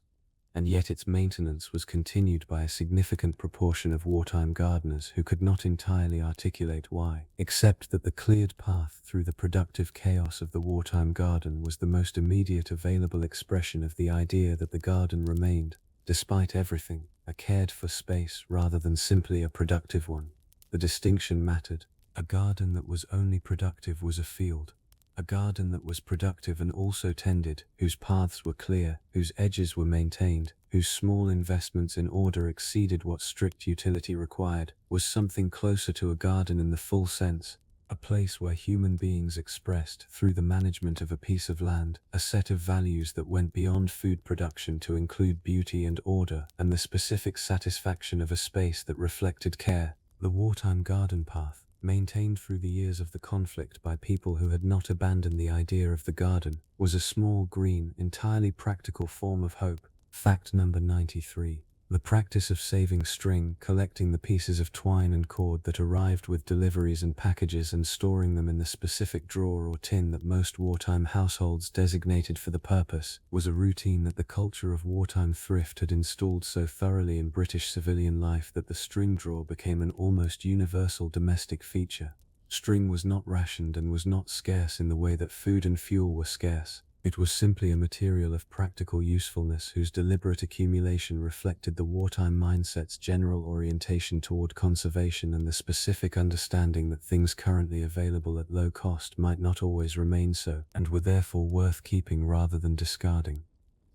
And yet its maintenance was continued by a significant proportion of wartime gardeners who could not entirely articulate why, except that the cleared path through the productive chaos of the wartime garden was the most immediate available expression of the idea that the garden remained, despite everything, a cared-for space rather than simply a productive one. The distinction mattered. A garden that was only productive was a field. A garden that was productive and also tended, whose paths were clear, whose edges were maintained, whose small investments in order exceeded what strict utility required, was something closer to a garden in the full sense. A place where human beings expressed, through the management of a piece of land, a set of values that went beyond food production to include beauty and order, and the specific satisfaction of a space that reflected care. The wartime garden path, maintained through the years of the conflict by people who had not abandoned the idea of the garden, was a small, green, entirely practical form of hope. Fact number 93. The practice of saving string, collecting the pieces of twine and cord that arrived with deliveries and packages and storing them in the specific drawer or tin that most wartime households designated for the purpose, was a routine that the culture of wartime thrift had installed so thoroughly in British civilian life that the string drawer became an almost universal domestic feature. String was not rationed and was not scarce in the way that food and fuel were scarce. It was simply a material of practical usefulness whose deliberate accumulation reflected the wartime mindset's general orientation toward conservation and the specific understanding that things currently available at low cost might not always remain so, and were therefore worth keeping rather than discarding.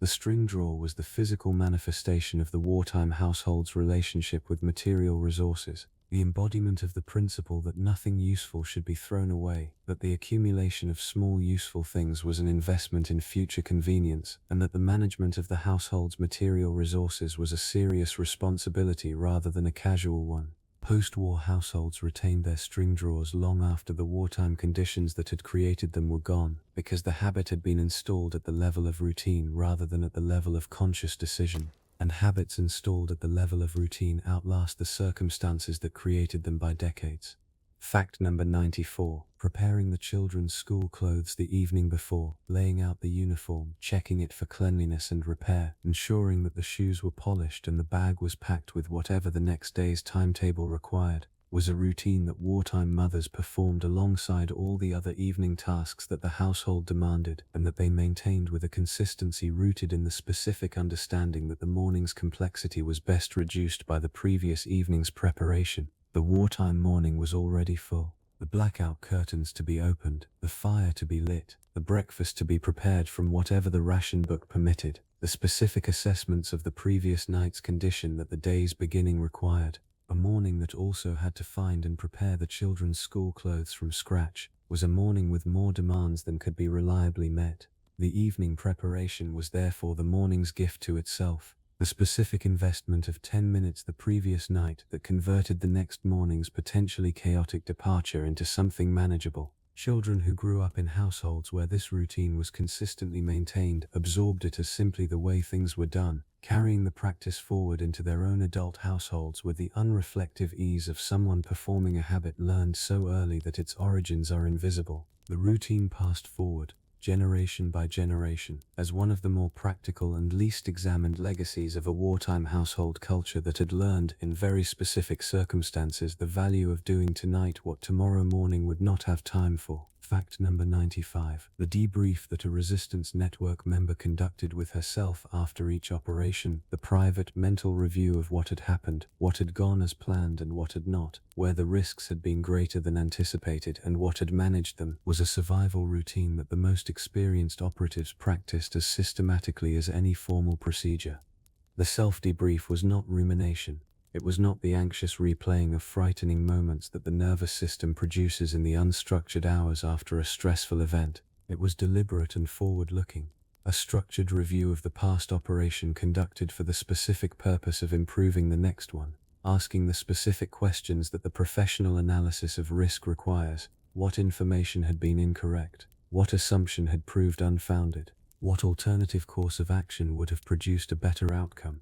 The string drawer was the physical manifestation of the wartime household's relationship with material resources, the embodiment of the principle that nothing useful should be thrown away, that the accumulation of small useful things was an investment in future convenience, and that the management of the household's material resources was a serious responsibility rather than a casual one. Post-war households retained their string drawers long after the wartime conditions that had created them were gone, because the habit had been installed at the level of routine rather than at the level of conscious decision. And habits installed at the level of routine outlast the circumstances that created them by decades. Fact number 94. Preparing the children's school clothes the evening before, laying out the uniform, checking it for cleanliness and repair, ensuring that the shoes were polished and the bag was packed with whatever the next day's timetable required, was a routine that wartime mothers performed alongside all the other evening tasks that the household demanded, and that they maintained with a consistency rooted in the specific understanding that the morning's complexity was best reduced by the previous evening's preparation. The wartime morning was already full. The blackout curtains to be opened, the fire to be lit, the breakfast to be prepared from whatever the ration book permitted, the specific assessments of the previous night's condition that the day's beginning required. A morning that also had to find and prepare the children's school clothes from scratch was a morning with more demands than could be reliably met. The evening preparation was therefore the morning's gift to itself, the specific investment of 10 minutes the previous night that converted the next morning's potentially chaotic departure into something manageable. Children who grew up in households where this routine was consistently maintained absorbed it as simply the way things were done, carrying the practice forward into their own adult households with the unreflective ease of someone performing a habit learned so early that its origins are invisible. The routine passed forward, generation by generation, as one of the more practical and least examined legacies of a wartime household culture that had learned, in very specific circumstances, the value of doing tonight what tomorrow morning would not have time for. Fact number 95. The debrief that a resistance network member conducted with herself after each operation, the private mental review of what had happened, what had gone as planned and what had not, where the risks had been greater than anticipated and what had managed them, was a survival routine that the most experienced operatives practiced as systematically as any formal procedure. The self-debrief was not rumination. It was not the anxious replaying of frightening moments that the nervous system produces in the unstructured hours after a stressful event. It was deliberate and forward-looking, a structured review of the past operation conducted for the specific purpose of improving the next one, asking the specific questions that the professional analysis of risk requires. What information had been incorrect? What assumption had proved unfounded? What alternative course of action would have produced a better outcome?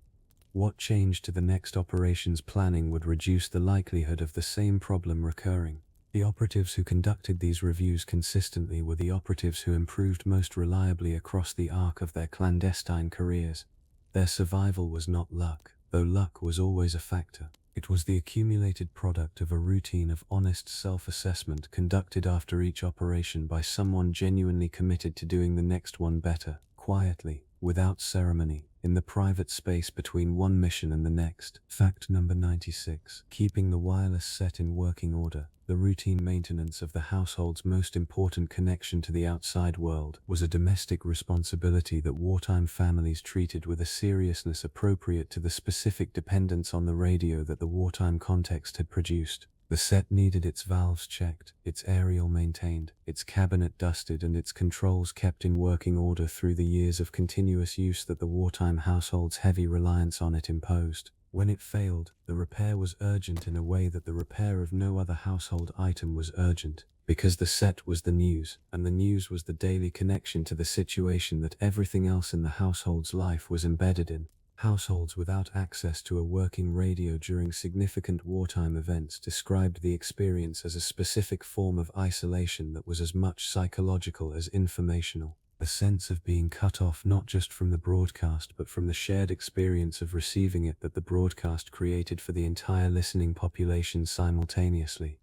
What change to the next operations planning would reduce the likelihood of the same problem recurring? The operatives who conducted these reviews consistently were the operatives who improved most reliably across the arc of their clandestine careers. Their survival was not luck, though luck was always a factor. It was the accumulated product of a routine of honest self-assessment conducted after each operation by someone genuinely committed to doing the next one better, quietly, without ceremony. in the private space between one mission and the next. Fact number 96. Keeping the wireless set in working order. The routine maintenance of the household's most important connection to the outside world was a domestic responsibility that wartime families treated with a seriousness appropriate to the specific dependence on the radio that the wartime context had produced. The set needed its valves checked, its aerial maintained, its cabinet dusted, and its controls kept in working order through the years of continuous use that the wartime household's heavy reliance on it imposed. When it failed, the repair was urgent in a way that the repair of no other household item was urgent, because the set was the news, and the news was the daily connection to the situation that everything else in the household's life was embedded in. Households without access to a working radio during significant wartime events described the experience as a specific form of isolation that was as much psychological as informational. A sense of being cut off not just from the broadcast but from the shared experience of receiving it that the broadcast created for the entire listening population simultaneously.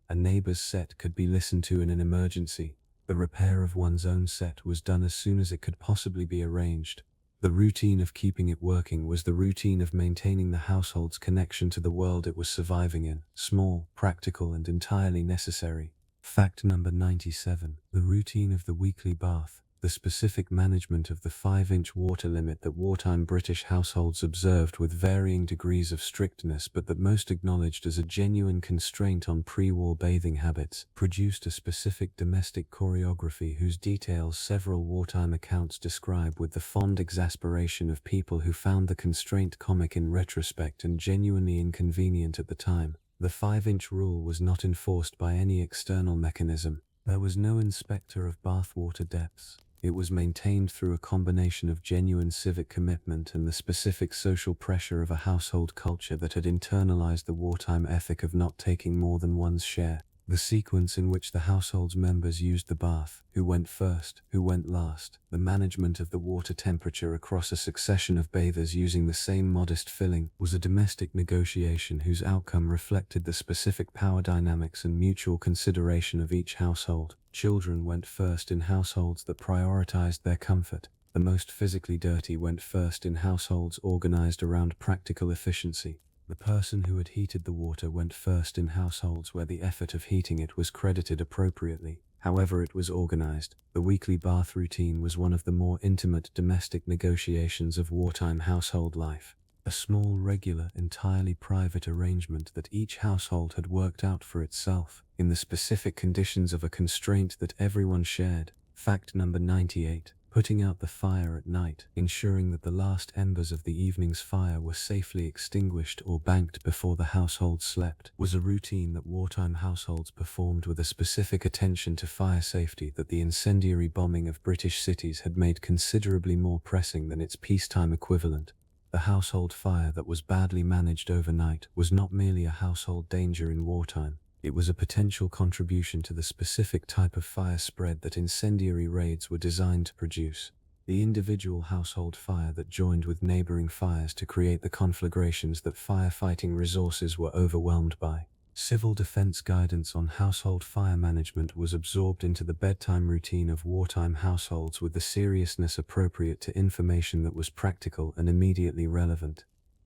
A neighbor's set could be listened to in an emergency. The repair of one's own set was done as soon as it could possibly be arranged. The routine of keeping it working was the routine of maintaining the household's connection to the world it was surviving in, small, practical, and entirely necessary. Fact number 97. The routine of the weekly bath. The specific management of the 5-inch water limit that wartime British households observed with varying degrees of strictness but that most acknowledged as a genuine constraint on pre-war bathing habits, produced a specific domestic choreography whose details several wartime accounts describe with the fond exasperation of people who found the constraint comic in retrospect and genuinely inconvenient at the time. The 5-inch rule was not enforced by any external mechanism. There was no inspector of bathwater depths. It was maintained through a combination of genuine civic commitment and the specific social pressure of a household culture that had internalized the wartime ethic of not taking more than one's share. The sequence in which the household's members used the bath, who went first, who went last, the management of the water temperature across a succession of bathers using the same modest filling, was a domestic negotiation whose outcome reflected the specific power dynamics and mutual consideration of each household. Children went first in households that prioritized their comfort. The most physically dirty went first in households organized around practical efficiency. The person who had heated the water went first in households where the effort of heating it was credited appropriately. However it was organized, the weekly bath routine was one of the more intimate domestic negotiations of wartime household life. A small, regular, entirely private arrangement that each household had worked out for itself, in the specific conditions of a constraint that everyone shared. Fact number 98. Putting out the fire at night, ensuring that the last embers of the evening's fire were safely extinguished or banked before the household slept, was a routine that wartime households performed with a specific attention to fire safety that the incendiary bombing of British cities had made considerably more pressing than its peacetime equivalent. The household fire that was badly managed overnight was not merely a household danger in wartime. It was a potential contribution to the specific type of fire spread that incendiary raids were designed to produce. The individual household fire that joined with neighboring fires to create the conflagrations that firefighting resources were overwhelmed by. Civil defense guidance on household fire management was absorbed into the bedtime routine of wartime households with the seriousness appropriate to information that was practical and immediately relevant.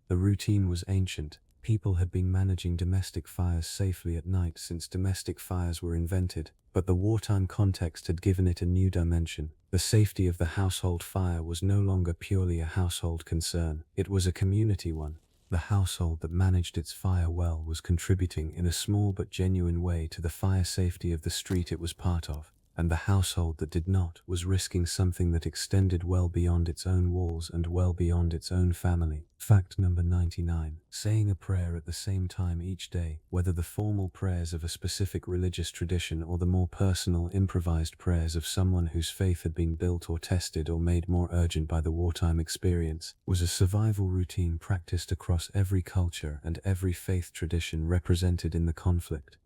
The routine was ancient. People had been managing domestic fires safely at night since domestic fires were invented, but the wartime context had given it a new dimension. The safety of the household fire was no longer purely a household concern, it was a community one. The household that managed its fire well was contributing in a small but genuine way to the fire safety of the street it was part of, and the household that did not was risking something that extended well beyond its own walls and well beyond its own family. Fact number 99. Saying a prayer at the same time each day, whether the formal prayers of a specific religious tradition or the more personal, improvised prayers of someone whose faith had been built or tested or made more urgent by the wartime experience, was a survival routine practiced across every culture and every faith tradition represented in the conflict.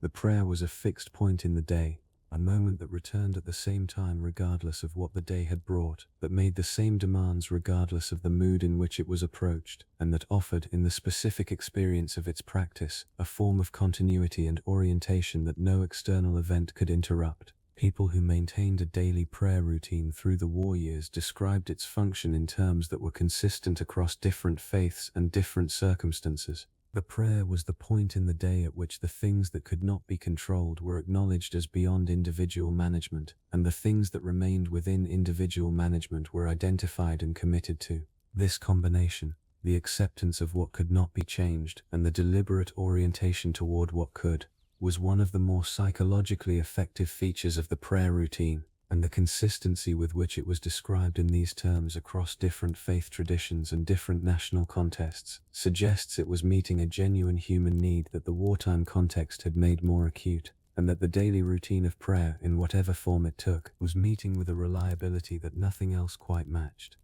The prayer was a fixed point in the day, a moment that returned at the same time regardless of what the day had brought, that made the same demands regardless of the mood in which it was approached, and that offered, in the specific experience of its practice, a form of continuity and orientation that no external event could interrupt. People who maintained a daily prayer routine through the war years described its function in terms that were consistent across different faiths and different circumstances. The prayer was the point in the day at which the things that could not be controlled were acknowledged as beyond individual management, and the things that remained within individual management were identified and committed to. This combination, the acceptance of what could not be changed and the deliberate orientation toward what could, was one of the more psychologically effective features of the prayer routine, and the consistency with which it was described in these terms across different faith traditions and different national contexts suggests it was meeting a genuine human need that the wartime context had made more acute, and that the daily routine of prayer, in whatever form it took, was meeting with a reliability that nothing else quite matched.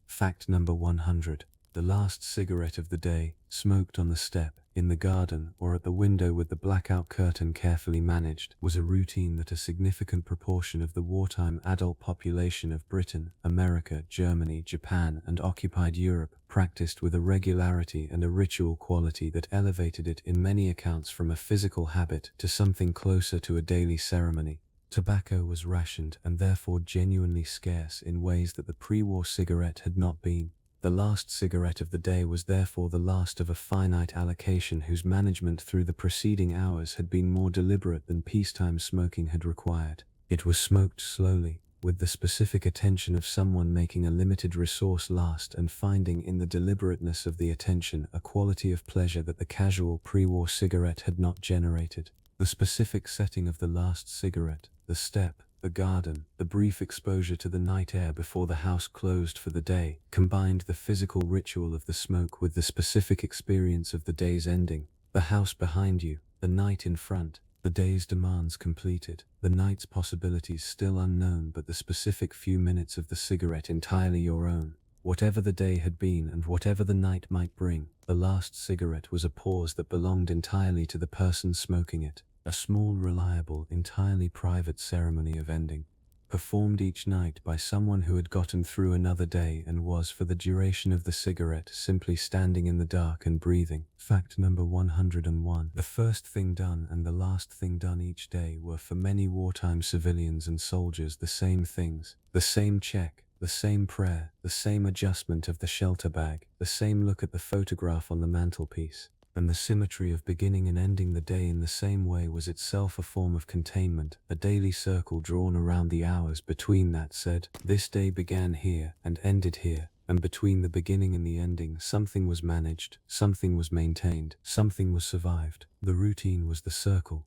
Fact number 100. The last cigarette of the day, smoked on the step, in the garden, or at the window with the blackout curtain carefully managed, was a routine that a significant proportion of the wartime adult population of Britain, America, Germany, Japan, and occupied Europe practiced with a regularity and a ritual quality that elevated it in many accounts from a physical habit to something closer to a daily ceremony. Tobacco was rationed and therefore genuinely scarce in ways that the pre-war cigarette had not been. The last cigarette of the day was therefore the last of a finite allocation whose management through the preceding hours had been more deliberate than peacetime smoking had required. It was smoked slowly, with the specific attention of someone making a limited resource last and finding in the deliberateness of the attention a quality of pleasure that the casual pre-war cigarette had not generated. The specific setting of the last cigarette, the step, the garden, the brief exposure to the night air before the house closed for the day, combined the physical ritual of the smoke with the specific experience of the day's ending. The house behind you, the night in front, the day's demands completed, the night's possibilities still unknown, but the specific few minutes of the cigarette entirely your own. Whatever the day had been and whatever the night might bring, the last cigarette was a pause that belonged entirely to the person smoking it. A small, reliable, entirely private ceremony of ending, performed each night by someone who had gotten through another day and was, for the duration of the cigarette, simply standing in the dark and breathing. Fact number 101. The first thing done and the last thing done each day were for many wartime civilians and soldiers the same things, the same check, the same prayer, the same adjustment of the shelter bag, the same look at the photograph on the mantelpiece. And the symmetry of beginning and ending the day in the same way was itself a form of containment, a daily circle drawn around the hours between that said, this day began here and ended here, and between the beginning and the ending something was managed, something was maintained, something was survived. The routine was the circle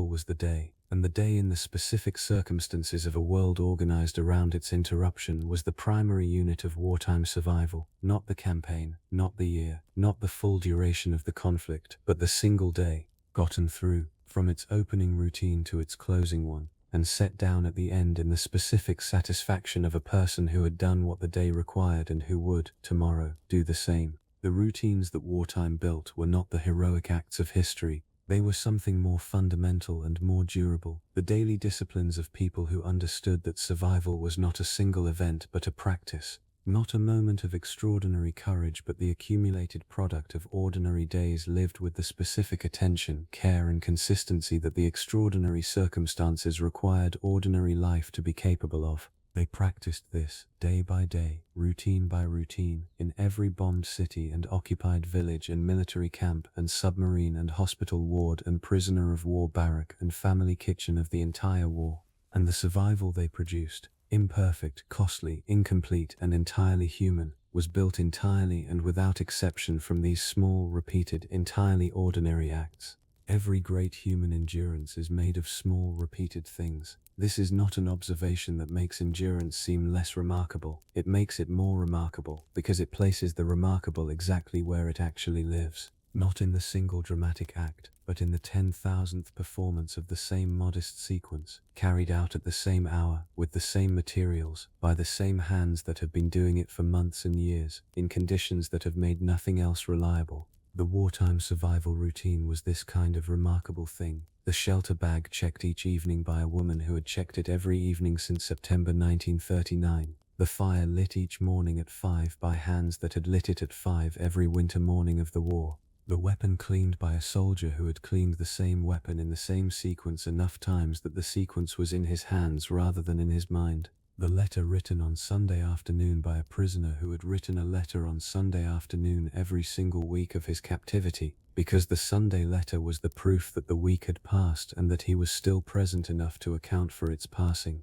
was the day, and the day in the specific circumstances of a world organized around its interruption was the primary unit of wartime survival, not the campaign, not the year, not the full duration of the conflict, but the single day, gotten through, from its opening routine to its closing one, and set down at the end in the specific satisfaction of a person who had done what the day required and who would, tomorrow, do the same. The routines that wartime built were not the heroic acts of history. They were something more fundamental and more durable, the daily disciplines of people who understood that survival was not a single event but a practice, not a moment of extraordinary courage but the accumulated product of ordinary days lived with the specific attention, care and consistency that the extraordinary circumstances required ordinary life to be capable of. They practiced this, day by day, routine by routine, in every bombed city and occupied village and military camp and submarine and hospital ward and prisoner of war barrack and family kitchen of the entire war. And the survival they produced, imperfect, costly, incomplete, and entirely human, was built entirely and without exception from these small, repeated, entirely ordinary acts. Every great human endurance is made of small, repeated things. This is not an observation that makes endurance seem less remarkable. It makes it more remarkable, because it places the remarkable exactly where it actually lives. Not in the single dramatic act, but in the 10,000th performance of the same modest sequence, carried out at the same hour, with the same materials, by the same hands that have been doing it for months and years, in conditions that have made nothing else reliable. The wartime survival routine was this kind of remarkable thing. The shelter bag checked each evening by a woman who had checked it every evening since September 1939. The fire lit each morning at 5 by hands that had lit it at 5 every winter morning of the war. The weapon cleaned by a soldier who had cleaned the same weapon in the same sequence enough times that the sequence was in his hands rather than in his mind. The letter written on Sunday afternoon by a prisoner who had written a letter on Sunday afternoon every single week of his captivity, because the Sunday letter was the proof that the week had passed and that he was still present enough to account for its passing.